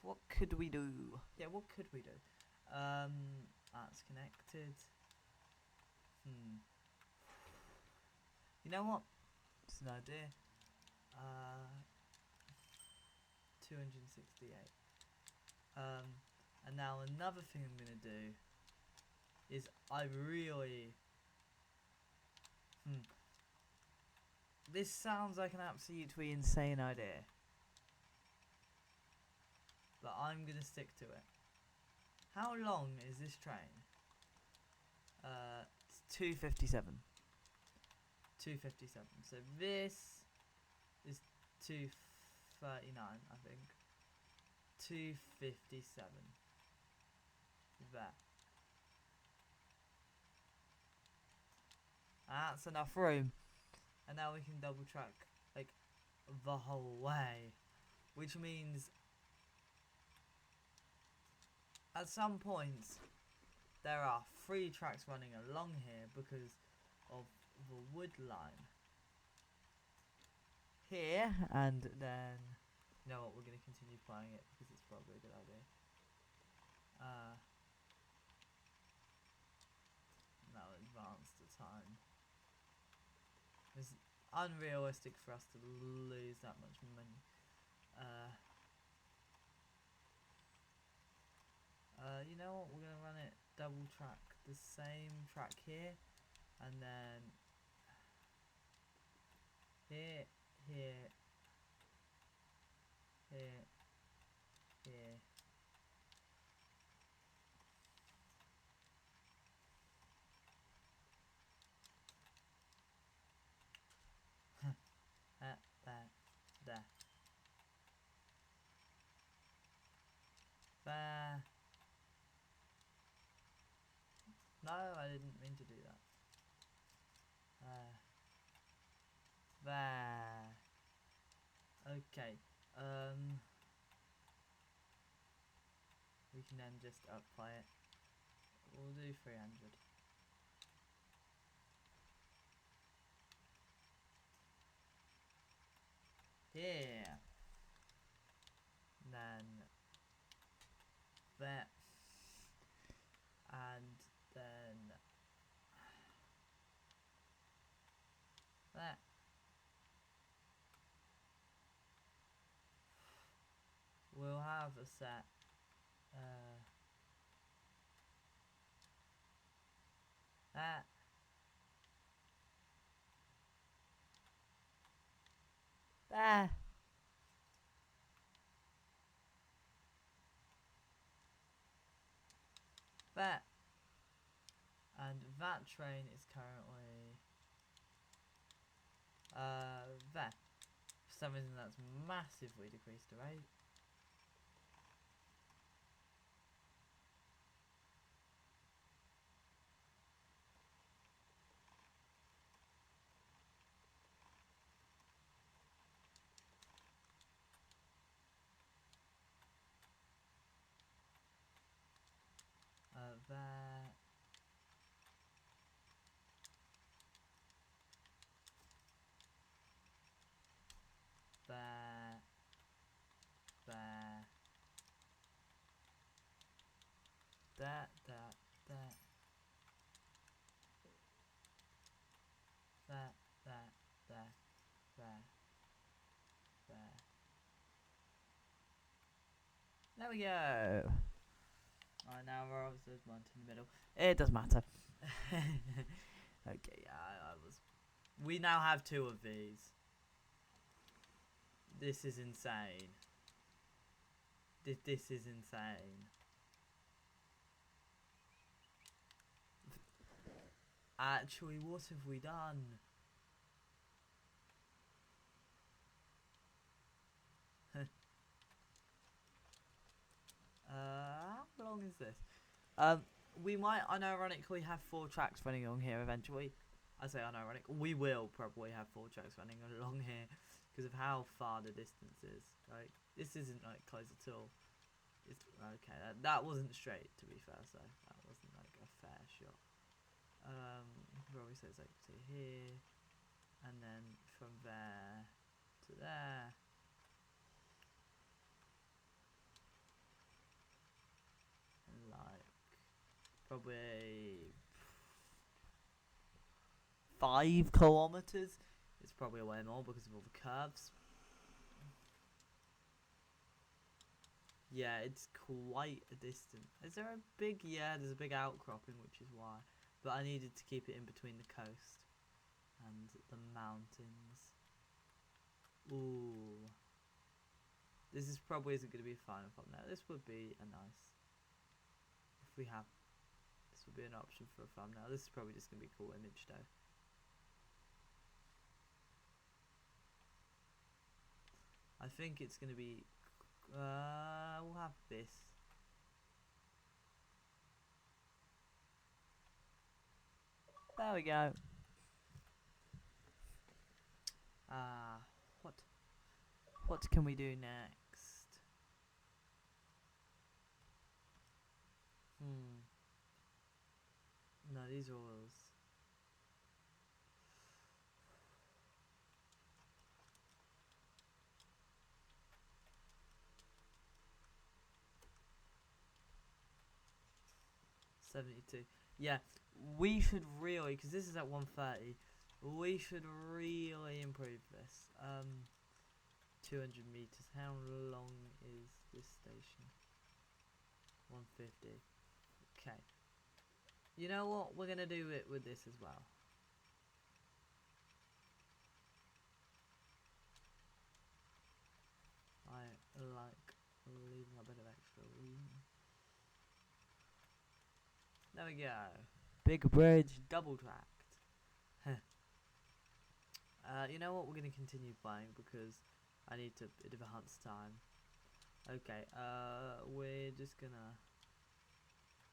Speaker 1: What could we do? Yeah, what could we do? That's connected. You know what? It's an idea. 268. And now another thing I'm gonna do is I really. This sounds like an absolutely insane idea, but I'm gonna stick to it. How long is this train? It's 2:57. 2:57. So this is 2:39, I think. 2:57. There. That's enough room. And now we can double track, like, the whole way. Which means, at some points, there are 3 tracks running along here because of the wood line. Here, and then, you know what, we're going to continue playing it because it's probably a good idea. Now advance the time. It's unrealistic for us to lose that much money. You know what? We're gonna run it double track, the same track here, and then here, here, here, here. There. There. No, I didn't mean to do that. There. Okay. We can then just upplay it. We'll do 300. Here. Then there. And then there. have a set. That. There. There. And that train is currently there. For some reason that's massively decreased the rate. There. There. There. There. There. There. There. There. There. There. There. There we go. Alright, now we're obviously one in the middle. It doesn't matter. Okay, yeah, I was. We now have 2 of these. This is insane. This is insane. Actually, what have we done? How long is this? We might unironically have 4 tracks running along here eventually. I say unironic. We will probably have 4 tracks running along here because of how far the distance is. Like, this isn't like close at all. It's okay. That wasn't straight, to be fair. So that wasn't like a fair shot. Probably says like to here, and then from there to there. And like probably 5 kilometers. It's probably way more because of all the curves. Yeah, it's quite a distance. Is there a big? Yeah, there's a big outcropping, which is why. But I needed to keep it in between the coast and the mountains. Ooh. This is probably isn't going to be a final thumbnail. This would be a nice. If we have. This would be an option for a thumbnail. This is probably just going to be a cool image though. I think it's going to be. We'll have this. There we go. What can we do next? No, these are oils. $72. Yeah, we should really, because this is at 130. We should really improve this. 200 meters. How long is this station? 150. Okay. You know what? We're gonna do it with this as well. I like leaving a bit of extra room. There we go. Big bridge, double tracked. You know what? We're gonna continue playing because I need to advance time. Okay. We're just gonna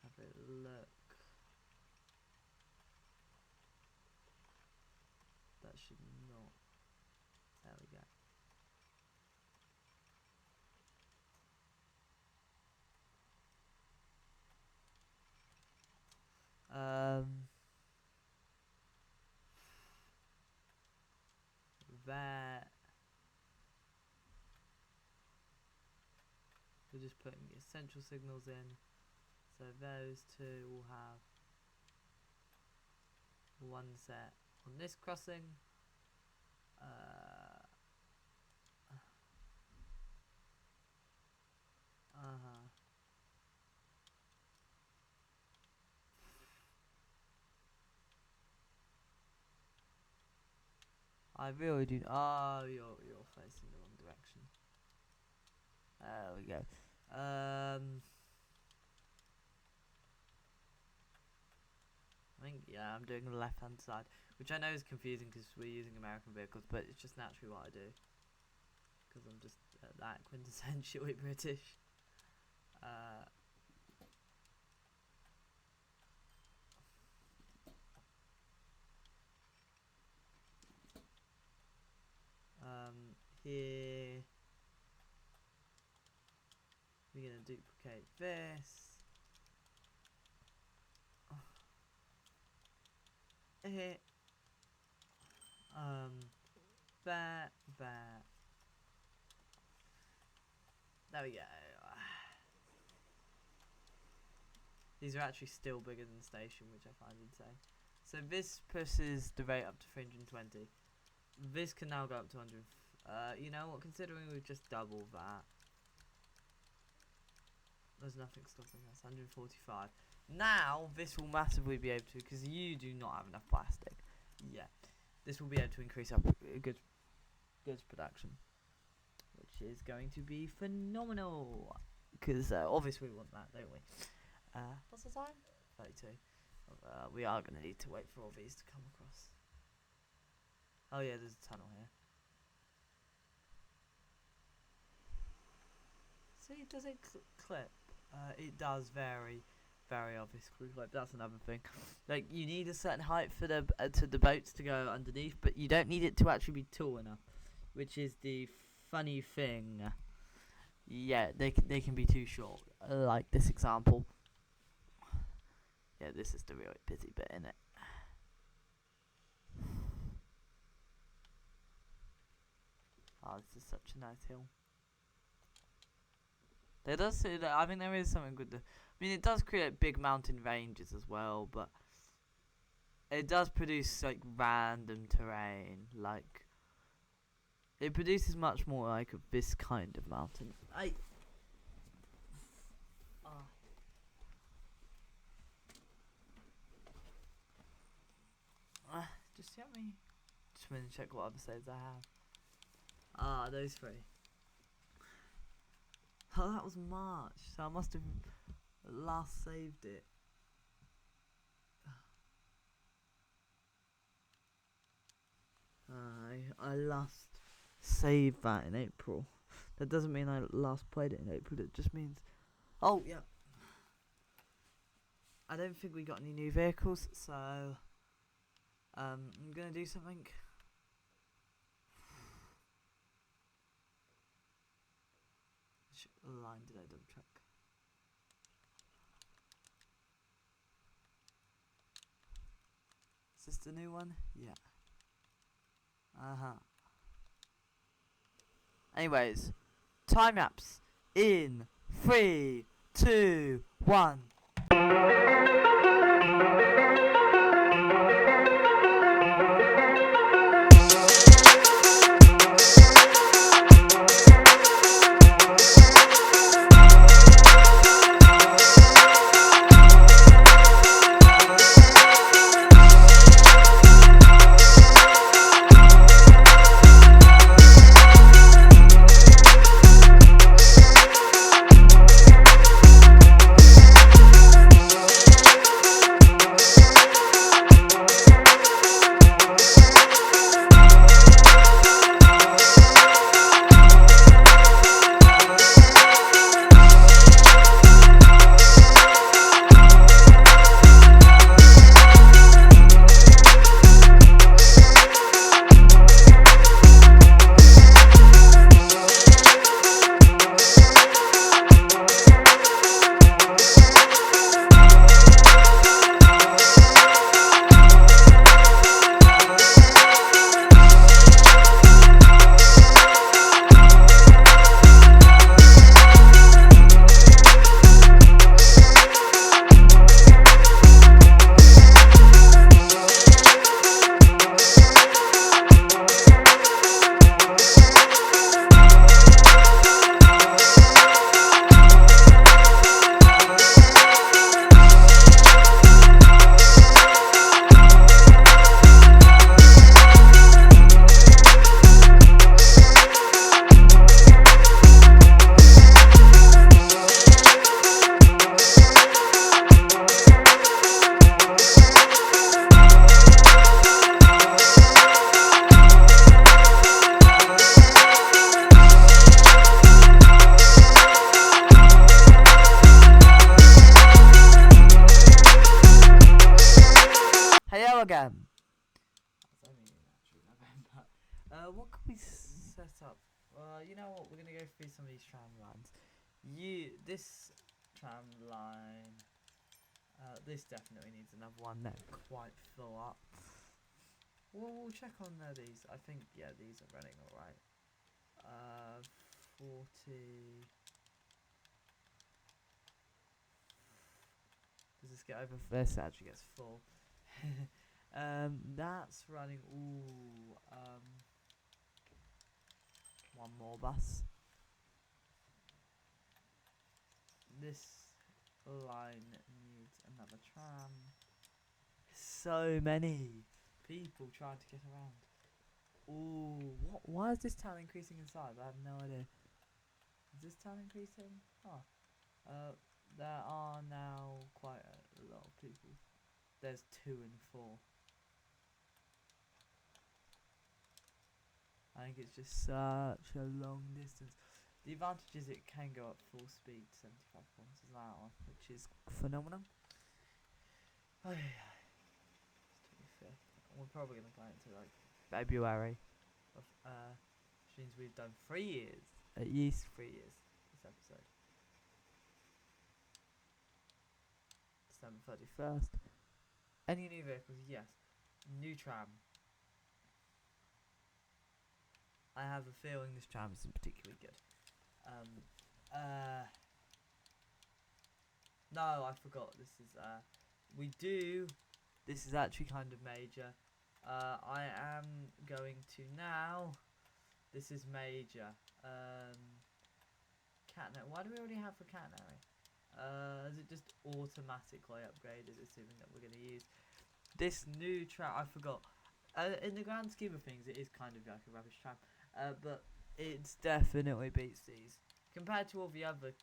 Speaker 1: have a look. That should not. There we go. That we're just putting essential signals in, so those 2 will have one set on this crossing. I really do. Oh, you're facing the wrong direction. There we go. I think, yeah, I'm doing the left hand side, which I know is confusing because we're using American vehicles, but it's just naturally what I do. Because I'm just that quintessentially British. Here we're gonna duplicate this. Here. There. There we go. These are actually still bigger than the station, which I find insane. So this pushes the rate up to 320. This can now go up to 100. You know what? Considering we've just doubled that, there's nothing stopping us. 145. Now this will massively be able to, because you do not have enough plastic. Yeah, this will be able to increase our goods production, which is going to be phenomenal. Because obviously we want that, don't we? What's the time? 32. We are going to need to wait for all these to come across. Oh yeah, there's a tunnel here. See, does it clip? It does very obviously clip. That's another thing. Like, you need a certain height for the boats to go underneath, but you don't need it to actually be tall enough, which is the funny thing. Yeah, they can be too short. Like this example. Yeah, this is the really busy bit, innit? Oh, this is such a nice hill. There does say that. I mean, there is something good. I mean, it does create big mountain ranges as well, but it does produce like random terrain. Like, it produces much more like this kind of mountain. Just let me check what other saves I have. Those three. Oh, that was March, so I must have last saved it. I last saved that in April. That doesn't mean I last played it in April. It just means, oh yeah, I don't think we got any new vehicles, so I'm gonna do something. Which line did I double check? Is this the new one? Yeah. Anyways, time lapse in 3, 2, 1. What can we set up? You know what? We're gonna go through some of these tram lines. This tram line. This definitely needs another one. They're quite full up. We'll check on these. I think yeah, these are running all right. 40. Does this get over? This actually gets full. That's running. Ooh. One more bus. This line needs another tram. So many people trying to get around. Ooh, what? Why is this town increasing in size? I have no idea. Is this town increasing? Oh. There are now quite a lot of people. There's 2 and 4. I think it's just such a long distance. The advantage is it can go up full speed, 75 kilometers an hour, which is phenomenal. Oh, yeah. It's 25th. We're probably going to go into like February of which means we've done 3 years, at least 3 years this episode. December 31st. Any new vehicles? Yes. New tram. I have a feeling this tram isn't particularly good. No, I forgot. This is This is actually kind of major. I am going to now. This is major. Catenary. Why do we already have for catenary? Is it just automatically upgraded, assuming that we're going to use this new tram? I forgot. In the grand scheme of things, it is kind of like a rubbish tram, but it's definitely beats these compared to all the other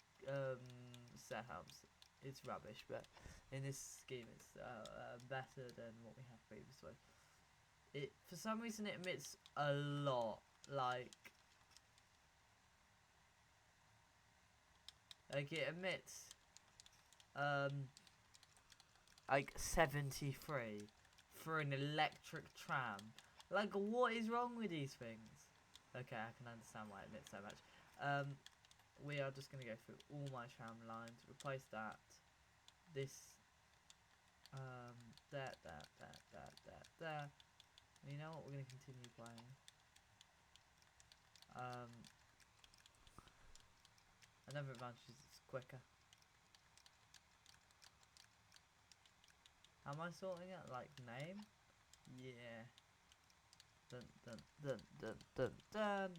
Speaker 1: setups. It's rubbish, but in this scheme, it's better than what we had previously. It for some reason it emits a lot, like it emits like 73 for an electric tram. Like, what is wrong with these things? Okay, I can understand why it emits so much. We are just going to go through all my tram lines, replace that, this, that. You know what, we're going to continue playing. Another advantage is it's quicker. How am I sorting it? Like, name? Yeah. Dun dun dun dun dun dun.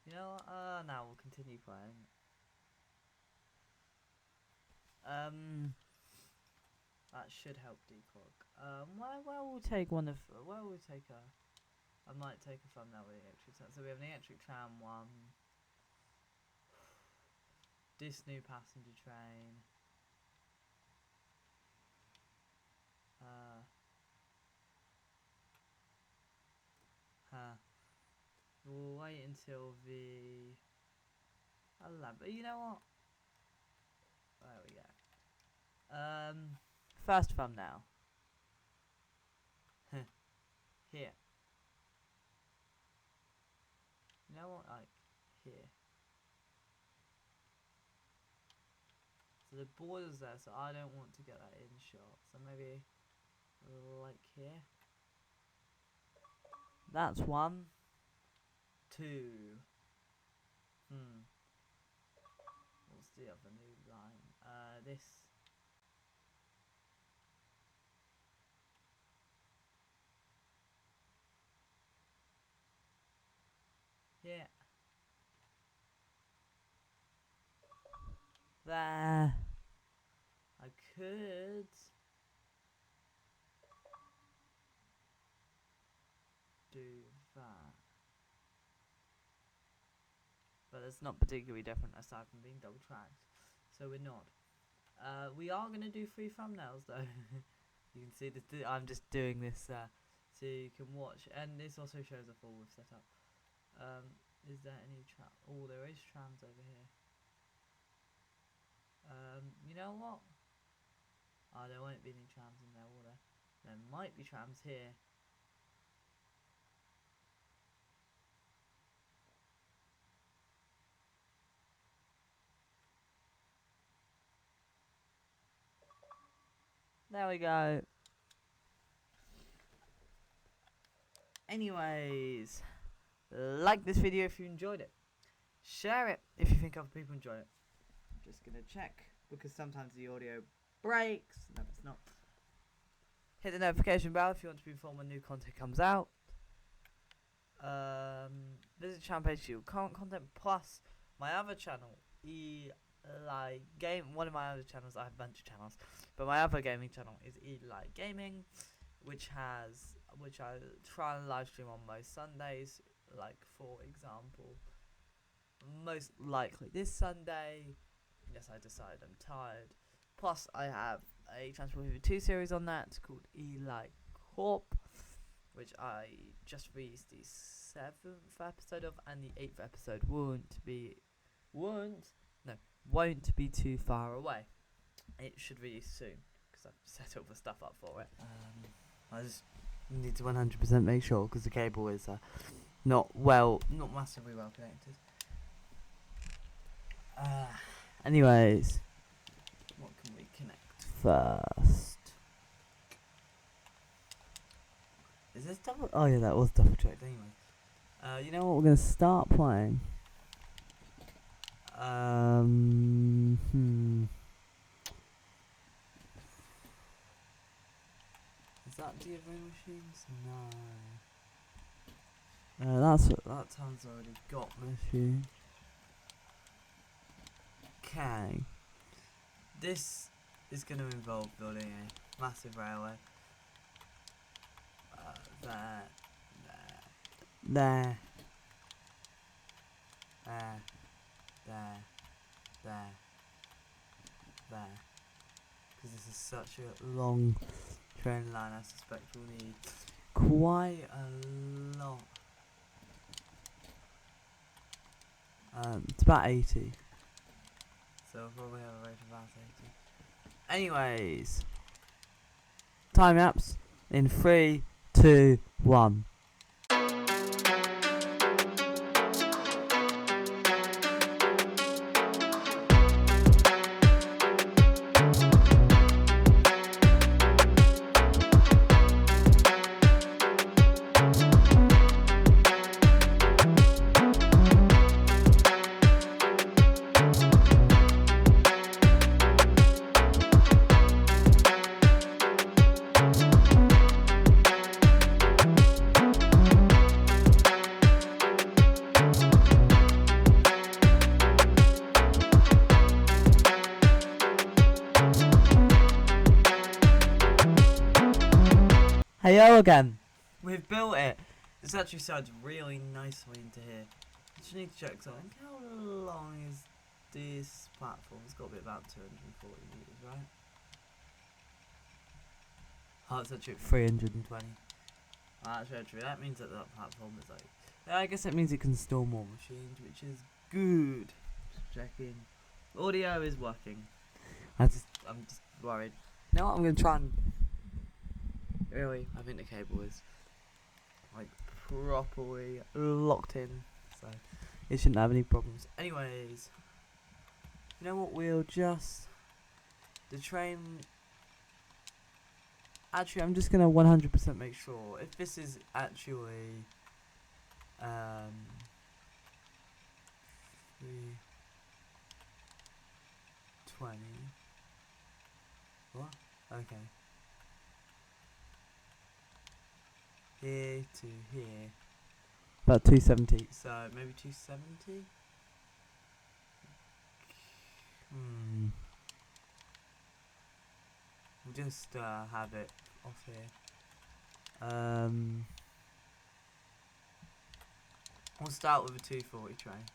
Speaker 1: You know what? Now we'll continue playing. That should help declog. Where we'll take one of. Where we'll take a. I might take a thumbnail with the electric tram. So we have an electric tram one. This new passenger train. We'll wait until the 11. You know what? There we go. First thumbnail. Here. You know what? Like, here. So the border's there, so I don't want to get that in shot. So maybe, like here. That's 1. 2. What's the other new line? This. Yeah. There. I could do that. But it's not particularly different aside from being double tracked. So we're not. We are going to do 3 thumbnails though. You can see this. I'm just doing this so you can watch, and this also shows a full we've set up. Is there any tram? Oh, there is trams over here. You know what? Oh, there won't be any trams in there, will there? There might be trams here. There we go. Anyways, like this video if you enjoyed it. Share it if you think other people enjoy it. I'm just gonna check because sometimes the audio breaks. No, it's not. Hit the notification bell if you want to be informed when new content comes out. Visit channel page for current content plus my other channel, Game. One of my other channels, I have a bunch of channels, but my other gaming channel is Eli Gaming, which I try and live stream on most Sundays. Like for example, most likely this Sunday. Yes, I decided I'm tired. Plus, I have a Transport Fever 2 series on that called Eli Corp, which I just released the 7th episode of, and the 8th episode won't be too far away. It should release soon because I've set all the stuff up for it. I just need to 100% make sure because the cable is not massively well connected. Anyways, what can we connect first? Is this double? Oh yeah, that was double checked anyway. You know what? We're gonna start playing. Is that DFA machines? No. That time's already got machine. Okay. This is going to involve building a massive railway. There. Because this is such a long train line, I suspect we'll need quite a lot. It's about 80. So we'll probably have a rate of about 80. Anyways, time lapse in 3, 2, 1. Hello again. We've built it. This actually sounds really nicely into here. Just need to check something. How long is this platform? It's got to be about 240 meters, right? Oh, it's actually 320. That's very true. That means that platform is like... I guess that means it can store more machines, which is good. Just checking. Audio is working. I'm just worried. You know what? I'm going to try and... Really, I think the cable is like properly locked in, so it shouldn't have any problems. Anyways, you know what? The train. Actually, I'm just gonna 100% make sure if this is actually 320. What? Okay. Here to here. About 270. So maybe 270? We'll just have it off here. We'll start with a 240 train.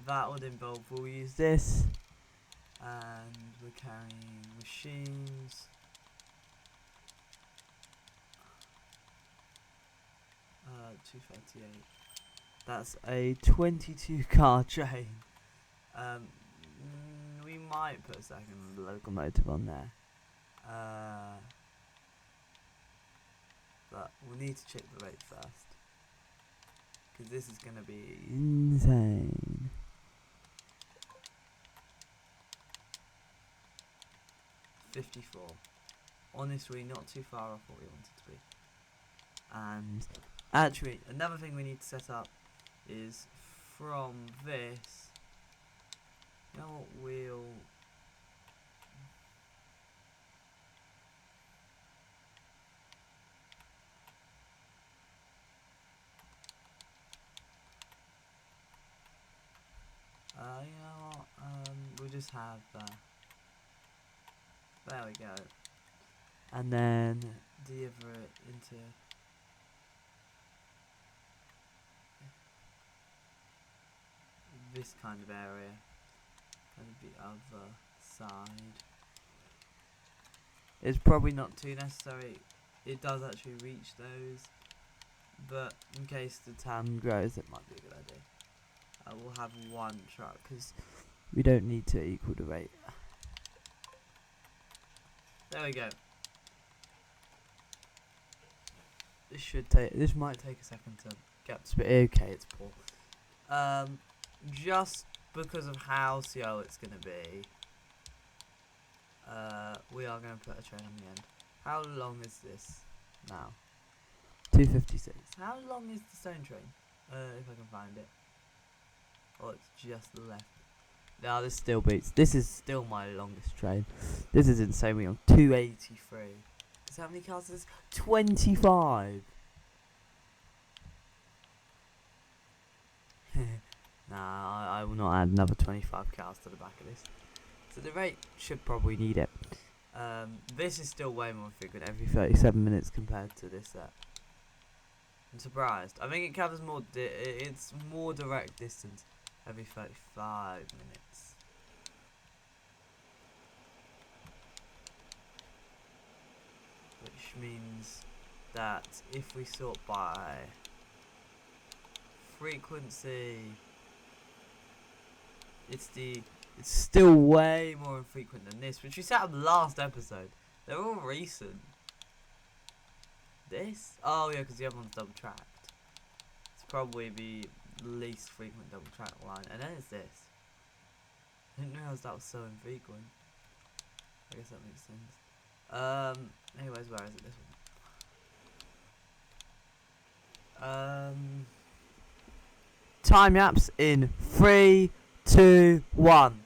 Speaker 1: That would involve, we'll use this. And we're carrying machines. 238. That's a 22 car train. We might put a second locomotive on there. But we'll need to check the rate first. Because this is going to be insane. $54. Honestly, not too far off what we want it to be. And actually, another thing we need to set up is from this. You know what? We'll. You know what? We'll just have. There we go. And then deliver it into. This kind of area. Kind of the other side. It's probably not too necessary. It does actually reach those. But in case the town grows, it might be a good idea. We'll have one truck because we don't need to equal the rate. There we go. This might take a second to get up to speed. Okay, it's poor. Just because of how slow it's gonna be, we are gonna put a train on the end. How long is this now? 2:56. How long is the stone train? If I can find it. Oh, it's just left. No, this still beats. This is still my longest train. This is insane. We're on 283. Because how many cars is this? 25. Nah, I will not add another 25 cars to the back of this. So the rate should probably need it. This is still way more frequent every 37 minutes compared to this set. I'm surprised. I think it covers more. It's more direct distance every 35 minutes. Which means that if we sort by frequency, it's still way more infrequent than this, which we set up last episode. They're all recent. This? Oh yeah, because the other one's double tracked. It's probably the least frequent double track line. And then it's this. I didn't realise that was so infrequent. I guess that makes sense. Anyways, where is it? This one. Time lapse in 3, 2, 1.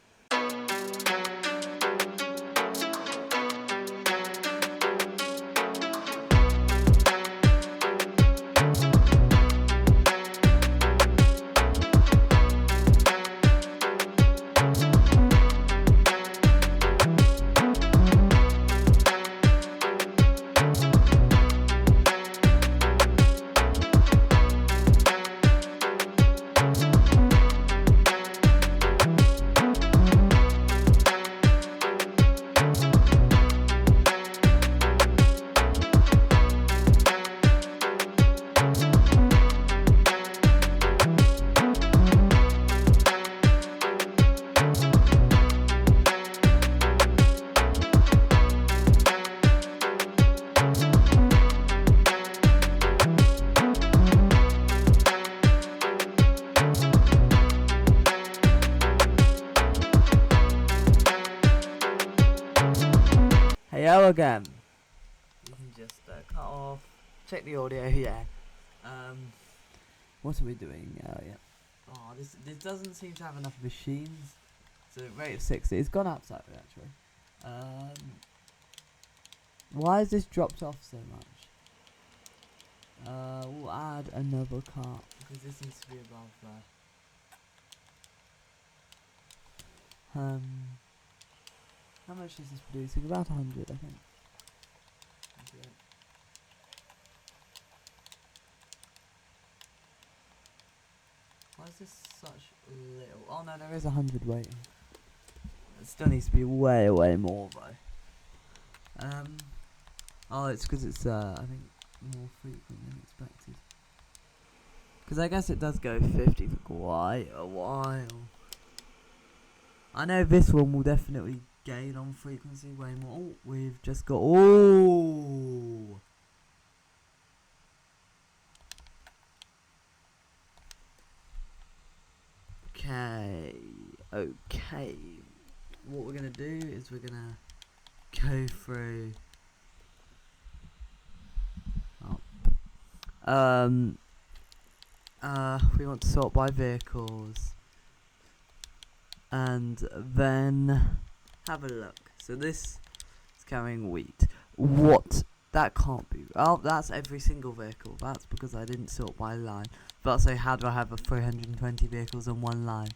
Speaker 1: Hello again. You can just cut off, check the audio, yeah. What are we doing? Oh yeah. Oh, this doesn't seem to have enough machines. So rate of 60. It's gone up slightly actually. Why has this dropped off so much? We'll add another cart because this needs to be above how much is this producing? About 100, I think. Okay. Why is this such little? Oh no, there is 100 waiting. It still needs to be way more though. Oh, it's because it's I think more frequent than expected. Because I guess it does go 50 for quite a while. I know this one will definitely gain on frequency way more. Oh, we've just got... Oh! Okay. Okay. What we're going to do is we're going to go through... we want to sort by vehicles. And then have a look. So this is carrying wheat. What? That can't be. Oh, that's every single vehicle. That's because I didn't sort by line. But so how do I have 320 vehicles on one line?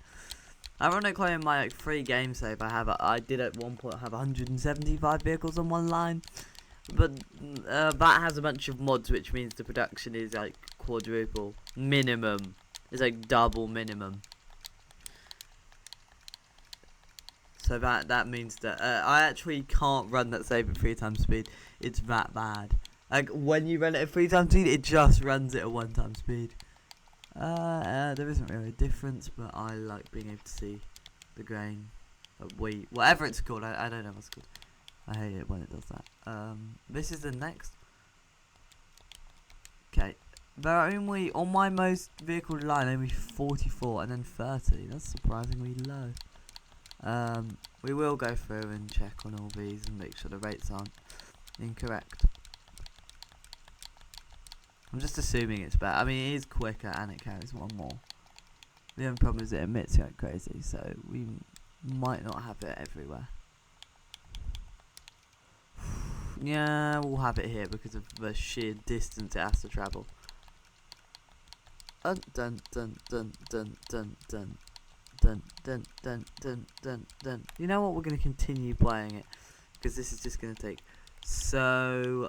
Speaker 1: Ironically, in my free game save, I did at one point have 175 vehicles on one line. But that has a bunch of mods, which means the production is like quadruple minimum. It's like double minimum. So that means that I actually can't run that save at 3 times speed. It's that bad. Like when you run it at 3 times speed, it just runs it at 1 time speed. There isn't really a difference, but I like being able to see the grain, wheat, whatever it's called. I don't know what's called. I hate it when it does that. This is the next. Okay, there are only on my most vehicle line only 44 and then 30. That's surprisingly low. We will go through and check on all these and make sure the rates aren't incorrect. I'm just assuming it's better. I mean, it is quicker and it carries one more. The only problem is it emits like crazy, so we might not have it everywhere. Yeah, we'll have it here because of the sheer distance it has to travel. Dun dun dun dun dun dun dun. Dun dun dun dun dun dun. You know what? We're going to continue playing it because this is just going to take so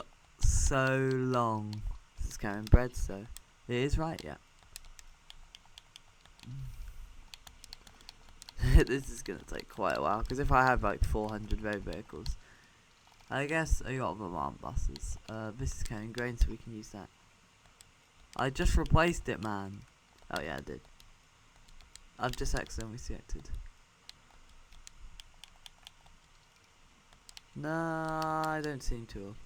Speaker 1: long. This is carrying bread, so it is right, yeah. This is going to take quite a while because if I have like 400 road vehicles, I guess a lot of them aren't buses. This is carrying grain, so we can use that. I just replaced it, man. Oh yeah, I did. I've just accidentally selected. No, I don't seem to have.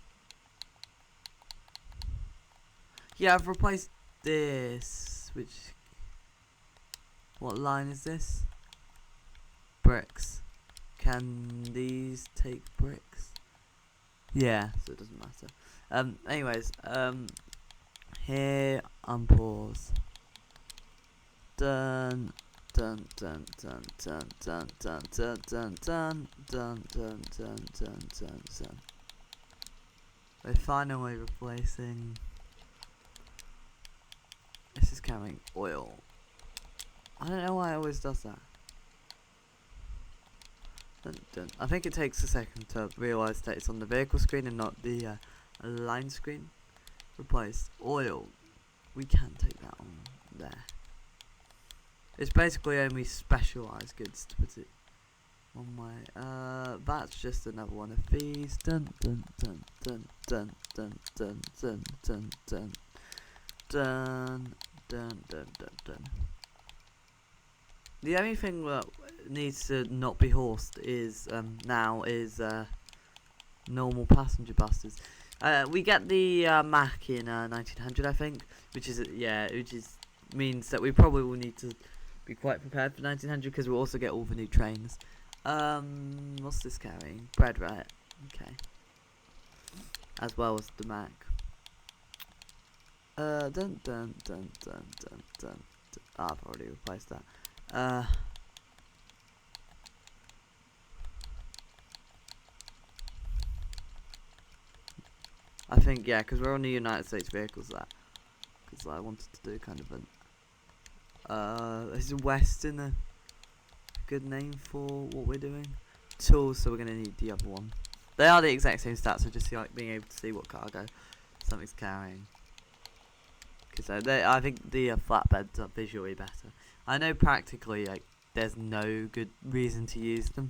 Speaker 1: Yeah, I've replaced this. What line is this? Bricks. Can these take bricks? Yeah, so it doesn't matter. Anyways, here, unpause. Done. Dun dun dun dun dun dun dun dun dun dun dun dun dun dun dun. We're finally replacing. This is carrying oil. I don't know why it always does that. Dun, dun. I think it takes a second to realise that it's on the vehicle screen and not the line screen. Replace oil. We can take that on there. It's basically only specialised goods to put it on my. That's just another one of these. Dun dun dun dun dun dun dun dun dun dun dun dun dun dun dun. The only thing that needs to not be horsed is now is normal passenger buses. We get the Mac in 1900, I think, which is means that we probably will need to be quite prepared for 1900 because we'll also get all the new trains. What's this carrying? Bread, right? Okay. As well as the Mac. Dun dun dun dun dun dun. Oh, I've already replaced that. I think, yeah, because we're on the United States vehicles there. Because I wanted to do kind of an is Western a good name for what we're doing? Tools, so we're going to need the other one. They are the exact same stats, so just like being able to see what cargo something's carrying. Because I think the flatbeds are visually better. I know practically like there's no good reason to use them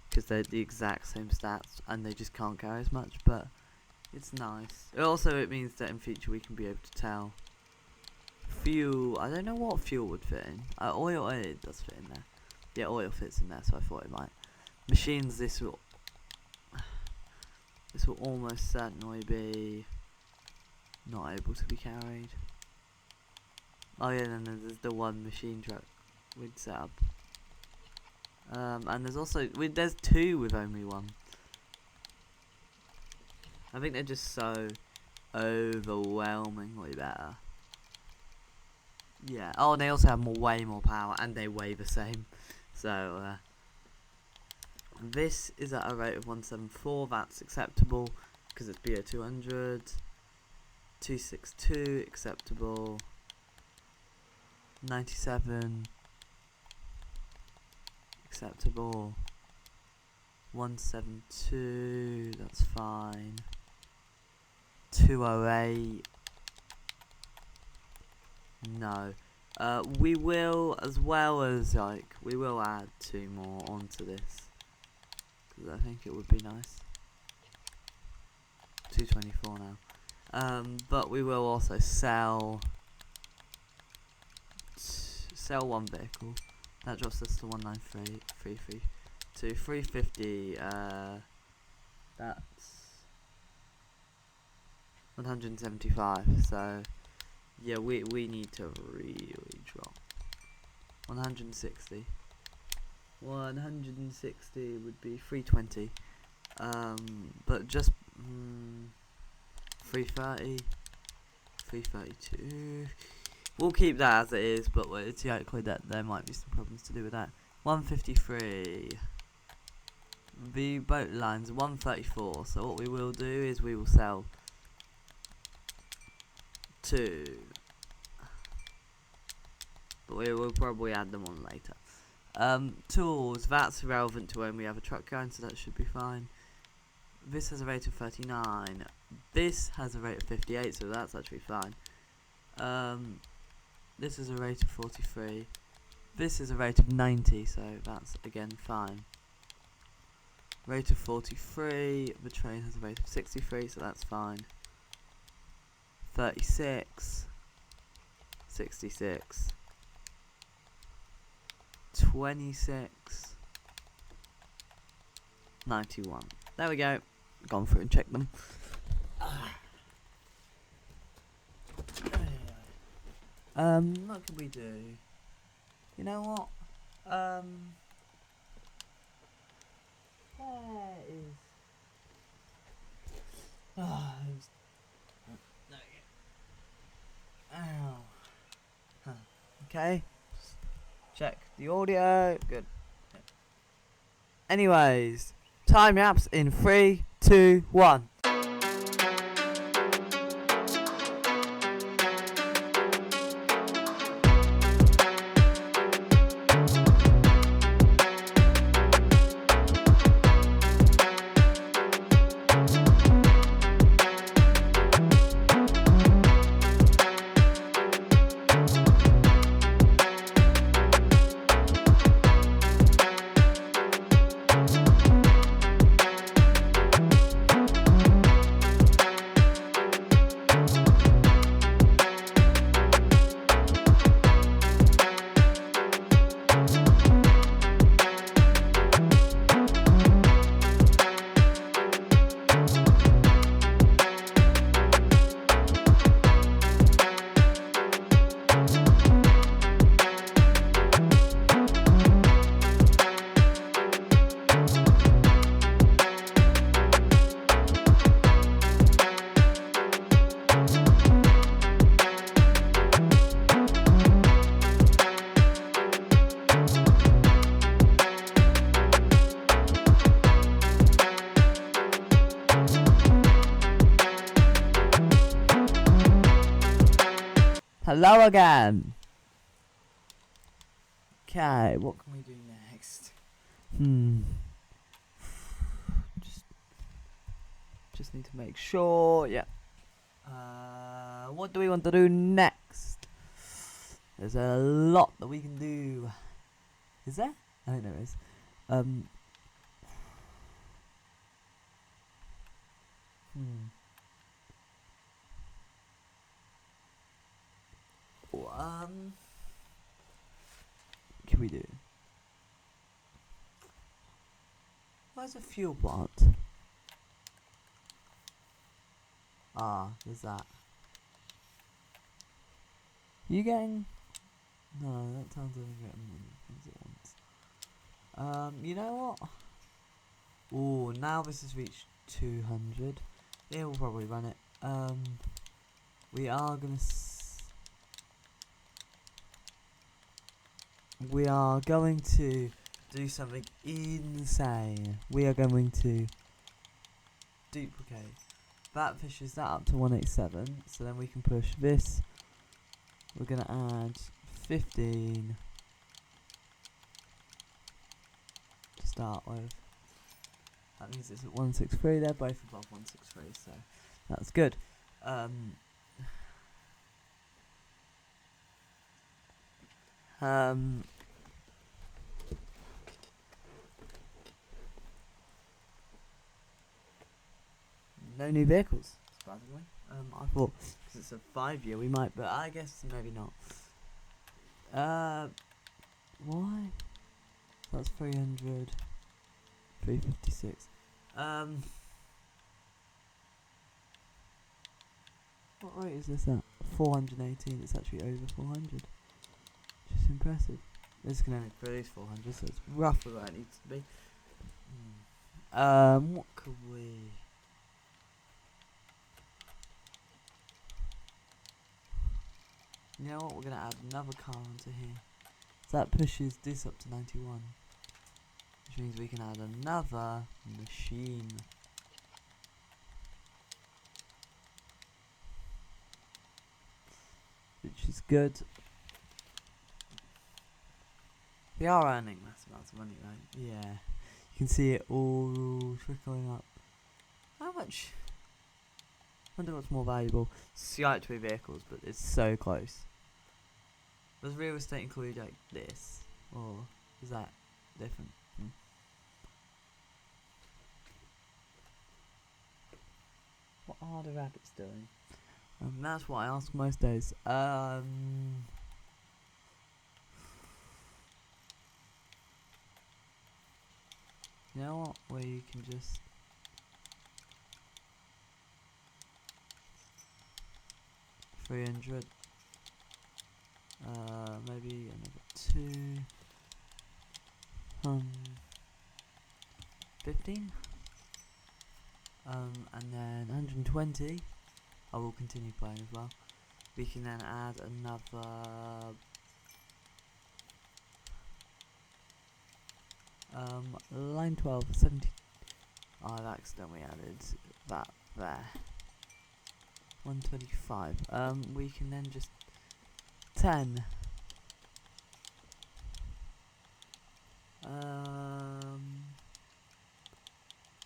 Speaker 1: because they're the exact same stats and they just can't carry as much, but it's nice. Also, it means that in future we can be able to tell fuel. I don't know what fuel would fit in. Oil, it does fit in there. Yeah, oil fits in there, so I thought it might. Machines, this will almost certainly be not able to be carried. Oh yeah, then there's the one machine truck we'd set up. And there's also there's two with only one. I think they're just so overwhelmingly better. Yeah. Oh, and they also have way more power, and they weigh the same. So this is at a rate of 174. That's acceptable because it's below 200. 262 acceptable. 97 acceptable. 172, that's fine. 208, no. We will, as well as we will add 2 more onto this, because I think it would be nice. 224 now. But we will also sell one vehicle. That drops us to 193, to 350. That's 175. So yeah, we need to really drop 160. 160 would be 320. But just 330, 332. We'll keep that as it is, but it's likely that there might be some problems to do with that. 153. The boat line's 134. So what we will do is we will sell 2. But we will probably add them on later. Tools, that's relevant to when we have a truck going, so that should be fine. This has a rate of 39. This has a rate of 58, so that's actually fine. This is a rate of 43. This is a rate of 90, so that's again fine. Rate of 43. The train has a rate of 63, so that's fine. 36. 66. 26. 91. There we go. Gone through and checked them. What can we do? You know what? There is. Oh, there we go. Ow. Huh. Okay. Check the audio. Good. Anyways, time lapse in 3, 2, 1. Hello again. Okay, what can we do next? Just need to make sure. Yeah. What do we want to do next? There's a lot that we can do. Is there? I think there is. Can we do? Where's a fuel plant? Ah, there's that. You getting? No, that town's only getting things at once. You know what? Oh, now this has reached 200. Yeah, we'll probably run it. We are gonna. We are going to do something insane. We are going to duplicate. That pushes that up to 187. So then we can push this. We're gonna add 15 to start with. That means it's at 163. They're both above 163, so that's good. No new vehicles, surprisingly. I thought, because it's a 5-year, we might, but I guess maybe not. Why? That's 300. 356. What rate is this at? 418. It's actually over 400. Which is impressive. This can only produce 400, so it's roughly where it needs to be. What could we? You know what? We're gonna add another car onto here. So that pushes this up to 91. Which means we can add another machine. Which is good. We are earning mass amounts of money, right? Yeah. You can see it all trickling up. How much? I wonder what's more valuable. CI2 vehicles, but it's so close. Does real estate include like this? Or is that different? What are the rabbits doing? That's what I ask most days. You know what? We can just 300. Maybe another 2. 15. And then 120. I will continue playing as well. We can then add another. Line 12, 70. Oh, I've accidentally added that there. 125. We can then just 10.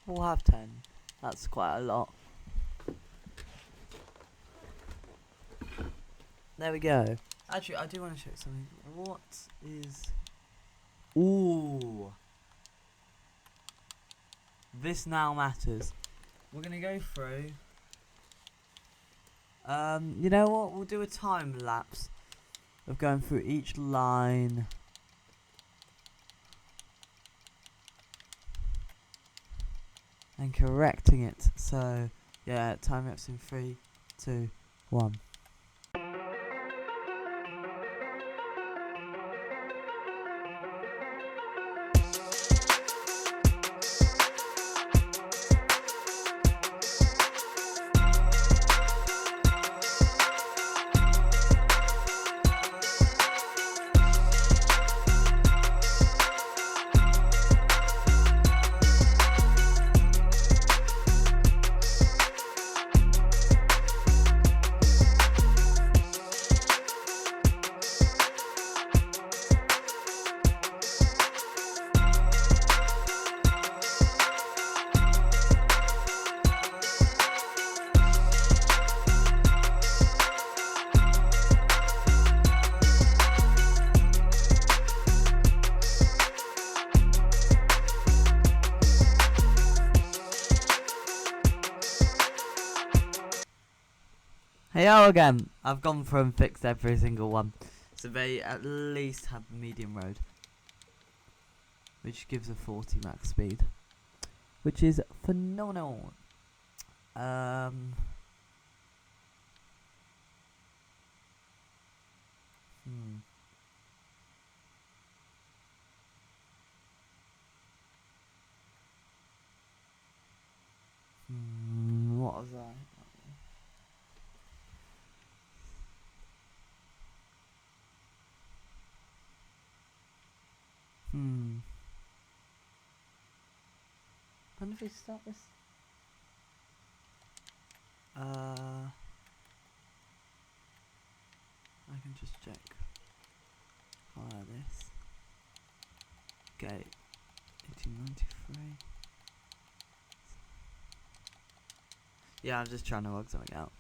Speaker 1: We'll have 10. That's quite a lot. There we go. Actually, I do want to check something. What is? Ooh. This now matters. We're gonna go through. You know what? We'll do a time lapse of going through each line. And correcting it. So, yeah, time lapse in 3, 2, 1. Hey, oh, again. I've gone through and fixed every single one. So they at least have medium road. Which gives a 40 max speed. Which is phenomenal. Hmm. What was I? When did we start this? I can just check. Fire this. Okay. 1893. Yeah, I'm just trying to work something out.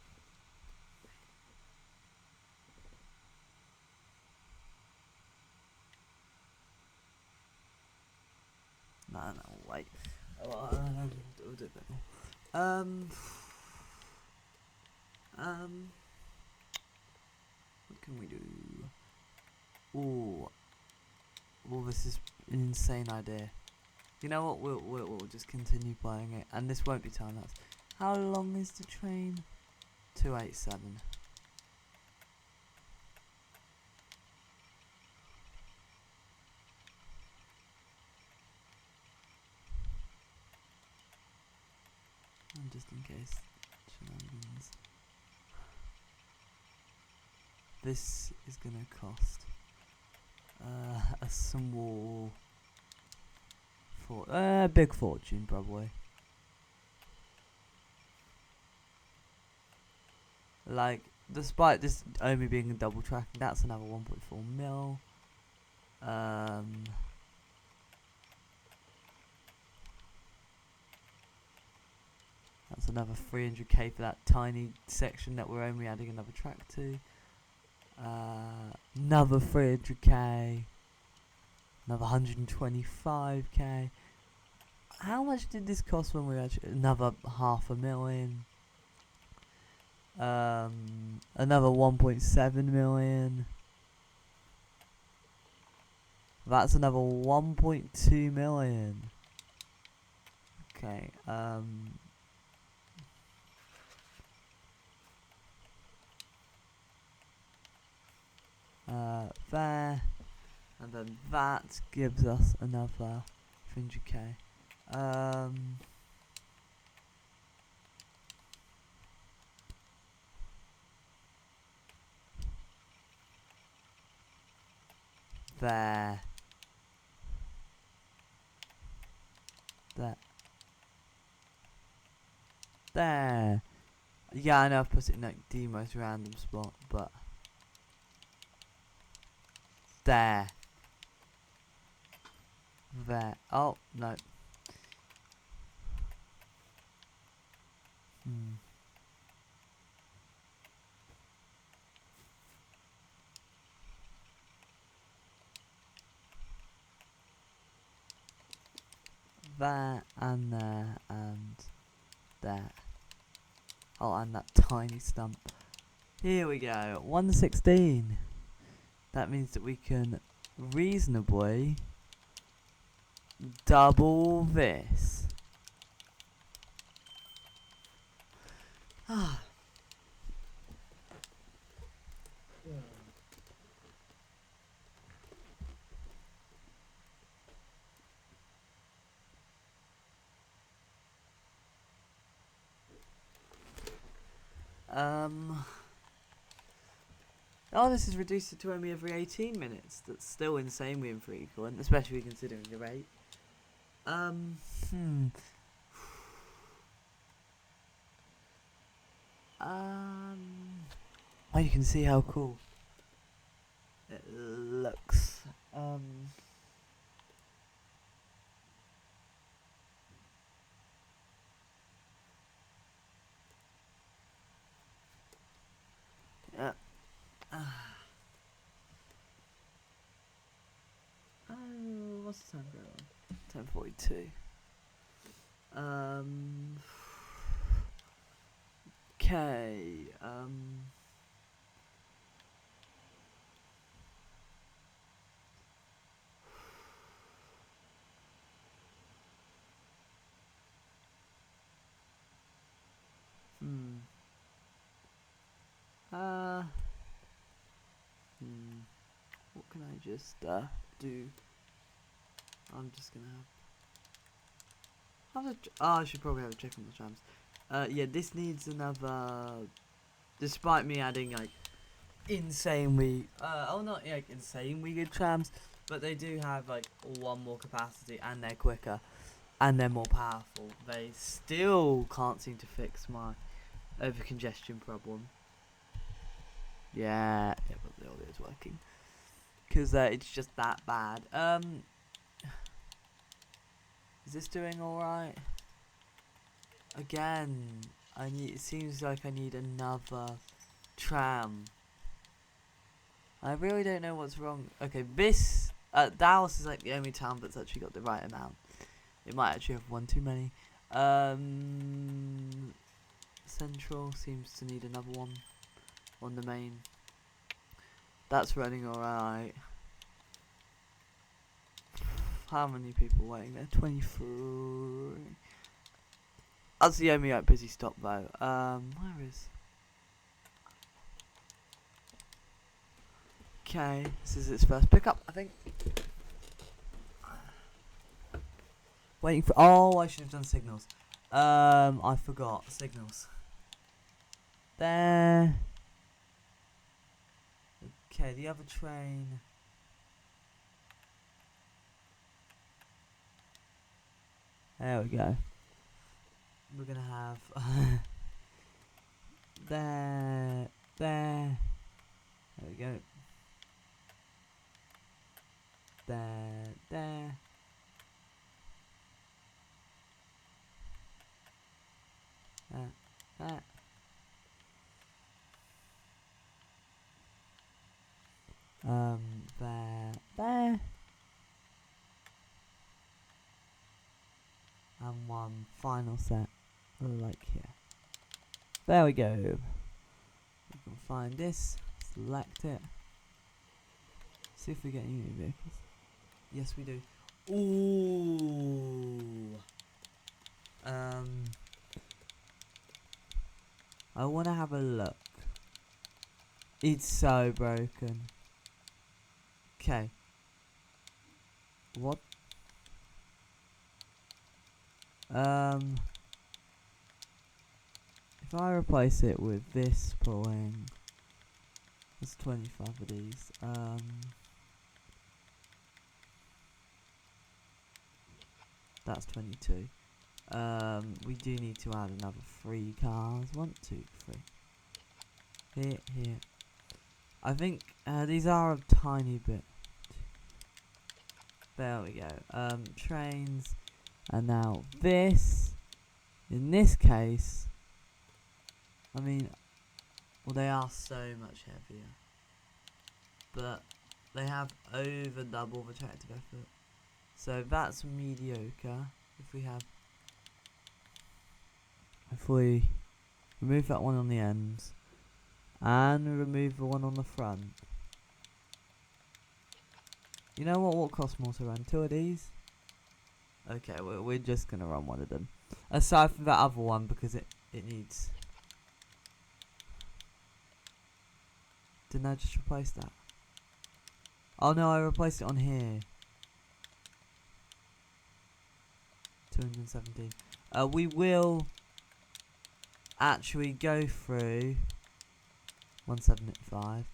Speaker 1: No, wait. We'll do that. What can we do? Ooh, well, this is an insane idea. You know what? We'll just continue playing it, and this won't be time lapse. How long is the train? 287. And just in case shenanigans. This is gonna cost a small big fortune probably. Like, despite this only being a double track, that's another 1.4 mil. That's another 300k for that tiny section that we're only adding another track to. Another 300k. Another 125k. How much did this cost when we actually... Another 500,000. Another 1.7 million. That's another 1.2 million. Okay, there, and then that gives us another 300k. There. There. Yeah, I know I've put it in like the most random spot, but there. Oh no. There and there and there. Oh, and that tiny stump. Here we go. 116. That means that we can reasonably double this. Ah. Oh, this is reduced to only every 18 minutes. That's still insanely infrequent, especially considering the rate. Oh, you can see how cool it looks. Yeah. Oh, what's the time going on? 10:42. Okay. Hmm. Uh. Hmm. What can I just do? I'm just gonna have I should probably have a check on the trams. Yeah, this needs another. Despite me adding like insanely, not like insanely good trams, but they do have like one more capacity and they're quicker and they're more powerful. They still can't seem to fix my over congestion problem. Yeah, but the audio's working because it's just that bad. Is this doing all right? Again, it seems like I need another tram. I really don't know what's wrong. Okay, this Dallas is like the only town that's actually got the right amount. It might actually have one too many. Central seems to need another one on the main. That's running alright. How many people waiting there? 23. That's the only like busy stop though. Where is? Okay, this is its first pickup, I think. Waiting for. Oh, I should have done signals. I forgot signals. There. Okay, the other train. There we go. We're gonna have there. There we go. There. There. There. And one final set, like here. There we go. We can find this, select it. See if we get any vehicles. Yes, we do. Ooh. I want to have a look. It's so broken. Okay. What? If I replace it with this pulling, there's 25 of these. That's 22. We do need to add another 3 cars. 1, 2, 3. Here. I think these are a tiny bit. There we go. Trains. And now this. In this case, I mean, well, they are so much heavier. But they have over double the tractive effort. So that's mediocre. If we remove that one on the ends and remove the one on the front. You know what costs more to run? 2 of these? Okay, we're just gonna run one of them. Aside from that other one because it needs. Didn't I just replace that? Oh no, I replaced it on here. 217. We will actually go through 175.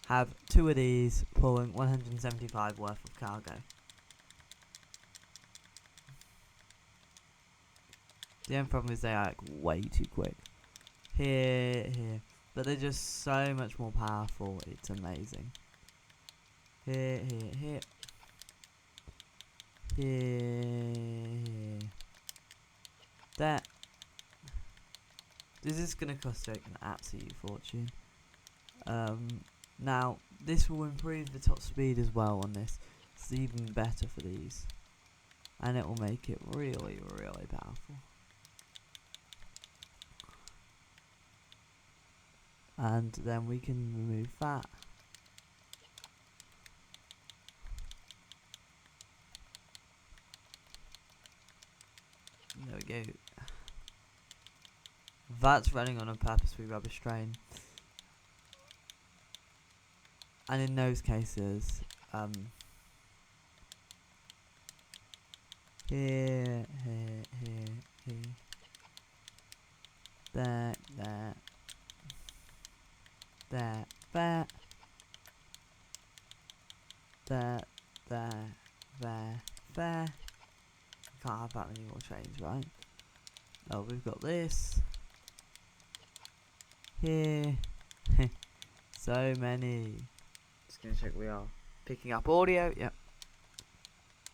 Speaker 1: Have 2 of these pulling 175 worth of cargo. The only problem is they are like way too quick. Here. But they're just so much more powerful, it's amazing. Here. There. This is going to cost like an absolute fortune. Now, this will improve the top speed as well on this. It's even better for these. And it will make it really, really powerful. and then we can remove that. There we go. That's running on a purposefully rubbish train. And in those cases, here, there, there. Can't have that many more trains, right? Oh, we've got this. Here. So many. Just gonna check we are picking up audio, yep.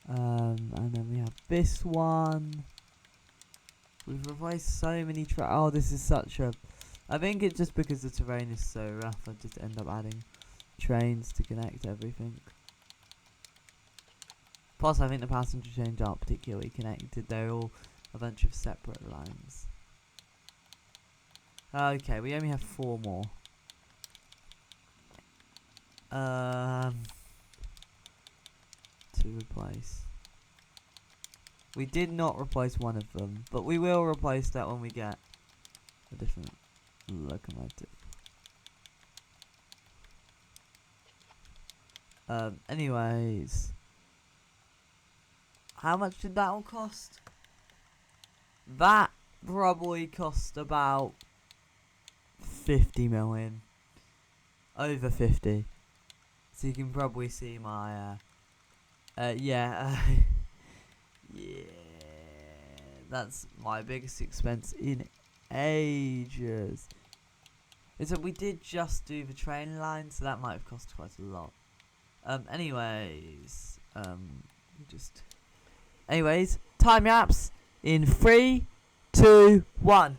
Speaker 1: And then we have this one. We've replaced so many oh, this is such a... I think it's just because the terrain is so rough, I just end up adding trains to connect everything. Plus, I think the passenger trains aren't particularly connected. They're all a bunch of separate lines. Okay, we only have 4 more. To replace. We did not replace one of them, but we will replace that when we get a different locomotive. Anyways, how much did that all cost? That probably cost about 50 million. Over 50. So you can probably see my, yeah, that's my biggest expense in ages. So we did just do the train line, so that might have cost quite a lot. Anyways, time lapse in 3, 2, 1.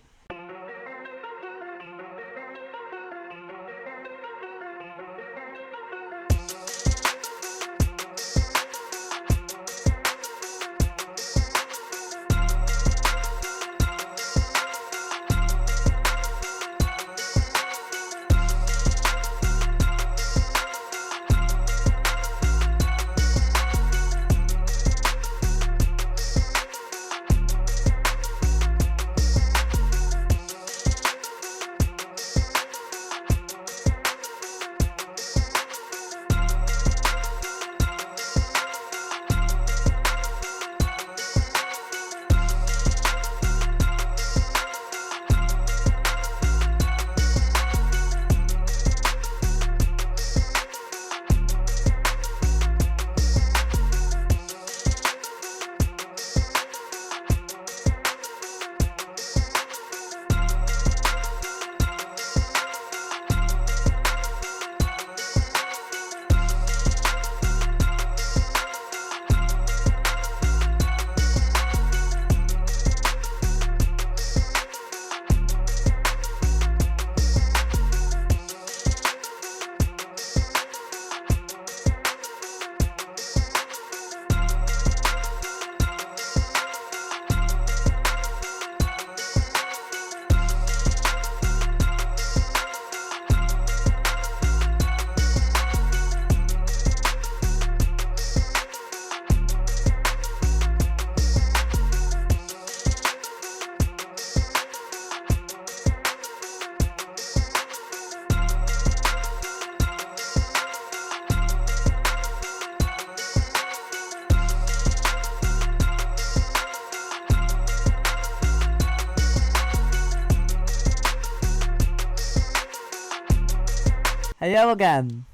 Speaker 1: Hello again.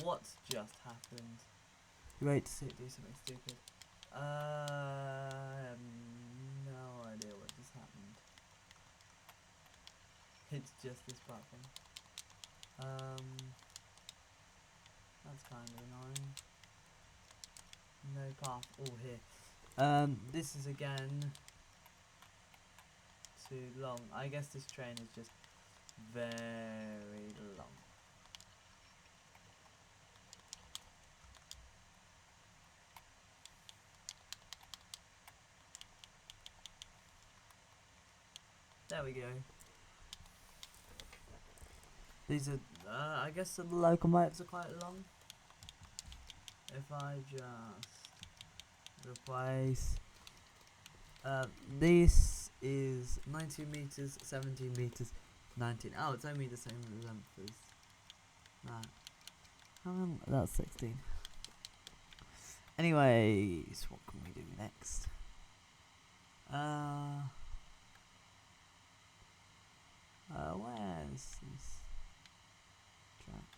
Speaker 1: What just happened? Wait to see it do something stupid. I have no idea what just happened. It's just this platform. That's kind of annoying. No path. Oh, here. This is again too long. I guess this train is just very long. There we go. These are, I guess the locomotives are quite long. If I just replace, this is 19 meters, 17 meters, 19. Oh, it's only the same length as that. That's 16. Anyways, what can we do next? Where's this tract?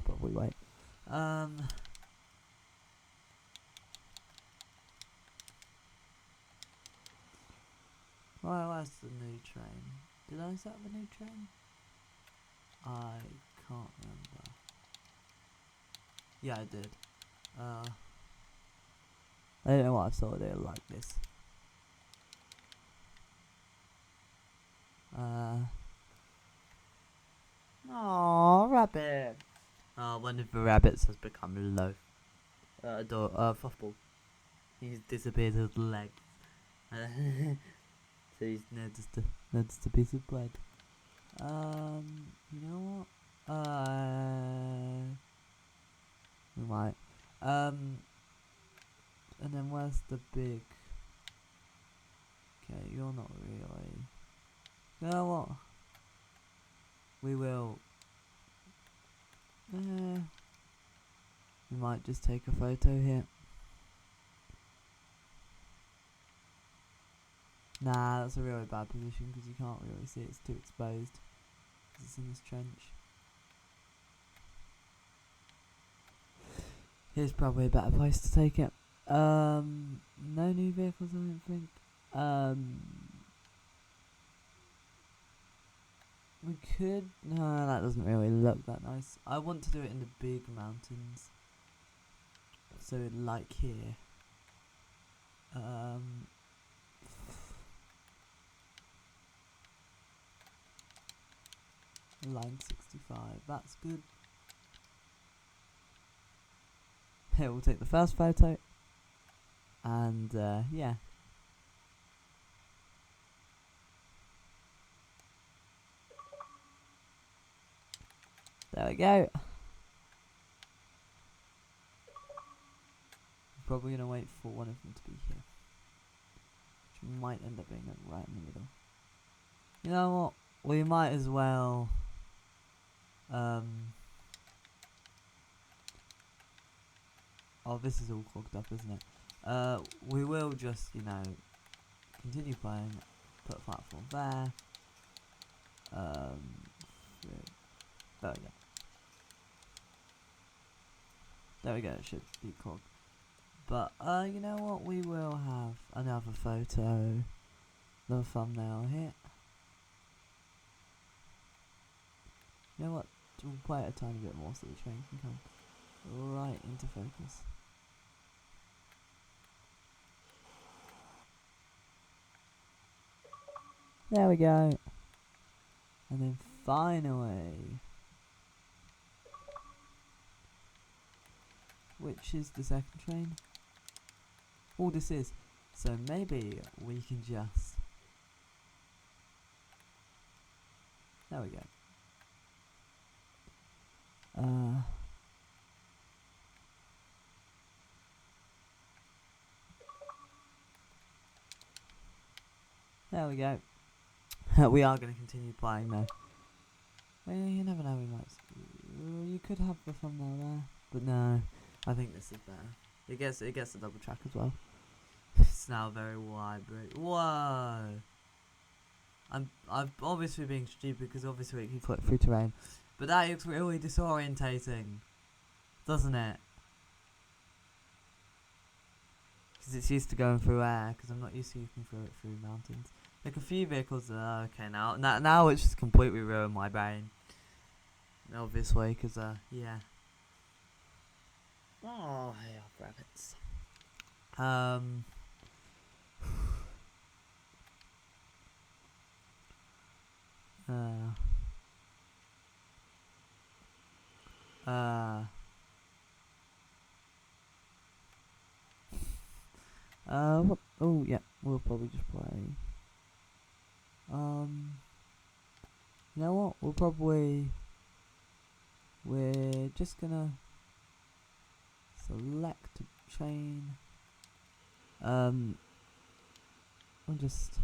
Speaker 1: Probably wait. Where's the new train? Did I set up a new train? I can't remember. Yeah, I did. I don't know what I thought they were like this. Oh, rabbit. One of the rabbits has become low. Fuffball. He's disappeared his leg. So he's now just a piece of bread. You know what? We might. And then where's the big? Okay, you're not really. You know what? We will. We might just take a photo here. Nah, that's a really bad position because you can't really see it. It's too exposed. It's in this trench. Here's probably a better place to take it. No new vehicles, I don't think. We could. No, that doesn't really look that nice. I want to do it in the big mountains. So, like here. Line 65. That's good. Here, we'll take the first photo. And, yeah. There we go. Probably gonna wait for one of them to be here, which might end up being like right in the middle. You know what? We might as well. Oh, this is all clogged up, isn't it? We will just, continue playing. Put a platform there. There we go. There we go. It should be clogged. But you know what? We will have another photo, another thumbnail here. You know what? We'll play it a tiny bit more so the train can come right into focus. There we go. And then finally, which is the second train? All this is. So maybe we can just. There we go. There we go. We are going to continue playing though. Well, you never know, we might. You could have the thumbnail there, but no. I think this is better. It gets a double track as well. It's now very wide. Whoa! I'm obviously being stupid because obviously it can flip through terrain, but that looks really disorientating, doesn't it? Because it's used to going through air. Because I'm not used to looking through it through mountains. Like a few vehicles. Okay, now it's just completely ruined my brain. Obviously, because yeah. Oh, hey, rabbits. What? Oh yeah, we'll probably just play. You know what? We're just gonna select a chain. We'll just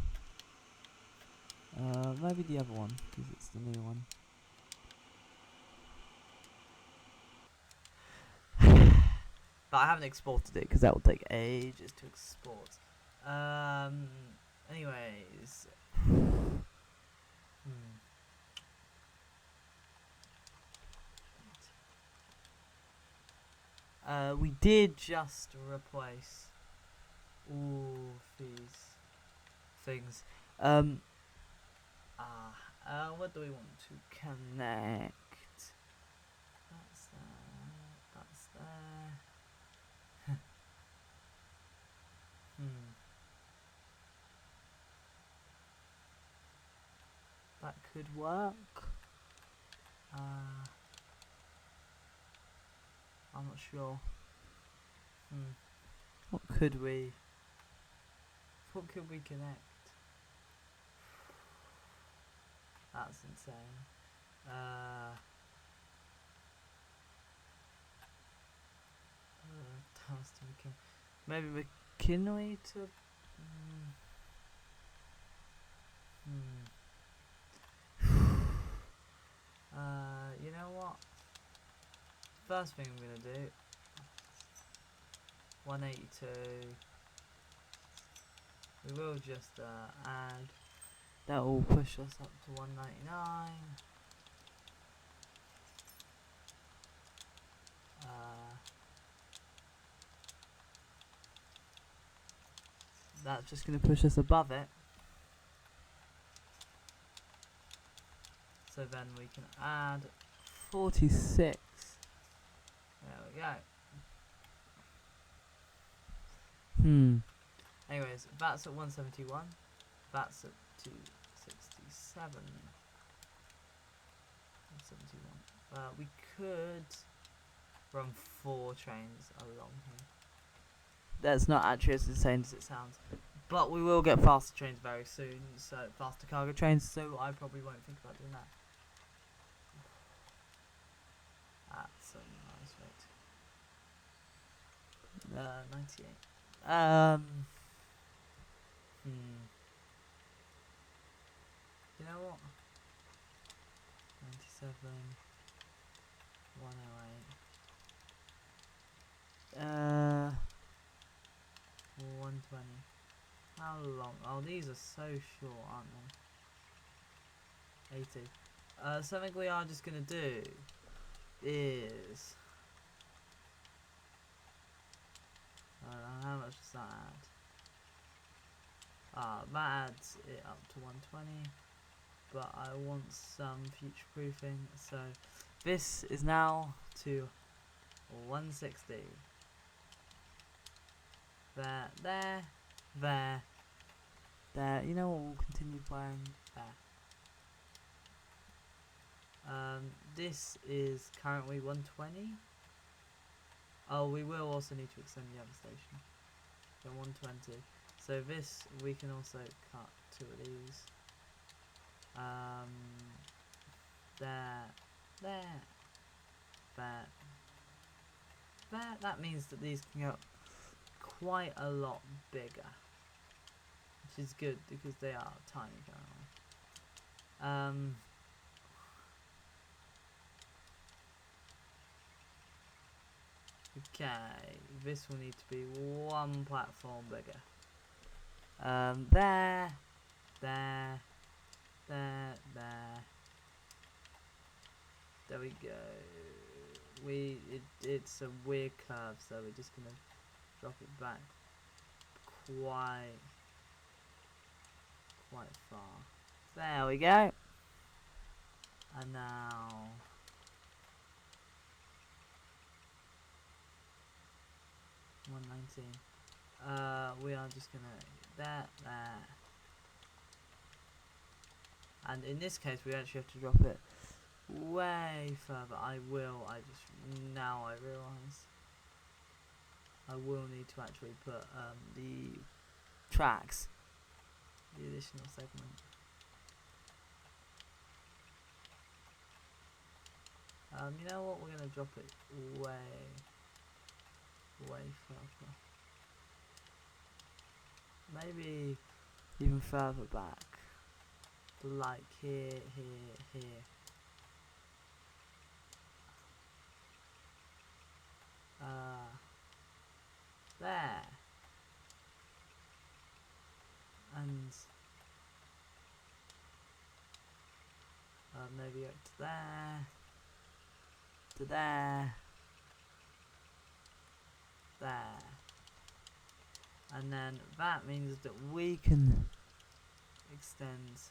Speaker 1: maybe the other one because it's the new one. But I haven't exported it because that will take ages to export. Anyways. We did just replace all these things. What do we want to connect? That's there. That's there. That could work. I'm not sure. What could we connect? That's insane. Maybe McKinley to. You know what? First thing I'm gonna do. 182. We will just add. That will push us up to 199. That's just going to push us above it. So then we can add 46. There we go. Anyways, that's at 171. That's at 267. 171. We could run 4 trains along here. That's not actually as insane as it sounds. But we will get faster trains very soon, so faster cargo trains, so I probably won't think about doing that. That's a nice rate. 98. You know what? 97. 108. 120. How long? Oh, these are so short, aren't they? 80. Something we are just gonna do is how much does that add? That adds it up to 120. But I want some future proofing, so this is now to 160. There. You know what? We'll continue playing there. This is currently 120. Oh, we will also need to extend the other station. So 120. So this we can also cut 2 of these. There. That means that these can go quite a lot bigger, which is good because they are tiny currently. Okay, this will need to be 1 platform bigger. There. There we go. It's a weird curve, so we're just gonna drop it back quite far. There we go. And now 119. We are just gonna there. And in this case, we actually have to drop it way further. I realise. I will need to actually put the tracks, the additional segment. You know what? We're gonna drop it way further. Maybe even further back. Like here. There. And maybe up to there. To there. There. And then that means that we can extend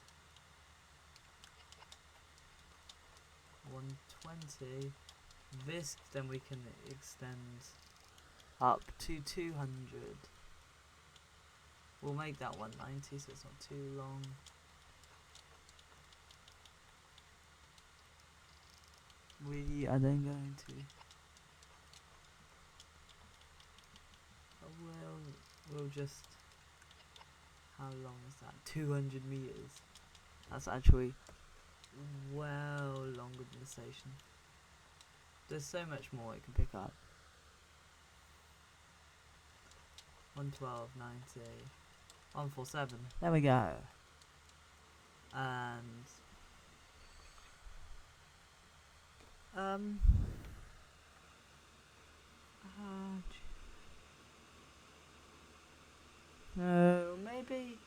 Speaker 1: 120. This then we can extend up to 200. We'll make that 190 so it's not too long. We are then going to we'll just, how long is that? 200 meters. That's actually well longer than the station. There's so much more it can pick up. 112, 90, 147. There we go. And no, maybe.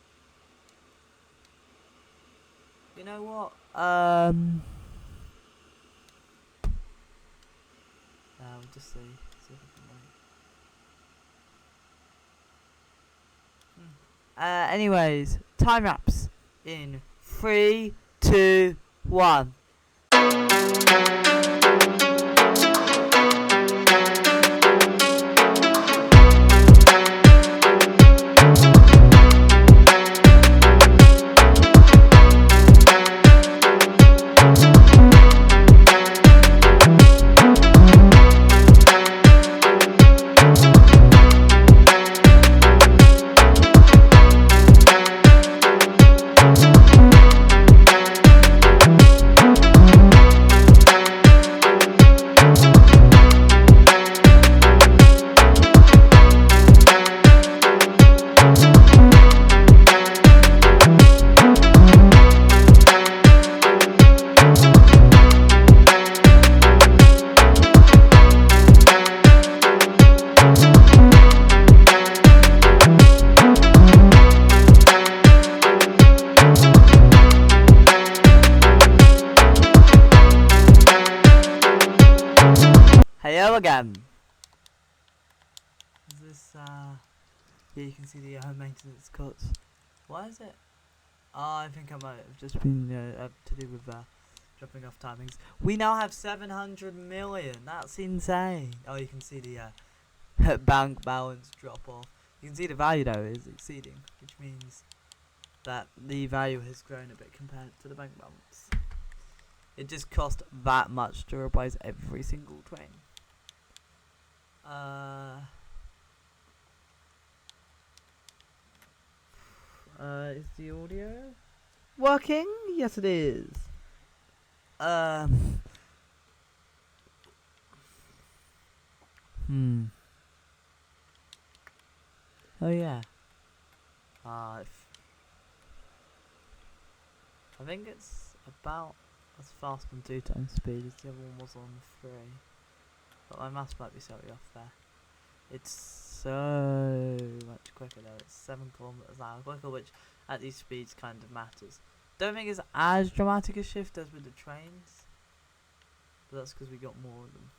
Speaker 1: You know what? We'll just see if we can. Anyways, time lapse in 3, 2, 1. Hello again. Is this yeah, you can see the maintenance cuts. Why is it? Oh, I think I might have just been to do with dropping off timings. We now have 700 million. That's insane. Oh, you can see the bank balance drop off. You can see the value though is exceeding, which means that the value has grown a bit compared to the bank balance. It just cost that much to replace every single train. Is the audio working? Yes, it is. Oh yeah. I think it's about as fast on 2 times speed as the other one was on 3. But my maths might be slightly off there. It's so much quicker though. It's 7 kilometers an hour quicker, which at these speeds kind of matters. Don't think it's as dramatic a shift as with the trains, but that's because we got more of them.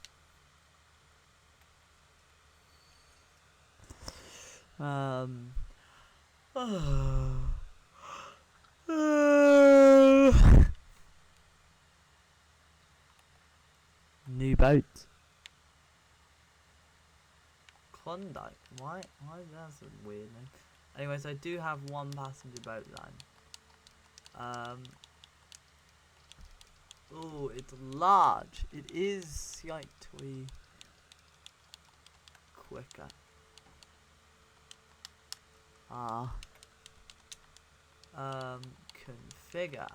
Speaker 1: New boat. Klondike. Why that's a weird name. Anyways, I do have 1 passenger boat line. Oh, it's large. It is slightly quicker. are configure.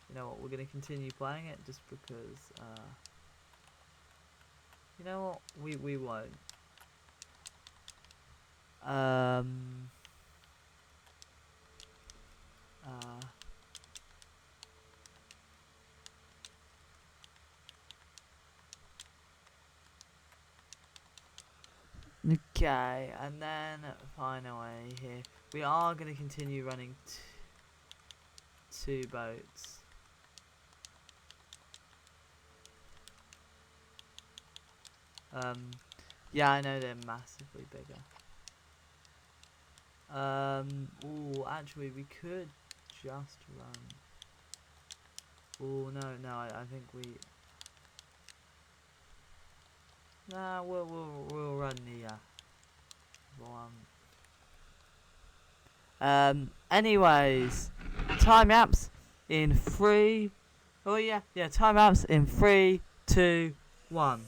Speaker 1: You know what? We're gonna continue playing it just because. You know what? We won't. Okay, and then finally here we are going to continue running two boats. Yeah, I know they're massively bigger. Oh, actually, we could just run. Oh no, I think we. Nah, we'll run the one. Anyways, time apps in 3. Oh yeah, time apps in 3, 2, 1.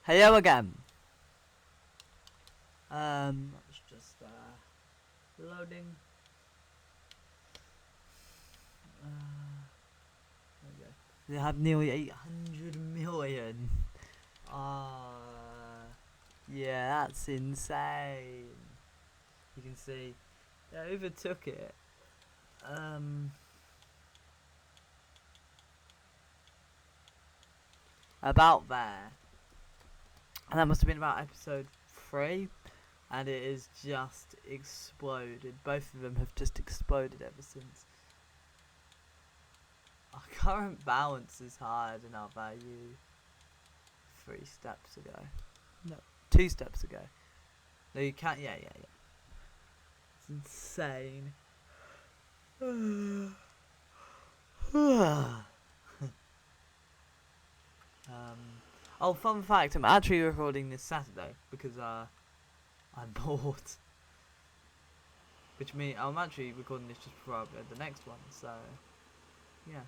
Speaker 1: Hello again. It's just loading. There we go. They have nearly 800 million. Yeah, that's insane. You can see they overtook it. About there. And that must have been about episode 3. And it has just exploded. Both of them have just exploded ever since. Our current balance is higher than our value 3 steps ago. No, 2 steps ago. No, you can't. Yeah. It's insane. Oh, fun fact, I'm actually recording this Saturday because I'm bored. Which means I'm actually recording this just before I upload the next one, so yeah.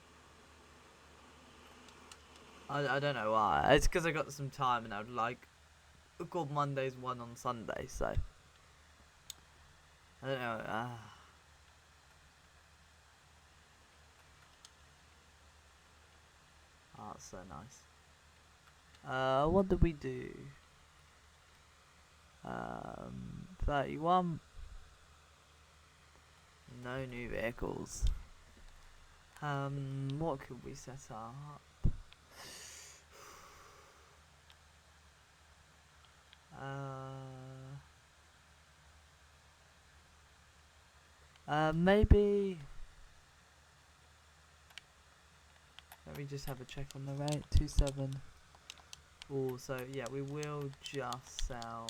Speaker 1: I don't know why. It's because I got some time and I would like record Monday's one on Sunday, so I don't know. Oh, it's so nice. What did we do? 31. No new vehicles. What could we set up? Maybe. Let me just have a check on the rate. 27. Oh, so yeah, we will just sell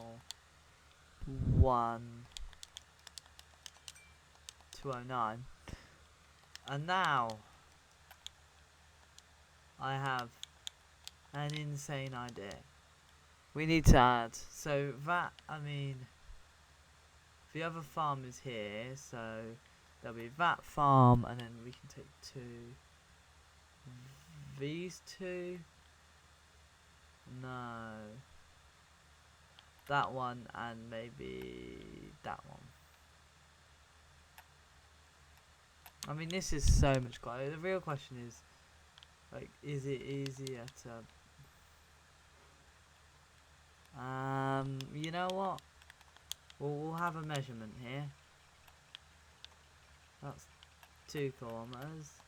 Speaker 1: 1,209. And now I have an insane idea. We need to add. So that, I mean, the other farm is here, so there'll be that farm, and then we can take these two. No. That one and maybe that one. I mean, this is so much quieter. The real question is, like, is it easier to... you know what? We'll have a measurement here. That's 2 kilometers.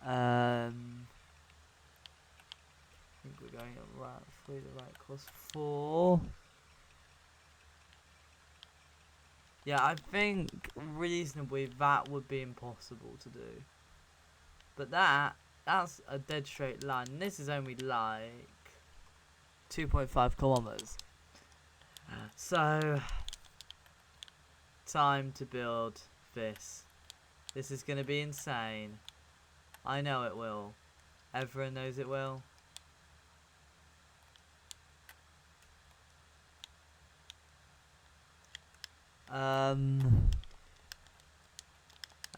Speaker 1: I think we're going through the right course. 4. Yeah, I think reasonably that would be impossible to do. But that's a dead straight line. And this is only like 2.5 kilometers. So, time to build this. This is going to be insane. I know it will. Everyone knows it will.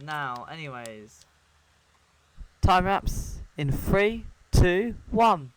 Speaker 1: Now, anyways. Time wraps in 3, 2, 1.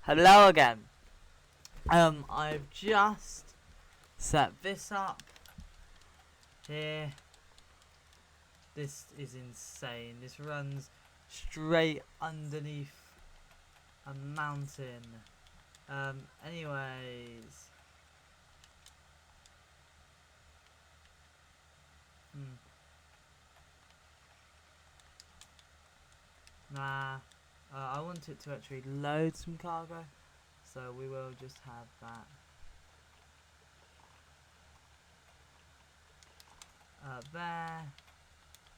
Speaker 1: Hello again. I've just set this up here. This is insane. This runs straight underneath a mountain. Anyways. Nah. I want it to actually load some cargo. So we will just have that.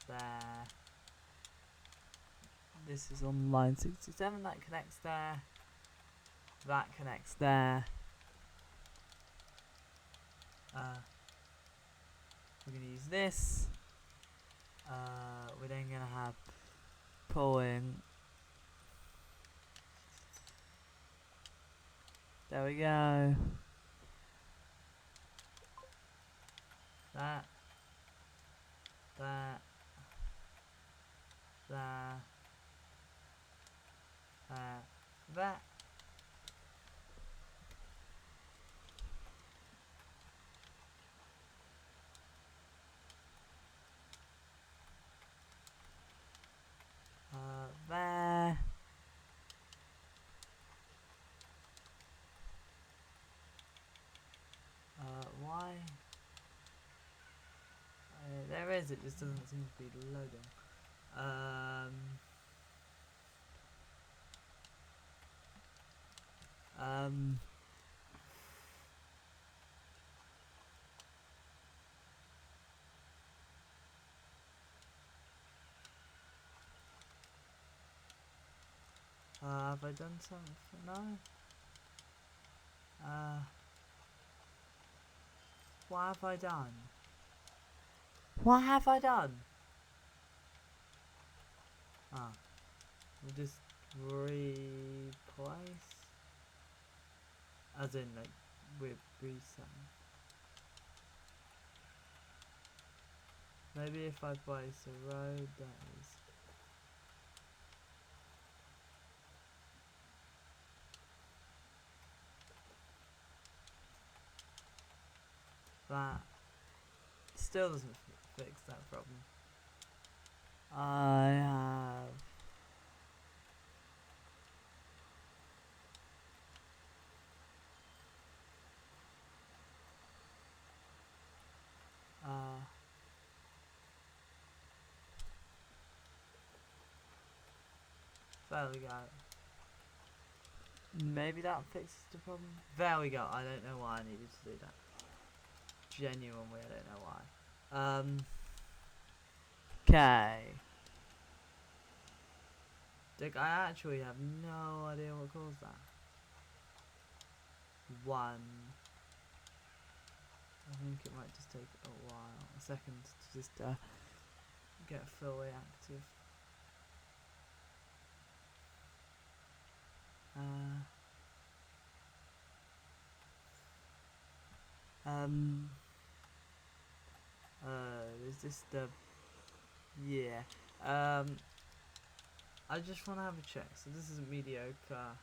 Speaker 1: There. This is on line 67. That connects there. That connects there. We're going to use this. We're then going to have pulling. There we go. That. There. That. There. Why? There is, it just doesn't seem to be loading. Have I done something? No? What have I done? What have I done? We'll just replace. As in, like, we're resetting. Maybe if I place a road that is that still doesn't fix that problem. I have there we go. Maybe that fixes the problem. There we go. I don't know why I needed to do that. Genuinely, I don't know why. Okay. Dick, I actually have no idea what caused that. One. I think it might just take a while, a second to just get fully active. Is this the... Yeah. I just want to have a check. So this is mediocre.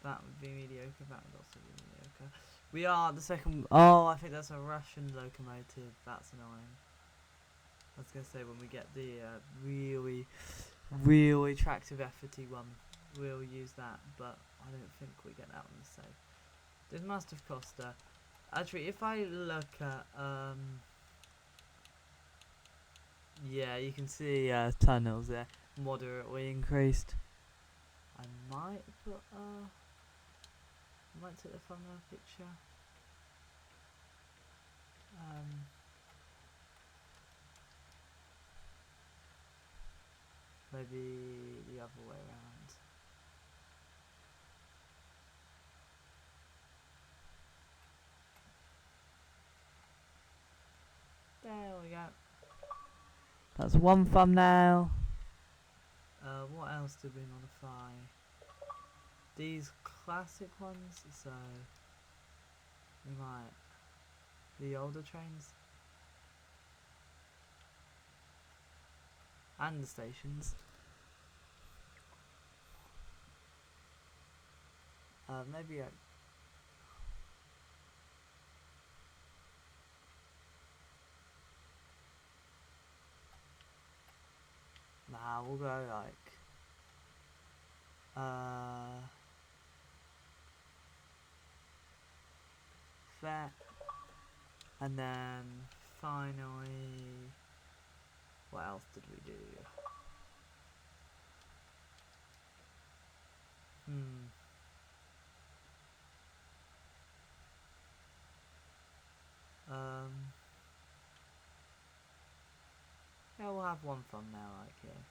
Speaker 1: That would be mediocre. That would also be mediocre. We are the second... Oh, I think that's a Russian locomotive. That's annoying. I was going to say when we get the really attractive efforty one, we'll use that. But I don't think we get that one the same. This must have cost her. Actually, if I look at... yeah, you can see tunnels there. Moderately increased. I might put... I might take the thumbnail picture. Maybe the other way around. There we go. That's one thumbnail. What else did we modify? These classic ones, so we might... The older trains. And the stations. Maybe nah, we'll go like that, and then finally, what else did we do? Yeah, we'll have one thumbnail like here.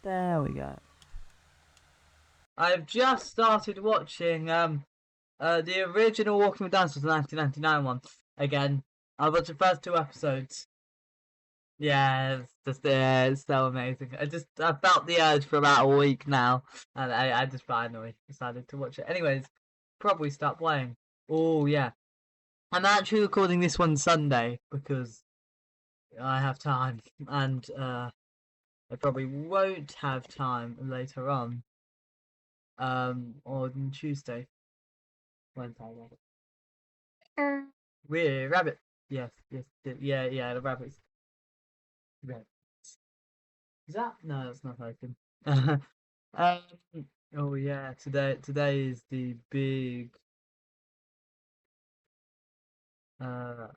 Speaker 1: There we go. I've just started watching the original Walking with Dinosaurs, the 1999 one. Again, I watched the first 2 episodes. Yeah, it's so amazing. I felt the urge for about a week now, and I just finally decided to watch it. Anyways, probably start playing. Oh yeah, I'm actually recording this one Sunday because I have time, and I probably won't have time later on. On Tuesday. Wednesday. We're rabbit. Yes, yeah, the rabbits. Rabbits. Is that? No, that's not open. Oh yeah, today is the big uh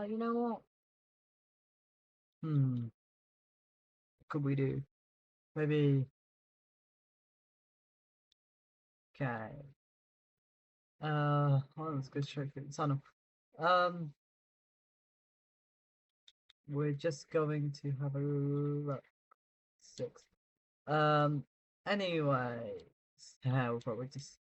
Speaker 1: you know what? What could we do? Maybe okay. Let's go straight for the tunnel. We're just going to have a look. 6. Anyway, we'll probably just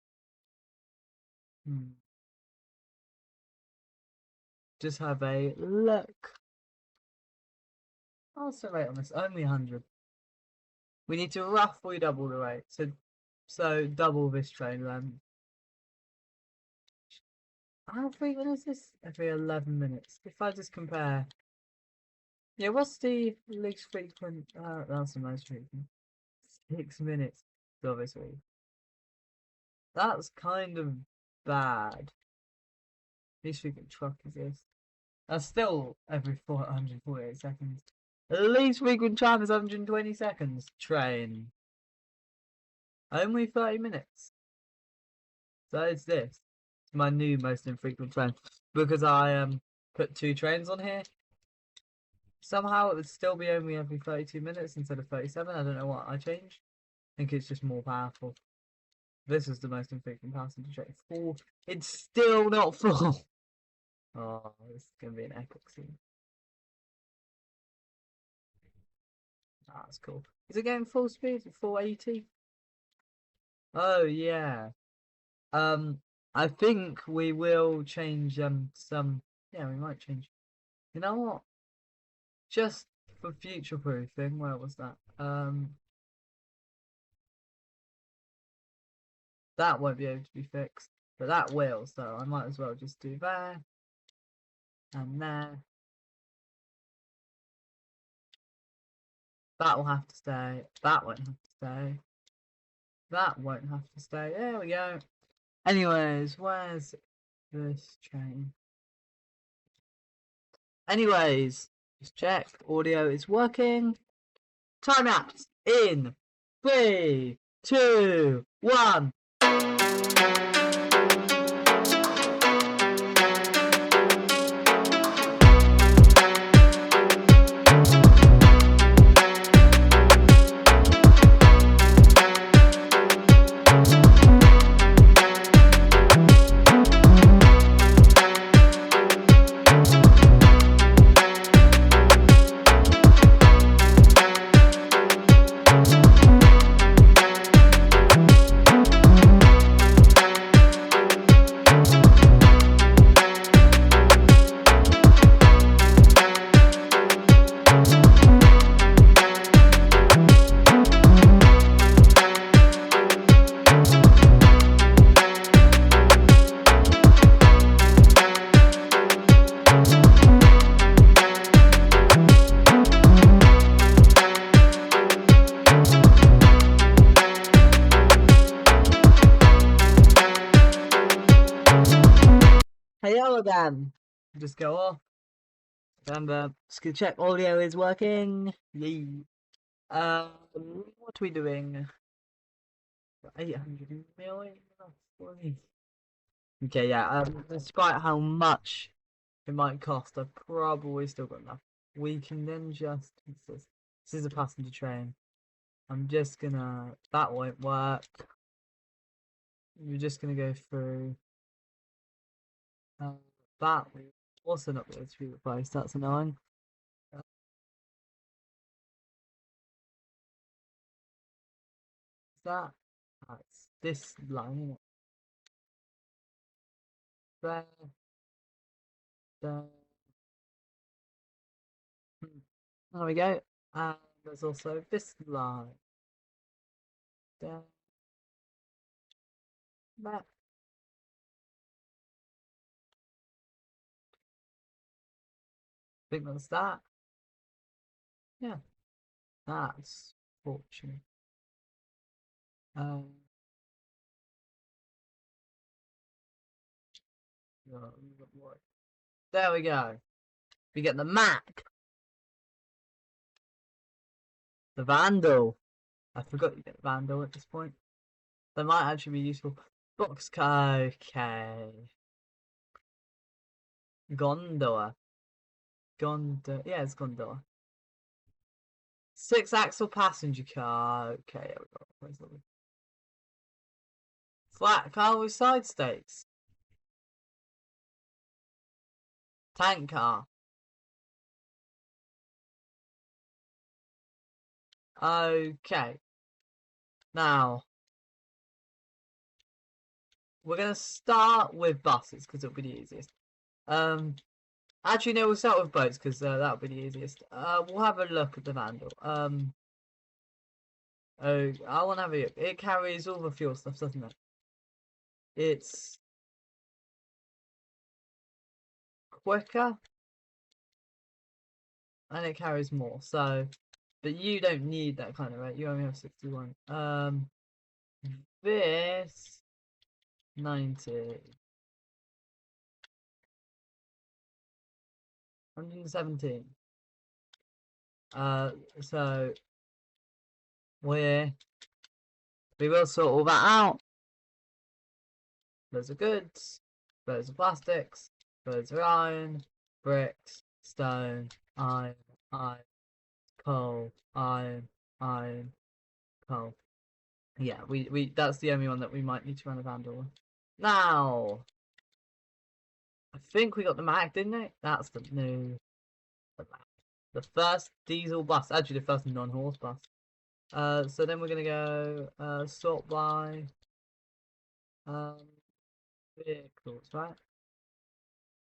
Speaker 1: have a look. What's the rate on this? Only 100. We need to roughly double the rate. So
Speaker 3: So double this train length. How frequent is this? Every 11 minutes. If I just compare. Yeah, what's the least frequent? That's the most frequent. 6 minutes. Obviously. That's kind of bad. Least frequent truck is this. That's still every 448 seconds. The least frequent time is 120 seconds. Train. Only 30 minutes. So it's this. It's my new most infrequent train. Because I put 2 trains on here. Somehow it would still be only every 32 minutes instead of 37. I don't know what I changed. I think it's just more powerful. This is the most infrequent passenger train. Full. It's still not full. Oh, this is going to be an epic scene. Ah, that's cool. Is it going full speed? 480? Oh, yeah. I think we will change some. Yeah, we might change. You know what? Just for future proofing. Where was that? That won't be able to be fixed, but that will. So I might as well just do there and there. That will have to stay. That won't have to stay. That won't have to stay. There we go. Anyways, where's this train? Anyways, just check. Audio is working. Time lapse in 3, 2, 1. Hello again. Just go off. Remember, just gonna check audio is working. Yay. What are we doing? 800 million? Okay, yeah. Despite how much it might cost, I've probably still got enough. We can then just. This is a passenger train. I'm just gonna. That won't work. We're just gonna go through. That will also not be able to be replaced. That's annoying. Is that? It's this line, isn't it? There. There. There we go. And there's also this line. There. There. I think that's that. Yeah. That's fortunate. Um, there we go. We get the Mac. The Vandal. I forgot you get the Vandal at this point. That might actually be useful. Boxcar. Okay. Gondola. Gondola. Yeah, it's gondola. 6-axle passenger car. Okay, there we go. Where's the flat car with side stakes. Tank car. Okay. Now, we're going to start with buses because it'll be the easiest. Actually, no, we'll start with boats because that'll be the easiest. We'll have a look at the Vandal. Oh, I want to have it. It carries all the fuel stuff, doesn't it? It's quicker and it carries more. So, but you don't need that kind of rate. You only have 61. This 90, 117. So we will sort all that out. Loads of goods, loads of plastics, loads of iron, bricks, stone, iron, iron, coal, iron, iron, coal. Yeah, we that's the only one that we might need to run a vandal with. Now, I think we got the mag, didn't it? That's the new, the first diesel bus, actually the first non-horse bus. So then we're gonna go sort by um vehicles, right?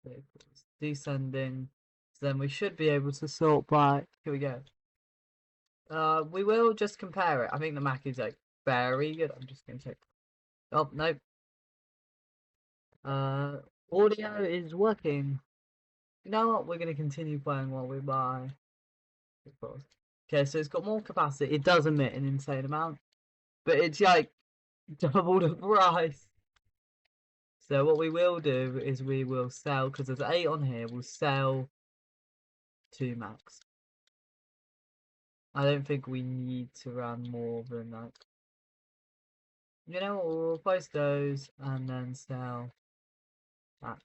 Speaker 3: Vehicles descending. So then we should be able to sort by. Here we go. We will just compare it. I think the Mac is like very good. I'm just gonna check. Oh no. Audio is working. You know what? We're gonna continue playing while we buy. Okay, so it's got more capacity. It does emit an insane amount, but it's like double the price. So what we will do is we will sell, because there's 8 on here. We'll sell 2 max. I don't think we need to run more than that. You know what? We'll replace those and then sell that.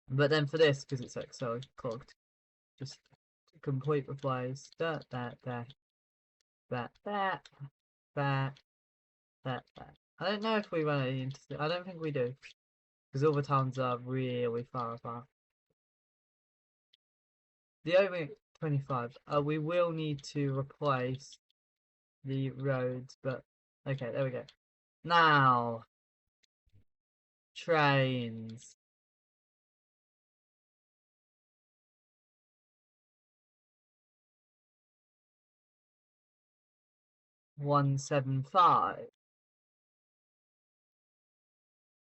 Speaker 3: But then for this, because it's like so clogged, just complete replace that, that, that, that, that, that, that, that. I don't know if we run it into. I don't think we do, because all the towns are really far apart. The over 25. We will need to replace the roads, but okay, there we go. Now, trains. $175.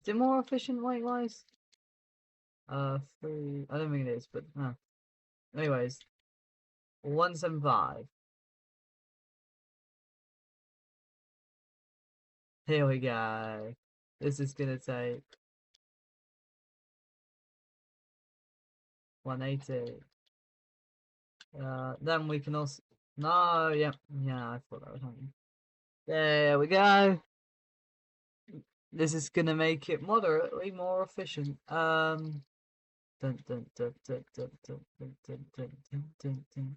Speaker 3: Is it more efficient weight-wise? 3. I don't think it is, but anyways, 175. Here we go. This is gonna take 180. Then we can also. No, yeah, I thought that would happen. There we go. This is gonna make it moderately more efficient. Dun, dun, dun, dun, dun, dun, dun, dun, dun, dun, dun, dun.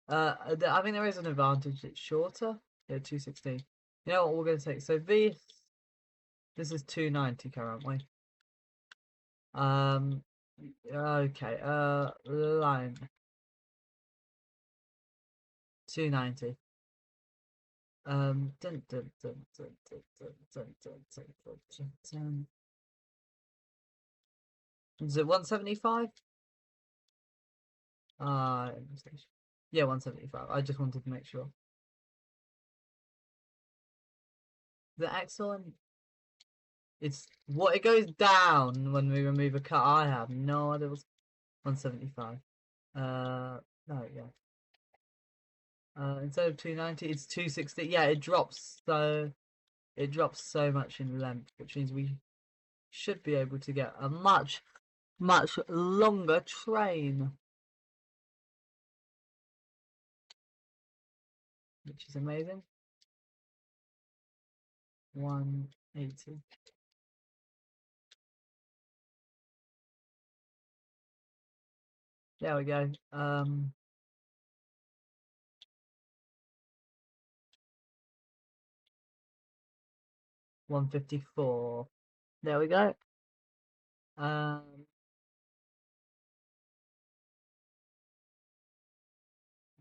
Speaker 3: I think there is an advantage. It's shorter. Yeah, 216. You know what we're gonna take? So this is 290 currently. Okay. Line 290. Dun, dun, dun, dun, dun, dun, dun, dun, dun, dun, dun. Is it 175? Yeah, 175. I just wanted to make sure. The excellent. It's what it goes down when we remove a cut. I have no idea. It was 175. No, yeah. Instead of 290, it's 260. Yeah, it drops so much in length, which means we should be able to get a much longer train, which is amazing. 180. There we go. 154. There we go.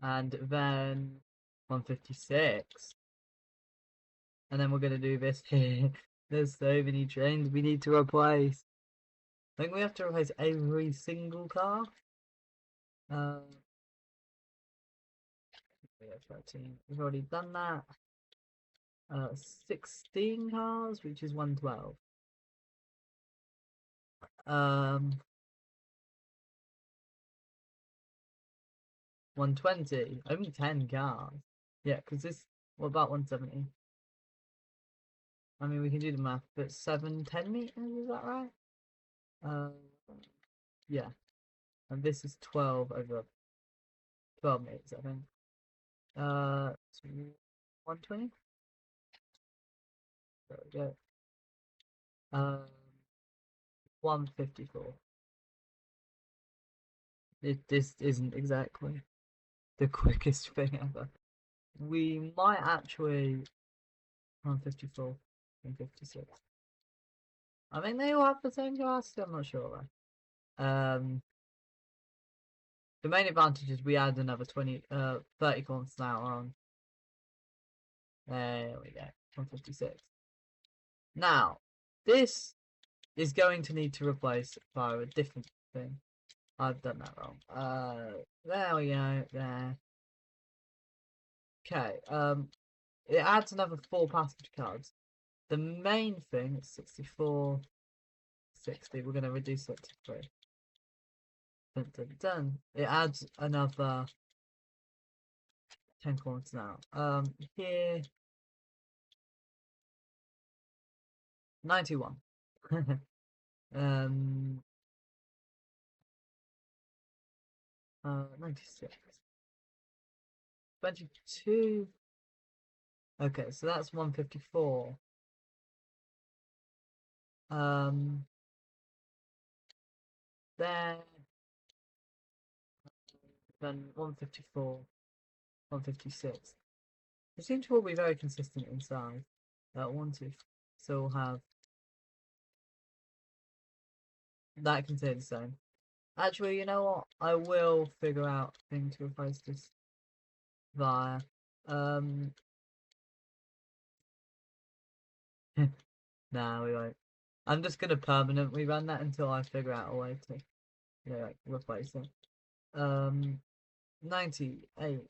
Speaker 3: And then 156. And then we're gonna do this here. There's so many trains we need to replace. I think we have to replace every single car. Yeah, 13. We've already done that. 16 cars, which is 112. 120. Only 10 cars. Yeah, because this. What about 170? I mean, we can do the math, but 10 meters, is that right? Yeah. And this is 12 over 12 meters, I think. So 120? There we go. 154. This isn't exactly the quickest thing ever. We might actually 154 and 56. I think they all have the same capacity. I'm not sure though. The main advantage is we add another 30 kilometers an hour on. There we go. 156. Now, this is going to need to replace via a different thing. I've done that wrong. There we go. There. Okay. It adds another 4 passenger cars. The main thing is 64, 60. We're going to reduce it to 3. Dun, dun, dun. It adds another 10 kilometers an hour. Here 91. 96. 22. Okay, so that's 154. There. Then 154. 156. They seem to all be very consistent in size. 1, 2. So we'll have that can stay the same. Actually, you know what? I will figure out a thing to replace this via. Nah, we won't. I'm just gonna permanently run that until I figure out a way to, like, replace it. 98.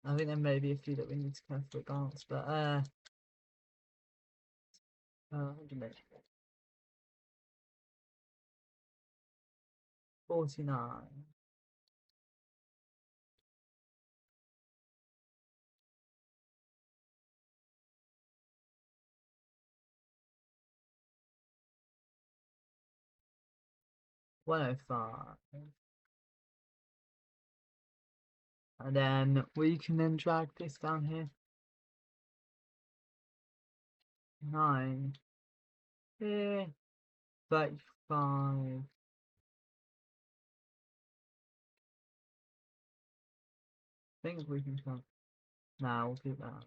Speaker 3: I think there may be a few that we need to carefully advance, but 100. 49. $105. And then we can then drag this down here. 9. Here. 35. Think we can come. Now we'll keep that out.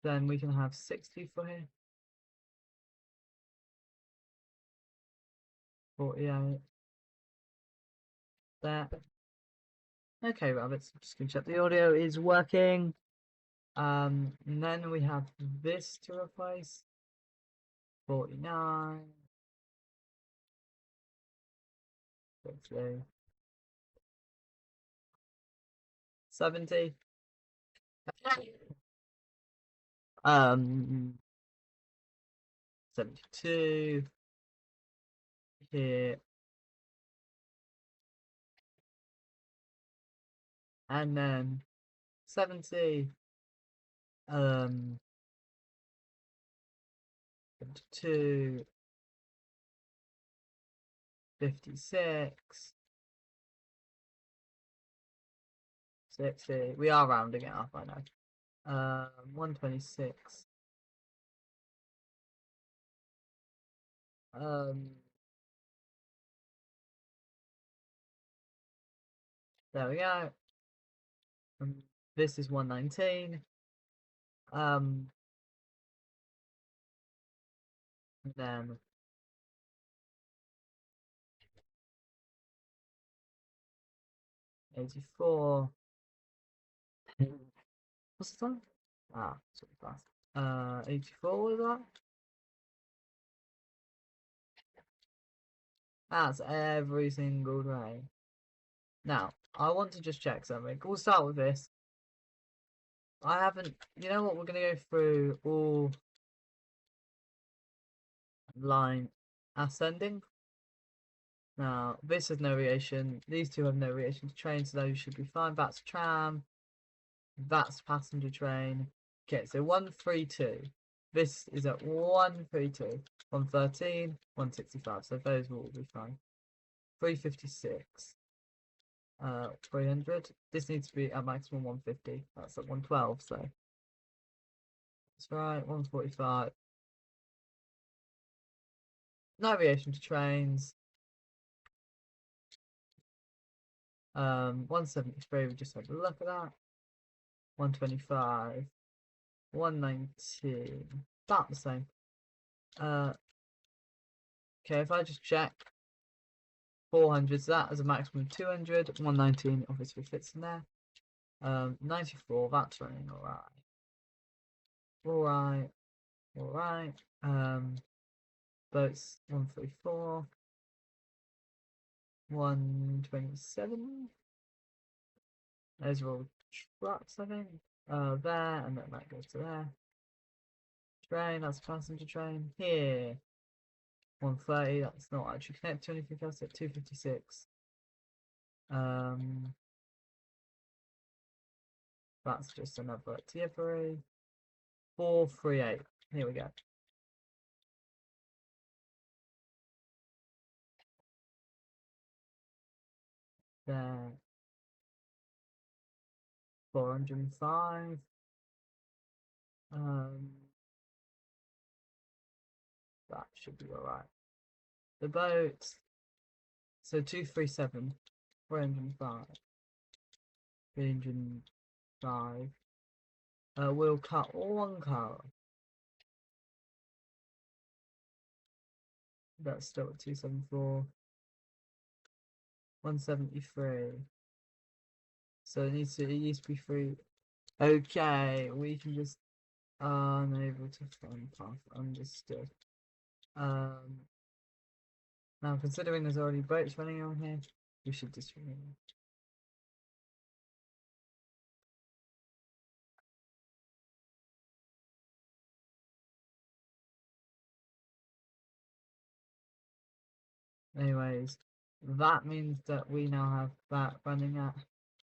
Speaker 3: Then we can have 60 for here. 48. There. Okay, rabbits. I'm just gonna check the audio is working. And then we have this to replace. 49. 50. 70. 72. Here. And then 70. 52. 56. 60. We are rounding it up, I know. 126. There we go. This is 119. Then 84. What's the time? Ah, super fast. 84 was that? That's every single day. Now, I want to just check something. We'll start with this. I haven't, you know what, we're going to go through all line ascending. Now, this has no relation. These two have no relation to train, so those should be fine. That's tram. That's passenger train. Okay, so 132. This is at 132. 113, 165. So those will all be fine. 356. 300. This needs to be at maximum 150. That's at 112, so that's right. 145. No variation to trains. 173. We just had a look at that. 125. 119. About the same. Okay, if I just check 400, so that as a maximum of 200. 119 obviously fits in there. 94. That's running alright. Alright. Alright. Boats 134. 127. Those are all trucks, I think. There, and then that goes to there. Train, that's a passenger train. Here. 130, that's not actually connected to anything else at 256. That's just another TFRA. 438. Here we go. There. 405. That should be alright. The boat. So 237. 405. 305. We'll cut one car. That's still at 274. 173. So it used to be free. Okay, we can just unable to find path. Understood. Now considering there's already boats running on here, we should disregard. Anyways, that means that we now have that running at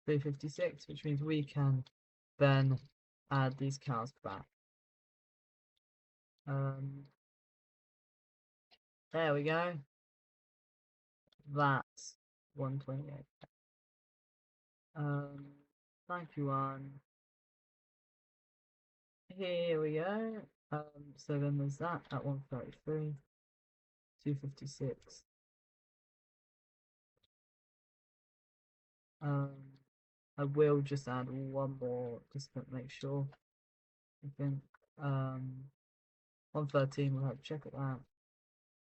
Speaker 3: 356, which means we can then add these cars back. There we go. That's 128. 91. Here we go. So then there's that at 133. 256. I will just add one more just to make sure. I think 113, we'll have to check it out.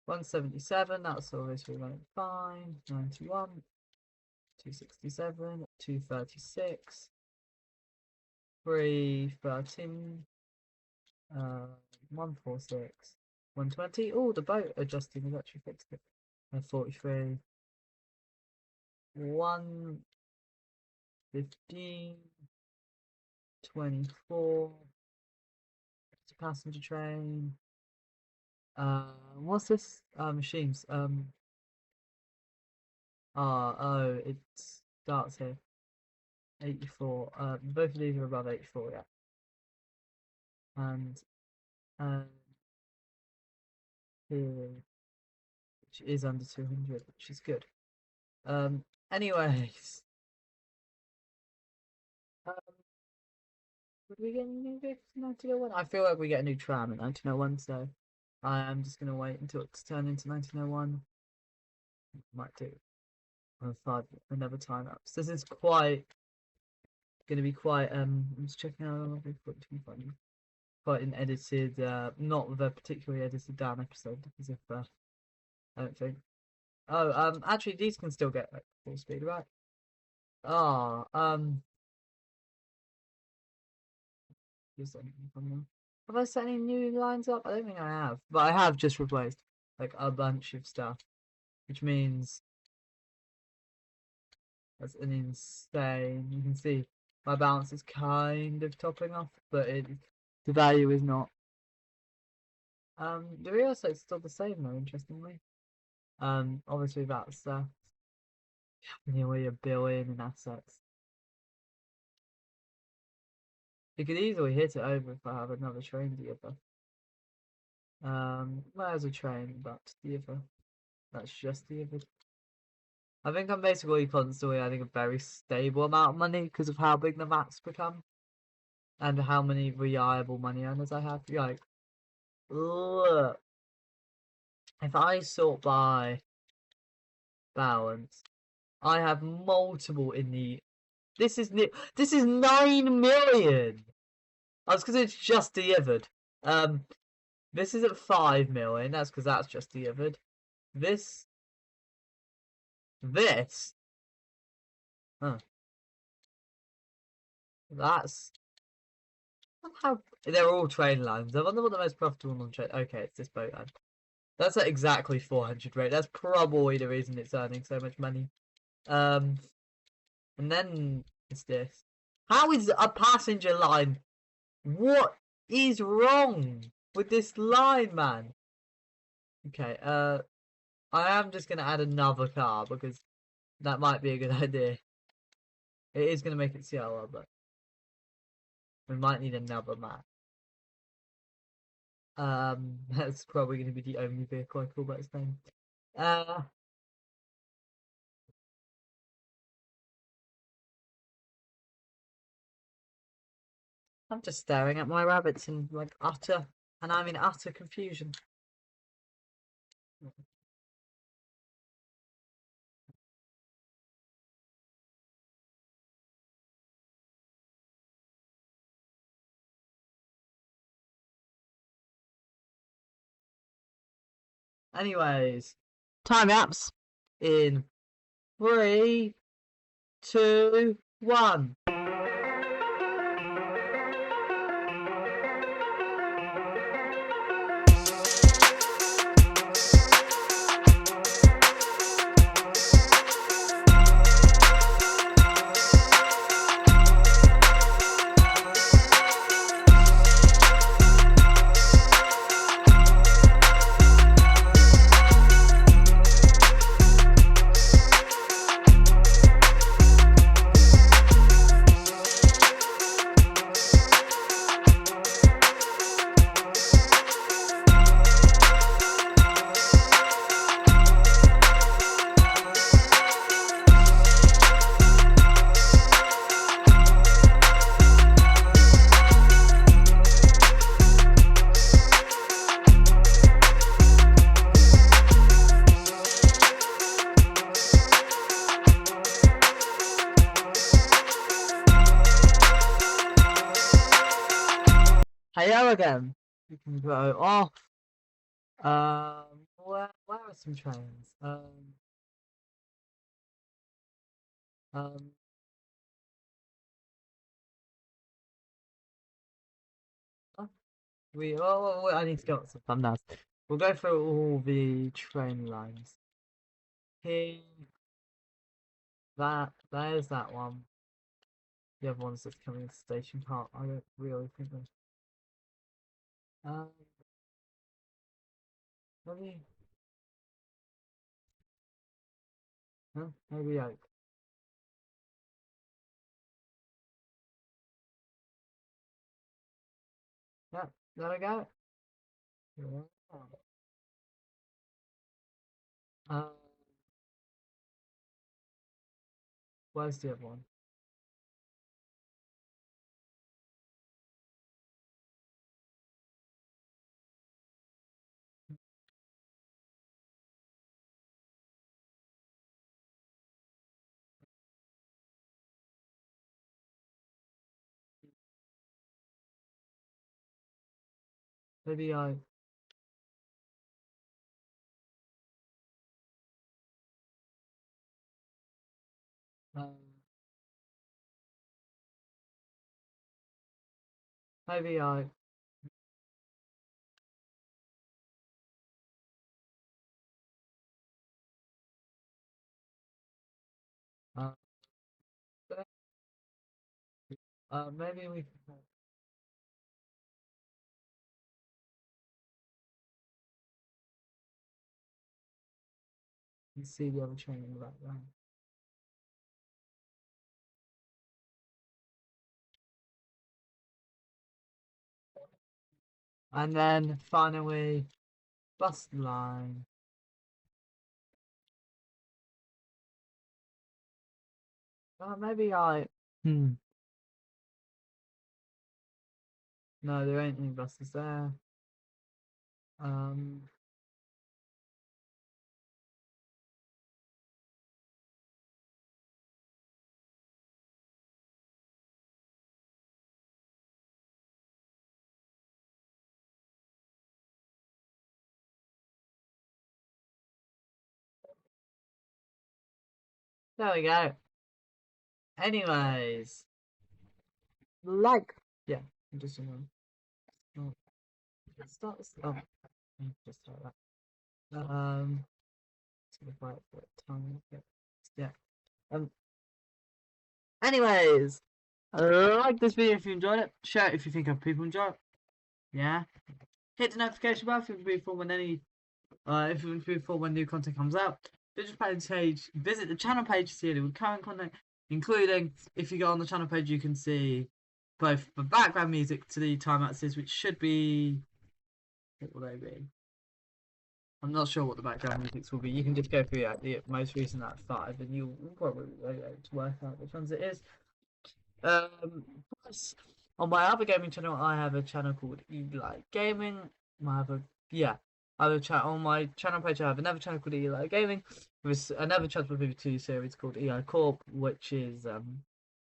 Speaker 3: 177, that's obviously running fine. 91, 267, 236, 313, 146, 120. Oh, the boat adjusting has actually fixed it. 43, 115, 24. It's a passenger train. What's this? Machines. It starts here. 84. Both of these are above 84, yeah. And here, which is under 200, which is good. Anyways. Would we get a new vehicle in 1901? I feel like we get a new tram in 1901, so I am just going to wait until it's turned into 1901. Might do another time up. So this is quite going to be quite. I'm just checking out. Quite an edited, not the particularly edited down episode because of I don't think. Oh, actually, these can still get like full speed, right? Oh, have I set any new lines up? I don't think I have, but I have just replaced like a bunch of stuff, which means That's an insane. You can see my balance is kind of topping off, but the value is not. The real estate's still the same though, interestingly. Obviously that's nearly $1 billion in assets. You could easily hit it over if I have another train deliver. There's a train, but deliver. That's just delivered. I think I'm basically constantly adding a very stable amount of money because of how big the maps become. And how many reliable money earners I have. Like, look. If I sort by balance, I have multiple in the. This is 9 million. That's because it's just delivered. This is at 5 million. That's because that's just delivered. This. Huh. That's. How they're all train lines. I wonder what the most profitable on train. Okay, it's this boat line. That's at exactly 400 rate. That's probably the reason it's earning so much money. And then it's this. How is a passenger line? What is wrong with this line, man? Okay, I am just gonna add another car because that might be a good idea. It is gonna make it slower, but we might need another map. That's probably gonna be the only vehicle I call by its name. I'm just staring at my rabbits in like and I'm in utter confusion. Anyways, time apps in 3, 2, 1. Hello again. We can go off. Where are some trains? Um, oh, I need to go up some thumbnails. We'll go through all the train lines. Here, there's that one. The other one's just coming to Station Park. I don't really think there's. Maybe. No, maybe Oak. Yeah, there we go. Yeah. Um, where's the other one? Maybe I. Um, maybe I. Maybe we can see the other train in the background. And then finally, bus line. Maybe I. No, there ain't any buses there. Um. There we go. Anyways, like, yeah, I'm just oh, start this. Oh, just start that. It's gonna fight for time. Yeah. Um. Anyways, like this video if you enjoyed it. Share it if you think other people enjoy it. Yeah. Hit the notification bell if you want to be informed when if you want to be informed when new content comes out. Visit the channel page to see it with current content, including if you go on the channel page, you can see both the background music to the timelapses, which should be, what will they be? I'm not sure what the background music will be. You can just go through the most recent at 5, and you'll probably be able to work out which ones it is. Plus, on my other gaming channel, I have a channel called Eli Gaming. I have a chat on my channel page. I have another channel called Eli Gaming. There's another Transfer People 2 series called Eli Corp, which is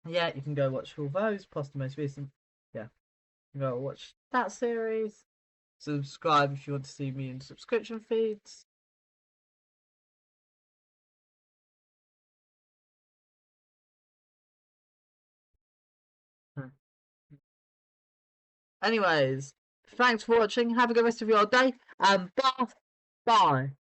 Speaker 3: yeah, you can go watch all those. Plus the most recent, yeah, you can go watch that series. Subscribe if you want to see me in subscription feeds. Anyways, thanks for watching. Have a good rest of your day, and bye.